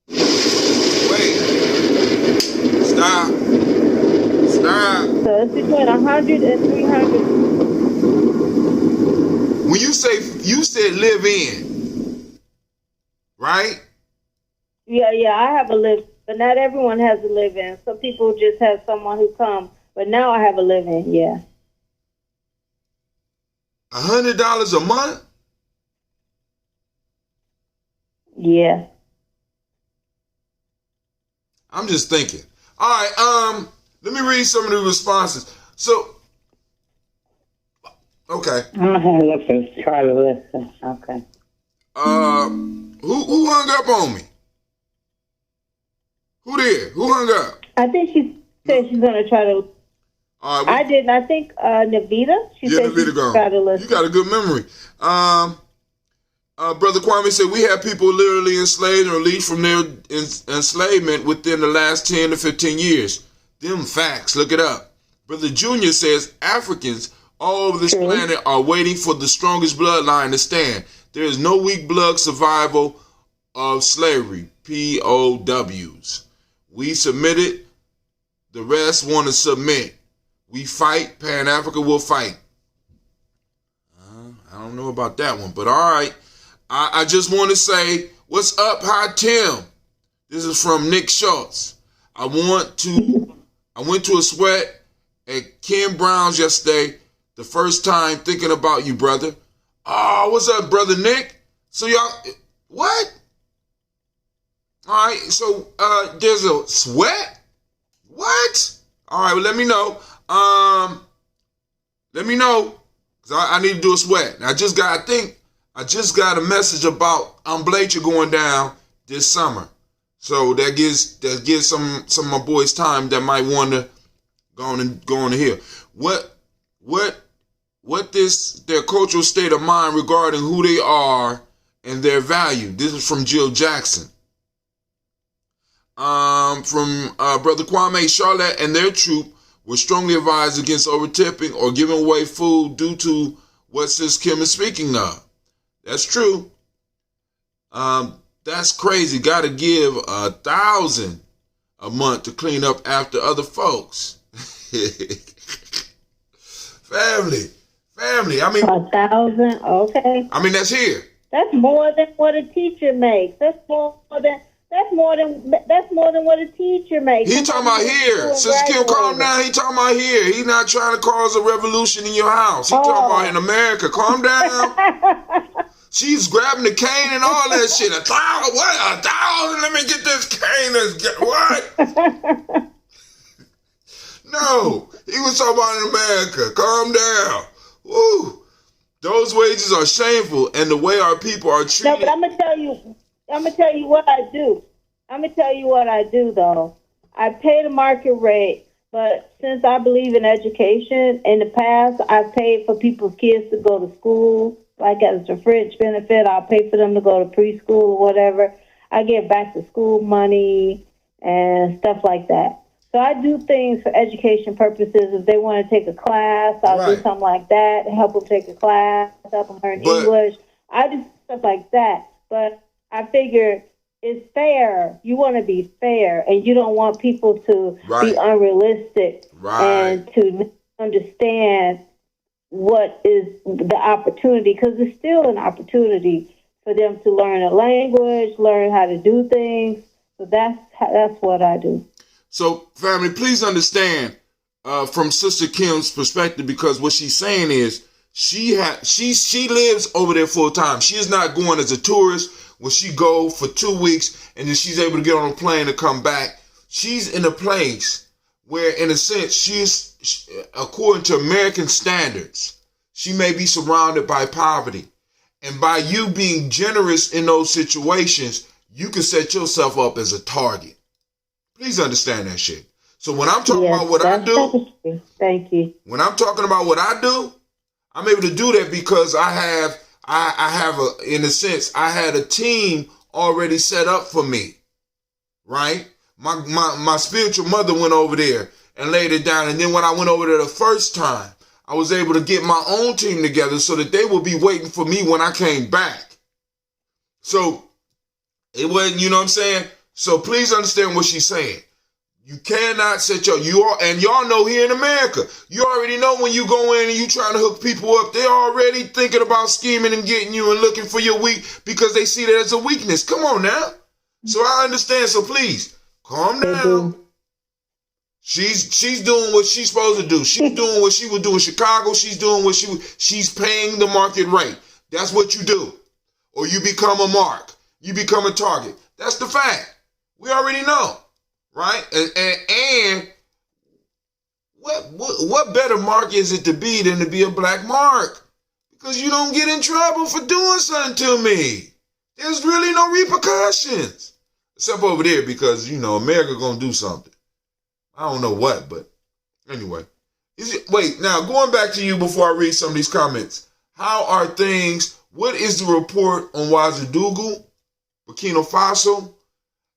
Wait. Stop. So it's between 100 and 300. When you said live in, right? Yeah, I have a live, but not everyone has a live-in. Some people just have someone who comes, but now I have a live-in. Yeah. $100 a month? Yeah. I'm just thinking. All right, let me read some of the responses. So, okay. I'm gonna try to listen. Okay. Who hung up on me? Who did? Who hung up? I think she said she's going to try to. All right, I didn't. I think Navita. She said Navita she's gone. try to listen. You got a good memory. Brother Kwame said, we have people literally enslaved or released from their enslavement within the last 10 to 15 years. Them facts, look it up. Brother Junior says, Africans all over this planet are waiting for the strongest bloodline to stand. There is no weak blood survival of slavery, POWs. We submitted, the rest want to submit. We fight, Pan-Africa will fight. I don't know about that one, but all right. I just want to say, what's up, Hi Tim? This is from Nick Schultz. I went to a sweat at Ken Brown's yesterday, the first time thinking about you, brother. Oh, what's up, brother Nick? So y'all, What? All right, so there's a sweat? What? All right, well, let me know. Let me know, because I need to do a sweat. I just got a message about Umoja going down this summer. So that gives some of my boys time that might want to go on to hear. What their cultural state of mind regarding who they are and their value. This is from Jill Jackson. From Brother Kwame, Charlotte and their troop were strongly advised against overtipping or giving away food due to what Sis Kim is speaking of. That's true. That's crazy. Got to give 1,000 a month to clean up after other folks. Family. I mean, 1,000. Okay. I mean, that's here. That's more than what a teacher makes. That's more than what a teacher makes. He talking about here. Sister Kim, calm down. He talking about here. He not trying to cause a revolution in your house. He talking about in America. Calm down. She's grabbing the cane and all that shit. 1,000? What? 1,000? Let me get this cane. What? No. He was talking about in America. Calm down. Woo. Those wages are shameful, and the way our people are treated. No, but I'm gonna tell you what I do. I'm gonna tell you what I do though. I pay the market rate, but since I believe in education, in the past I've paid for people's kids to go to school, like as a fringe benefit. I'll pay for them to go to preschool or whatever. I get back to school money and stuff like that. So I do things for education purposes. If they want to take a class, I'll do something like that, help them take a class, help them learn English. I do stuff like that. But I figure it's fair. You want to be fair, and you don't want people to be unrealistic and to understand what is the opportunity, because it's still an opportunity for them to learn a language, learn how to do things. So that's what I do. So, family, please understand from Sister Kim's perspective, because what she's saying is she lives over there full time. She is not going as a tourist where she go for 2 weeks and then she's able to get on a plane and come back. She's in a place where, in a sense, she's according to American standards, she may be surrounded by poverty. And by you being generous in those situations, you can set yourself up as a target. Please understand that shit. So when I'm talking about what I do, thank you. When I'm talking about what I do, I'm able to do that because I have in a sense, I had a team already set up for me, right? My spiritual mother went over there and laid it down. And then when I went over there the first time, I was able to get my own team together so that they would be waiting for me when I came back. So it wasn't, you know what I'm saying? So please understand what she's saying. You cannot set and y'all know here in America, you already know when you go in and you trying to hook people up, they're already thinking about scheming and getting you and looking for your weak because they see that as a weakness. Come on now. So I understand. So please calm down. She's doing what she's supposed to do. She's doing what she would do in Chicago. She's doing what she's paying the market rate. That's what you do. Or you become a mark. You become a target. That's the fact. We already know, right? And what better mark is it to be than to be a black mark? Because you don't get in trouble for doing something to me. There's really no repercussions. Except over there because, America gonna do something. I don't know what, but anyway. Wait, now going back to you before I read some of these comments. How are things? What is the report on Ouagadougou, Burkina Faso?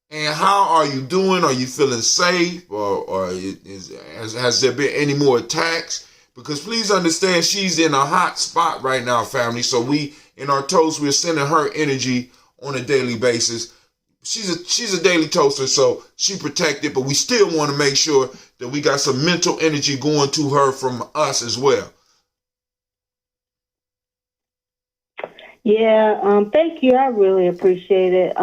And how are you doing? Are you feeling safe? Or has there been any more attacks? Because please understand, she's in a hot spot right now, family. So we, in our toast, we're sending her energy on a daily basis. She's a daily toaster, so she protected, but we still want to make sure that we got some mental energy going to her from us as well. Yeah, thank you. I really appreciate it.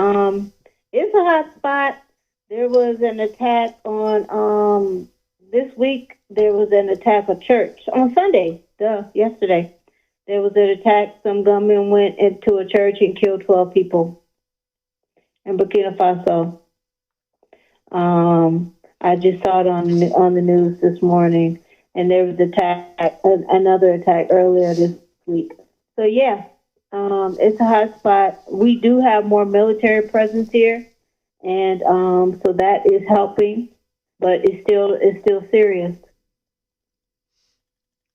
It's a hot spot. There was an attack on, this week, there was an attack at church. On Sunday, yesterday, there was an attack. Some gunmen went into a church and killed 12 people. in Burkina Faso. I just saw it on the news this morning, and there was another attack earlier this week. So yeah, it's a hot spot. We do have more military presence here, and so that is helping, but it's still serious.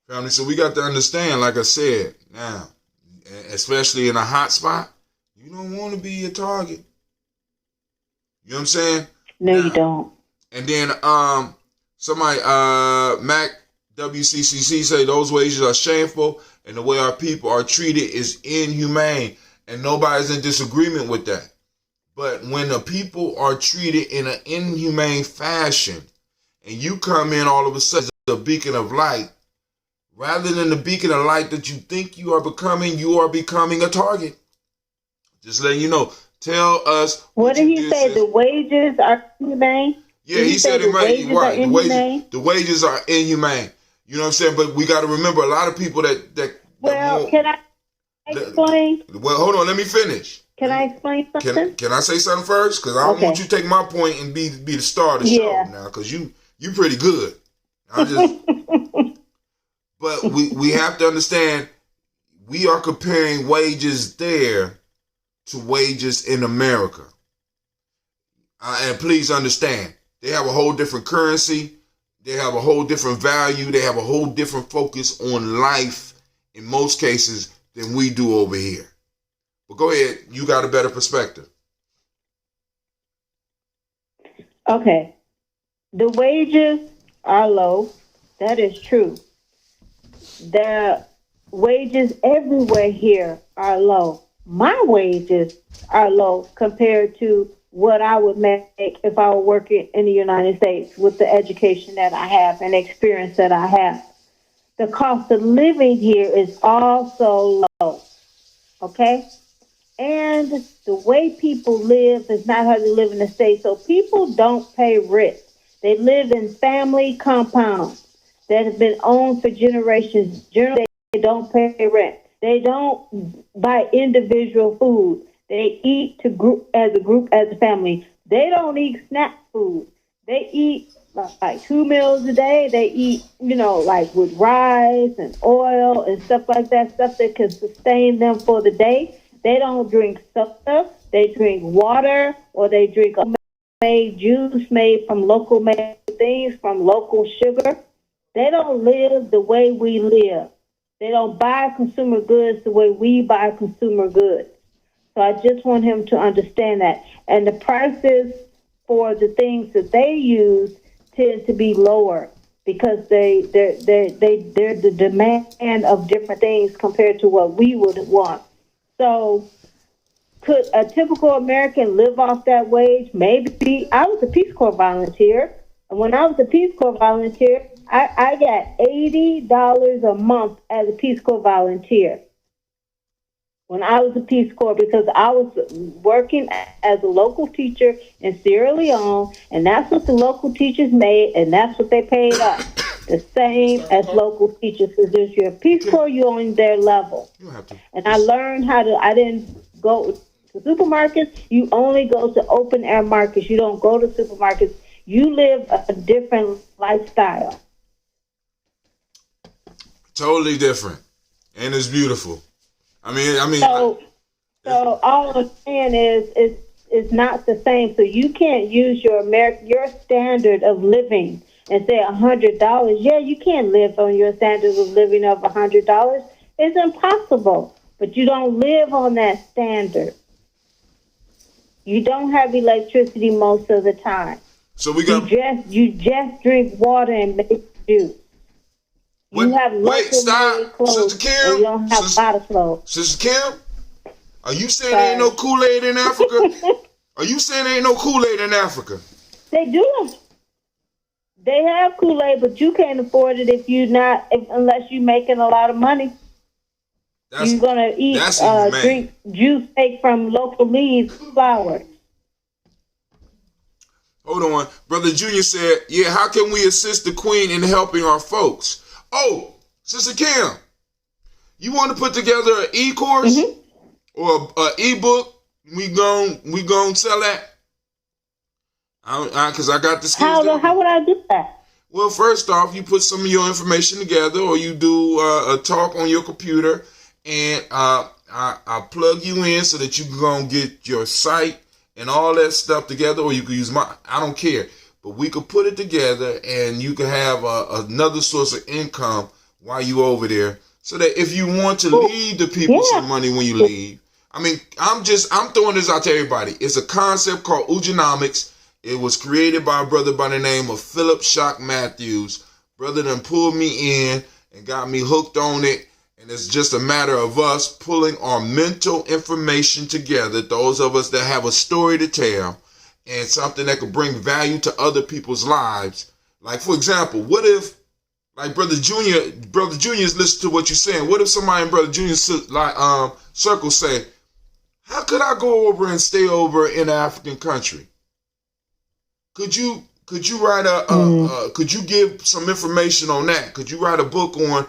Family, so we got to understand, like I said, now, especially in a hot spot, you don't want to be a target. You know what I'm saying? No, now, you don't. And then somebody, Mac WCCC say those wages are shameful and the way our people are treated is inhumane. And nobody's in disagreement with that. But when the people are treated in an inhumane fashion and you come in all of a sudden as a beacon of light, rather than the beacon of light that you think you are becoming a target. Just letting you know. Tell us. What did he say? The wages are inhumane? Yeah, he said it right. The wages are inhumane. You know what I'm saying? But we got to remember a lot of people can I explain? Well, hold on. Let me finish. Can I explain something? Can I say something first? Because I don't want you to take my point and be the star of the show now. Because you pretty good. I just. But we have to understand we are comparing wages there to wages in America. And please understand, they have a whole different currency. They have a whole different value. They have a whole different focus on life in most cases than we do over here. But go ahead. You got a better perspective. Okay. The wages are low. That is true. The wages everywhere here are low. My wages are low compared to what I would make if I were working in the United States with the education that I have and experience that I have. The cost of living here is also low. Okay? And the way people live is not how they live in the States. So people don't pay rent. They live in family compounds that have been owned for generations. Generally, they don't pay rent. They don't buy individual food. They eat as a family. They don't eat snack food. They eat like 2 meals a day. They eat, like with rice and oil and stuff like that, stuff that can sustain them for the day. They don't drink soda. They drink water, or they drink homemade juice made from local made things, from local sugar. They don't live the way we live. They don't buy consumer goods the way we buy consumer goods. So I just want him to understand that. And the prices for the things that they use tend to be lower because they're the demand of different things compared to what we would want. So could a typical American live off that wage? Maybe. I was a Peace Corps volunteer. And when I was a Peace Corps volunteer, I got $80 a month as a Peace Corps volunteer when I was a Peace Corps, because I was working as a local teacher in Sierra Leone, and that's what the local teachers made, and that's what they paid us. The same as local teachers, because if you're a Peace Corps, you're on their level. And I learned I didn't go to supermarkets. You only go to open air markets. You don't go to supermarkets. You live a different lifestyle. Totally different, and it's beautiful. I mean. So all I'm saying is it's not the same. So you can't use your standard of living and say $100. Yeah, you can't live on your standard of living of $100. It's impossible. But you don't live on that standard. You don't have electricity most of the time. So we got. You just drink water and make juice. You have stop, clothes, Sister Kim. You don't have a lot of clothes. Sister Kim, are you saying there ain't no Kool-Aid in Africa? Are you saying there ain't no Kool-Aid in Africa? They do. They have Kool-Aid, but you can't afford it unless you're making a lot of money. You're gonna drink juice made from local leaves, flowers. Hold on, Brother Junior said, "Yeah, how can we assist the Queen in helping our folks?" Oh, Sister Kim, you want to put together an e-course or an e-book, We gon' sell that. Cause I got the skills. How would I do that? Well, first off, you put some of your information together, or you do a talk on your computer, and I plug you in so that you can go and get your site and all that stuff together, or you can use I don't care. But we could put it together, and you can have another source of income while you over there, so that if you want to leave the people some money when you leave. I mean, I'm throwing this out to everybody. It's a concept called Umoja. It was created by a brother by the name of Philip Shock Matthews. Brother done pulled me in and got me hooked on it. And it's just a matter of us pulling our mental information together, those of us that have a story to tell and something that could bring value to other people's lives. Like, for example, what if, like Brother Junior's listen to what you're saying. What if somebody in Brother Junior's circle say, how could I go over and stay over in an African country? Could you write could you give some information on that? Could you write a book on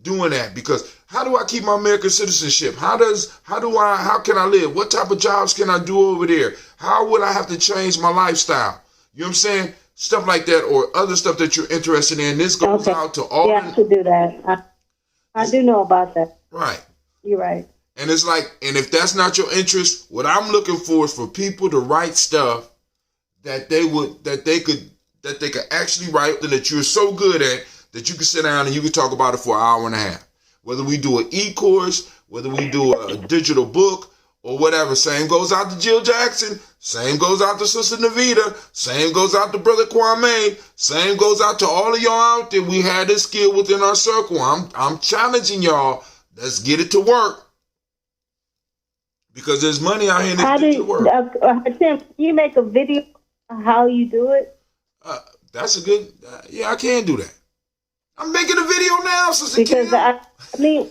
doing that? Because how do I keep my American citizenship? How can I live? What type of jobs can I do over there? How would I have to change my lifestyle? You know what I'm saying? Stuff like that, or other stuff that you're interested in. This goes out to all. Yeah, I should do that. I do know about that. Right. You're right. And it's like, and if that's not your interest, what I'm looking for is for people to write stuff that they could actually write, and that you're so good at that you can sit down and you can talk about it for an hour and a half. Whether we do an e-course, whether we do a digital book, or whatever. Same goes out to Jill Jackson. Same goes out to Sister Navita. Same goes out to Brother Kwame. Same goes out to all of y'all out there. We had this skill within our circle. I'm challenging y'all. Let's get it to work. Because there's money out here that get to work. Tim, can you make a video of how you do it? That's a good. Yeah, I can do that. I'm making a video now, Sister Because Kim. I mean,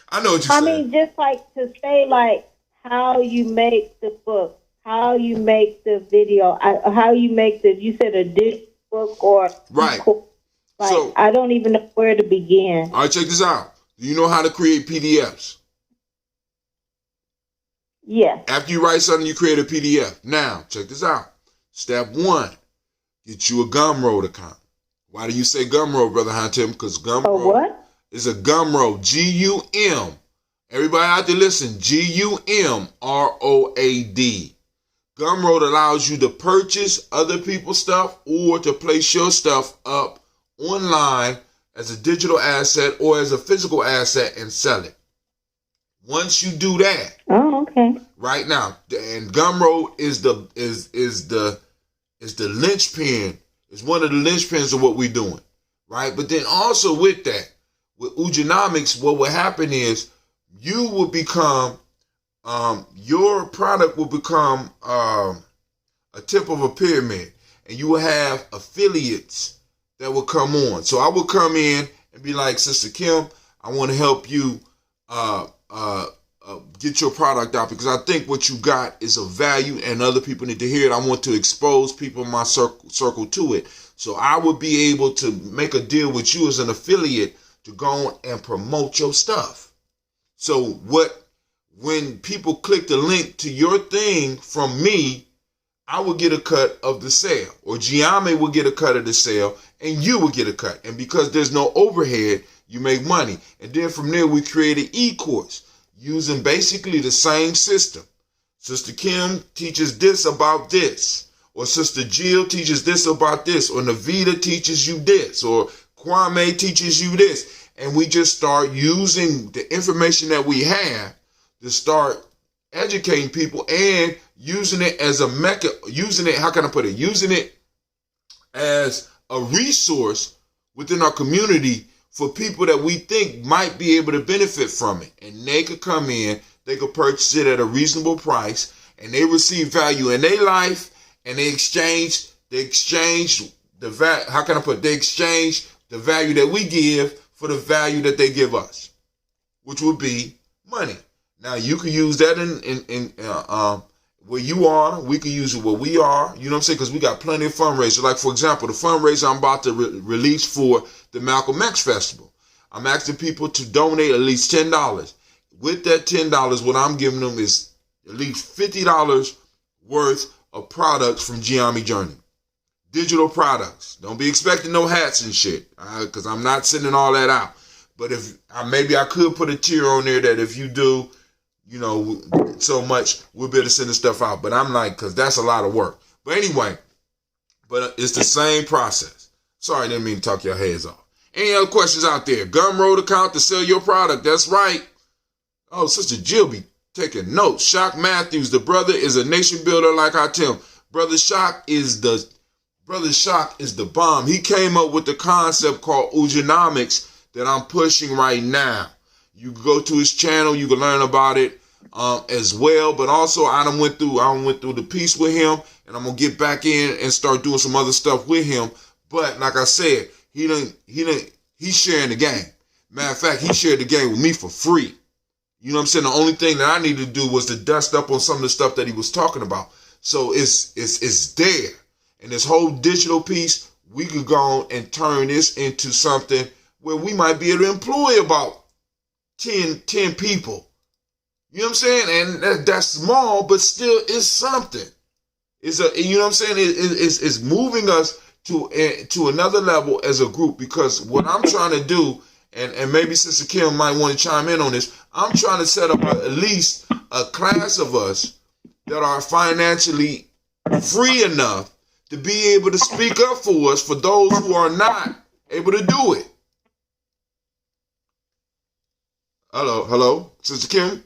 I know what you're saying. I mean, just like to say, like, how you make the book, how you make the video, how you make you said a digital book or right. Like, so I don't even know where to begin. All right, check this out. Do you know how to create PDFs? Yes. After you write something, you create a PDF. Now, check this out. Step 1, get you a Gumroad account. Why do you say Gumroad, Brother Hunter? Because Gumroad is a Gumroad, G-U-M. Everybody out there listen, G-U-M-R-O-A-D. Gumroad allows you to purchase other people's stuff or to place your stuff up online as a digital asset or as a physical asset and sell it. Once you do that, right now, and Gumroad is the linchpin. It's one of the linchpins of what we're doing, right? But then also with that, with Umoja, what will happen is you will become, your product will become a tip of a pyramid, and you will have affiliates that will come on. So I will come in and be like, Sister Kim, I want to help you get your product out because I think what you got is of value and other people need to hear it. I want to expose people in my circle to it. So I would be able to make a deal with you as an affiliate to go on and promote your stuff. So when people click the link to your thing from me, I will get a cut of the sale, or Gye-Nyame will get a cut of the sale, and you will get a cut. And because there's no overhead, you make money. And then from there, we create an e-course using basically the same system. Sister Kim teaches this about this, or Sister Jill teaches this about this, or Navita teaches you this, or Kwame teaches you this. And we just start using the information that we have to start educating people and using it as a using it as a resource within our community for people that we think might be able to benefit from it. And they could come in, they could purchase it at a reasonable price, and they receive value in their life, and they exchange the value. They exchange the value that we give for the value that they give us, which would be money. Now you can use that in where you are. We can use it where we are. You know what I'm saying? Because we got plenty of fundraisers. Like, for example, the fundraiser I'm about to release for the Malcolm X Festival. I'm asking people to donate at least $10. With that $10, what I'm giving them is at least $50 worth of products from Gye-Nyame Journey. Digital products. Don't be expecting no hats and shit, because I'm not sending all that out. But if maybe I could put a tier on there that if you do, so much, we'll be able to send the stuff out. But I'm like, because that's a lot of work. But anyway, it's the same process. Sorry, I didn't mean to talk your heads off. Any other questions out there? Gumroad account to sell your product. That's right. Oh, Sister Jill be taking notes. Shock Matthews, the brother is a nation builder like I tell him. Brother Shock is the bomb. He came up with the concept called Umoja that I'm pushing right now. You can go to his channel. You can learn about it as well. But also, I went through the piece with him, and I'm gonna get back in and start doing some other stuff with him. But like I said, he's sharing the game. Matter of fact, he shared the game with me for free. You know what I'm saying? The only thing that I needed to do was to dust up on some of the stuff that he was talking about. So it's there. And this whole digital piece, we could go on and turn this into something where we might be able to employ about 10 people. You know what I'm saying? And that's small, but still is something. You know what I'm saying? It's moving us to another level as a group, because what I'm trying to do, and maybe Sister Kim might want to chime in on this, I'm trying to set up at least a class of us that are financially free enough to be able to speak up for us for those who are not able to do it. Hello, Sister Kim?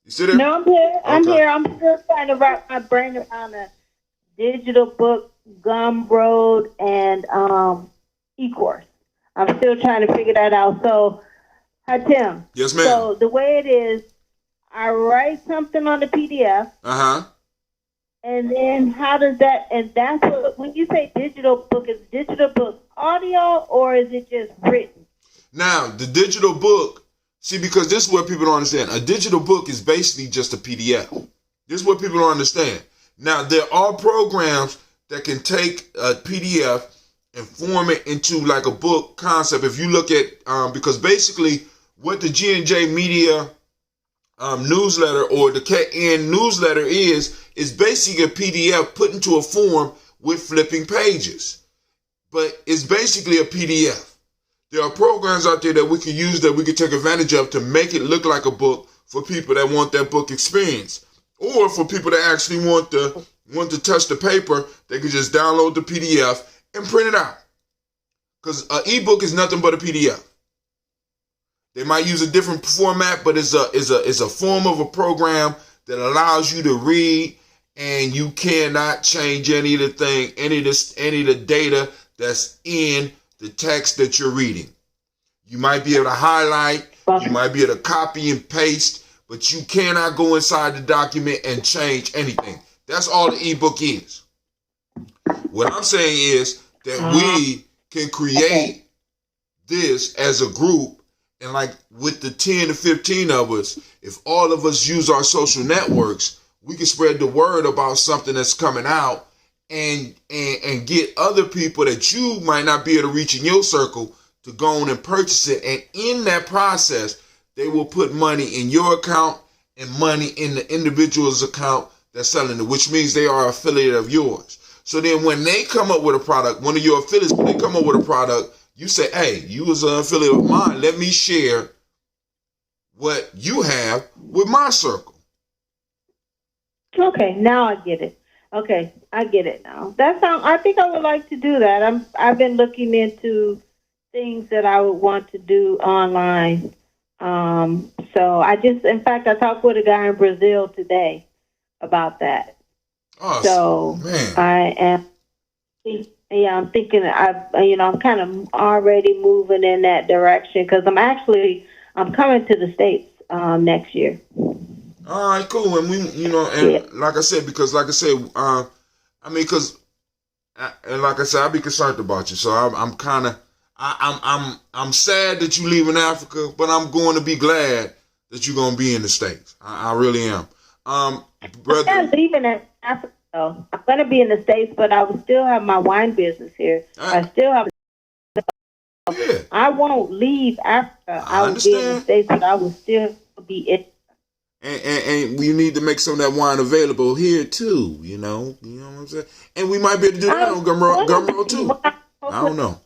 You still there? No, I'm here. I'm Okay. here. I'm still trying to wrap my brain around a digital book, Gumroad, and e-course. I'm still trying to figure that out. So, Tim. Yes, ma'am. So the way it is, I write something on the PDF. And then how does that, and that's what, when you say digital book, is digital book audio or is it just written? Now, the digital book, see, because this is what people don't understand. A digital book is basically just a PDF. This is what people don't understand. Now, there are programs that can take a PDF and form it into like a book concept. If you look at, because basically what the G&J Media newsletter or the KN newsletter is basically a PDF put into a form with flipping pages. But it's basically a PDF. There are programs out there that we can use, that we can take advantage of to make it look like a book for people that want that book experience. Or for people that actually want to touch the paper, they can just download the PDF and print it out. Because an ebook is nothing but a PDF. They might use a different format, but it's a form of a program that allows you to read, and you cannot change any of the data that's in the text that you're reading. You might be able to highlight, you might be able to copy and paste, but you cannot go inside the document and change anything. That's all the ebook is. What I'm saying is that we can create this as a group. And like with the 10 to 15 of us, if all of us use our social networks, we can spread the word about something that's coming out and get other people that you might not be able to reach in your circle to go on and purchase it. And in that process, they will put money in your account and money in the individual's account that's selling it, which means they are an affiliate of yours. So then when they come up with a product, one of your affiliates, when they come up with a product, you say, hey, you was an affiliate of mine. Let me share what you have with my circle. Okay, now I get it. Okay, I get it now. I think I would like to do that. I've been looking into things that I would want to do online. So in fact, I talked with a guy in Brazil today about that. Awesome. So man. I'm thinking I'm kind of already moving in that direction, because I'm coming to the States next year. All right, cool. And like I said, I'll be concerned about you. So I'm sad that you leaving Africa, but I'm going to be glad that you're going to be in the States. I really am. Brother, I'm not leaving Africa. I'm going to be in the States, but I will still have my wine business here. I still have. Yeah. I won't leave Africa. I will be in the States, but I will still be in. And we need to make some of that wine available here too. You know what I'm saying? And we might be able to do that on Gumroad too. I don't know.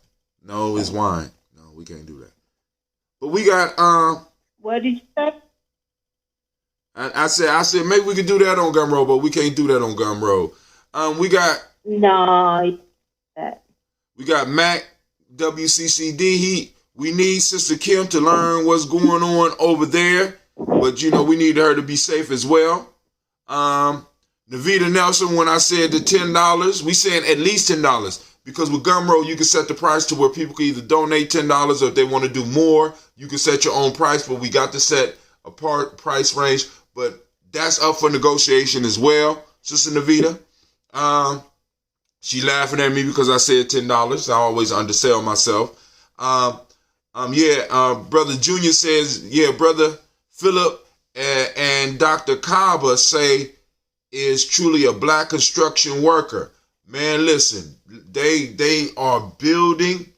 No, it's wine. No, we can't do that. But we got What did you say? I said maybe we could do that on Gumroad, but we can't do that on Gumroad. We got No. we got Mac WCCD. We need Sister Kim to learn what's going on over there, but we need her to be safe as well. Navita Nelson, when I said the $10, we said at least $10 because with Gumroad you can set the price to where people can either donate $10 or if they want to do more, you can set your own price. But we got to set a price range, but that's up for negotiation as well. Sister Navita, she laughing at me because I said $10. I always undersell myself. Brother Junior says, Brother Philip and Dr. Kaba say is truly a black construction worker. Man, listen, they are building.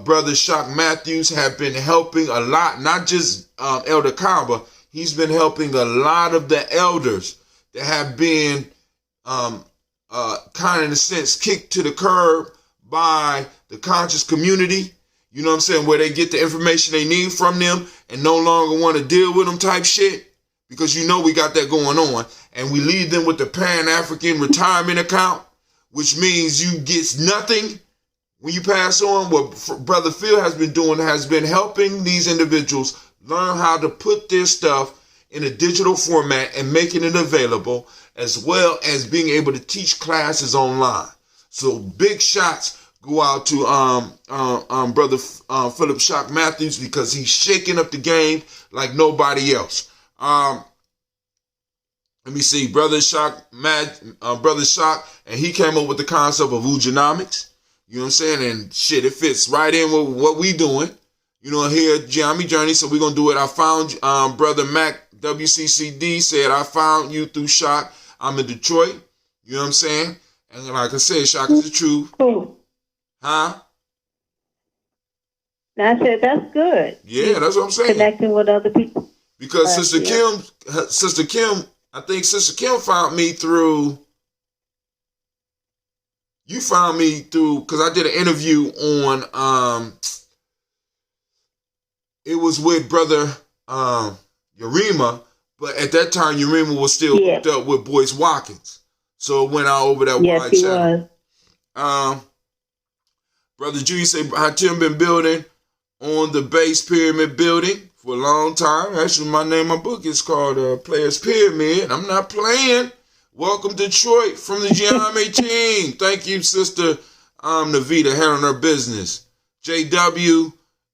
Brother Shock Matthews have been helping a lot, not just Elder Kaba. He's been helping a lot of the elders that have been kind of in a sense kicked to the curb by the conscious community, you know what I'm saying, where they get the information they need from them and no longer want to deal with them type shit, because we got that going on, and we leave them with the Pan-African retirement account, which means you get nothing when you pass on. What Brother Phil has been helping these individuals learn how to put their stuff in a digital format and making it available, as well as being able to teach classes online. So big shots go out to Brother Philip Shock Matthews, because he's shaking up the game like nobody else. Let me see, Brother Shock, and he came up with the concept of Umoja. You know what I'm saying? And shit, it fits right in with what we doing. Here at Gye-Nyame Journey. So we're gonna do it. I found Brother Mac WCCD said, I found you through Shock. I'm in Detroit. You know what I'm saying? And like I said, Shock is the truth. Cool. Huh? I said that's good. Yeah, that's what I'm saying. Connecting with other people. Because Sister Kim, I think Sister Kim found me through. You found me through because I did an interview on. It was with Brother Urema, but at that time Urema was still hooked up with Boyce Watkins, so it went out over that wide channel. Brother Judy said, Tim been building on the base pyramid building for a long time. Actually, my name, my book is called Players Pyramid. I'm not playing. Welcome Detroit from the Gye-Nyame team. Thank you, Sister Navita, handling her business. JW,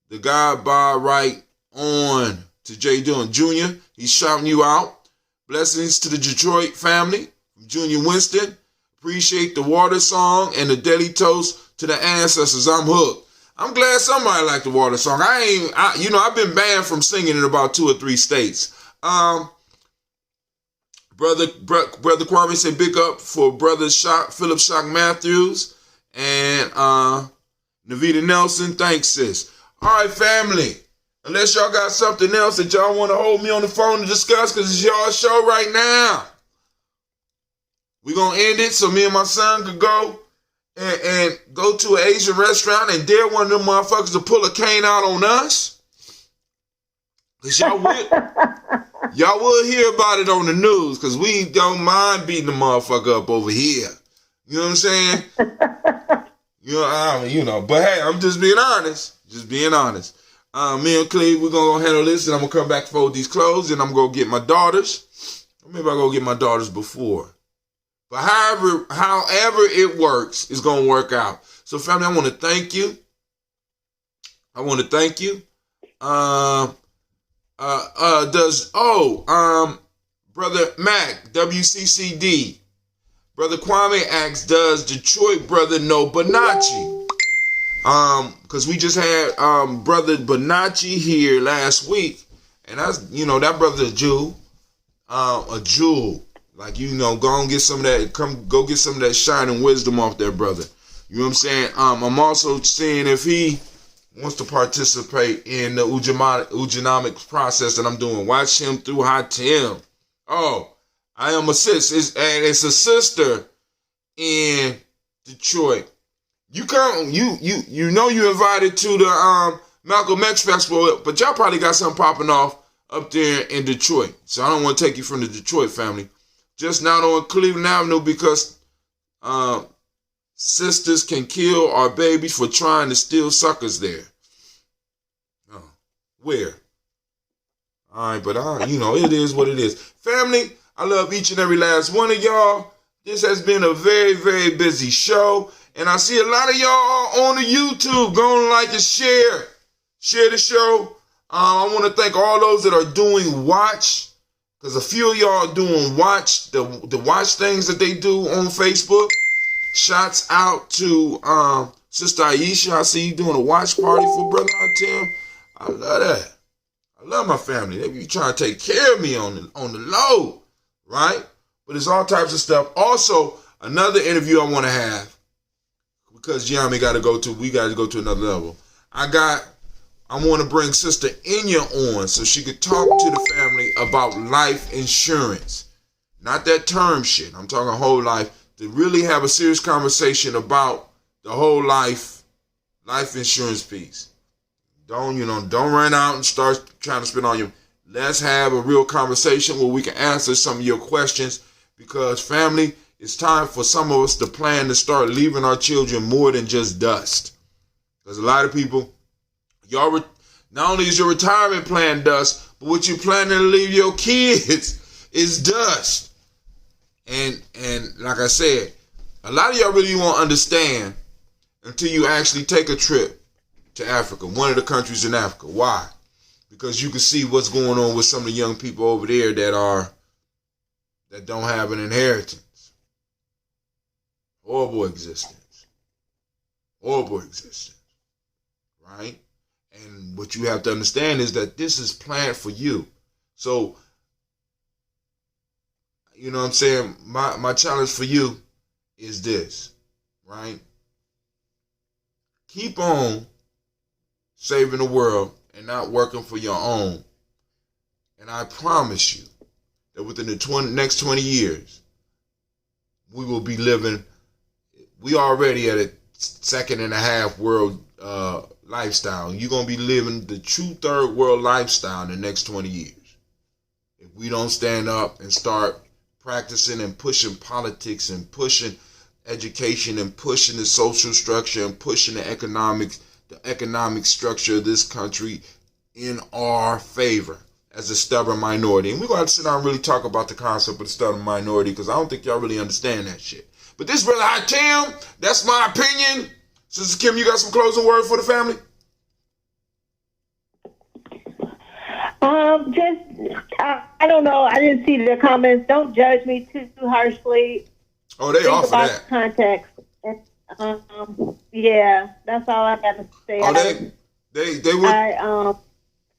the guy by right on to J. Dillon Jr. He's shouting you out. Blessings to the Detroit family from Junior Winston. Appreciate the water song and the daily toast to the ancestors. I'm hooked. I'm glad somebody liked the water song. I've been banned from singing in about 2 or 3 states. Brother Kwame said big up for Brother Philip Shock Matthews and Navita Nelson. Thanks, sis. All right, family. Unless y'all got something else that y'all want to hold me on the phone to discuss, because it's y'all show right now. We're going to end it so me and my son could go and go to an Asian restaurant and dare one of them motherfuckers to pull a cane out on us. Because y'all will hear about it on the news, because we don't mind beating the motherfucker up over here. You know what I'm saying? But hey, I'm just being honest. Me and Cleve, we're going to handle this, and I'm going to come back fold these clothes, and I'm going to get my daughters. Maybe I'll go get my daughters before. But however it works, it's going to work out. So, family, I want to thank you. Brother Mac, WCCD. Brother Kwame asks, does Detroit brother know Bonacci? Because we just had Brother Bonacci here last week, and that's, that brother's a jewel. Like, go and get some of that, go get some of that shining wisdom off that brother. You know what I'm saying? I'm also seeing if he wants to participate in the Ujanomics process that I'm doing. Watch him through Hatim. Oh, I am a sis. It's a sister in Detroit. You come, you know you invited to the Malcolm X Festival, but y'all probably got something popping off up there in Detroit. So I don't want to take you from the Detroit family. Just not on Cleveland Avenue because sisters can kill our babies for trying to steal suckers there. Oh, where? All right, but it is what it is. Family, I love each and every last one of y'all. This has been a very, very busy show. And I see a lot of y'all on the YouTube. Go and like and share. Share the show. I want to thank all those that are doing watch. Because a few of y'all are doing watch. The watch things that they do on Facebook. Shouts out to Sister Aisha. I see you doing a watch party for Brother Tim. I love that. I love my family. They be trying to take care of me on the low. Right? But there's all types of stuff. Also, another interview I want to have. Because Gye-Nyame we got to go to another level. I want to bring Sister Inya on so she could talk to the family about life insurance. Not that term shit. I'm talking whole life. To really have a serious conversation about the whole life insurance piece. Don't run out and start trying to spend all your. Let's have a real conversation where we can answer some of your questions. Because family, it's time for some of us to plan to start leaving our children more than just dust. Because a lot of people, not only is your retirement plan dust, but what you're planning to leave your kids is dust. And like I said, a lot of y'all really won't understand until you actually take a trip to Africa, one of the countries in Africa. Why? Because you can see what's going on with some of the young people over there that don't have an inheritance. Horrible existence. Right? And what you have to understand is that this is planned for you. So, you know what I'm saying? My challenge for you is this, right? Keep on saving the world and not working for your own. And I promise you that within the next 20 years, we will be living. We already at a second and a half world lifestyle. You're going to be living the true third world lifestyle in the next 20 years. If we don't stand up and start practicing and pushing politics and pushing education and pushing the social structure and pushing the economic structure of this country in our favor as a stubborn minority. And we're going to have to sit down and really talk about the concept of the stubborn minority because I don't think y'all really understand that shit. But this brother Hatim, that's my opinion. Sister Kim, you got some closing word for the family? I don't know. I didn't see the comments. Don't judge me too harshly. Oh, they offer that. Context. Yeah, that's all I got to say. Oh,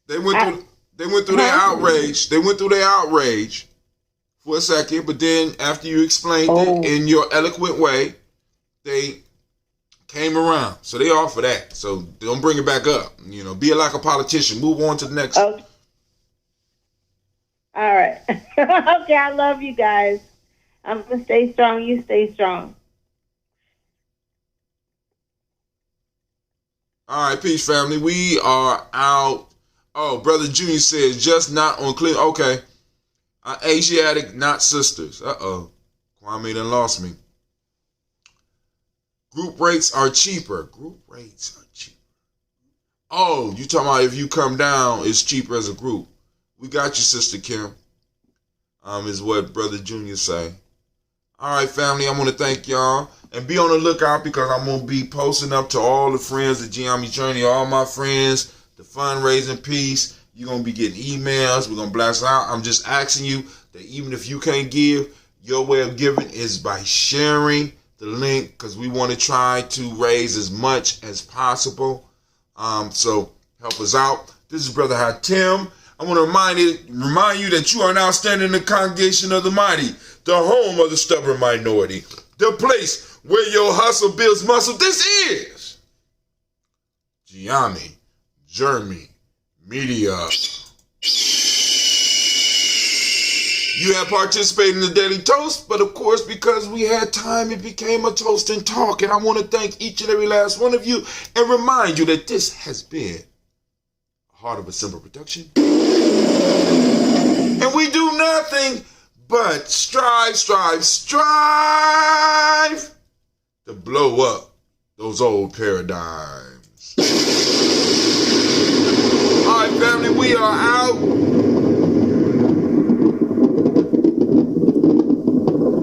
they went through their outrage. They went through their outrage for a second, but then after you explained it in your eloquent way, they came around. So they offer that. So don't bring it back up. Be like a politician. Move on to the next. Okay. All right. Okay, I love you guys. I'm going to stay strong. You stay strong. All right, peace, family. We are out. Oh, Brother Junior says, just not on clean. Okay. Asiatic, not sisters. Uh-oh. Kwame done lost me. Group rates are cheaper. Oh, you talking about if you come down, it's cheaper as a group. We got you, Sister Kim. Is what Brother Junior say. All right, family, I want to thank y'all. And be on the lookout because I'm going to be posting up to all the friends at Gye-Nyame Journey, all my friends, the fundraising piece. You're going to be getting emails. We're going to blast out. I'm just asking you that even if you can't give, your way of giving is by sharing the link because we want to try to raise as much as possible. So help us out. This is Brother Hatim. I want to remind you that you are now standing in the congregation of the mighty, the home of the stubborn minority, the place where your hustle builds muscle. This is Gye-Nyame, Jeremy, Media. You have participated in the Daily Toast, but of course, because we had time, it became a Toast and Talk. And I want to thank each and every last one of you and remind you that this has been a Heart of a Simple production. And we do nothing but strive to blow up those old paradigms. All right, family, we are out.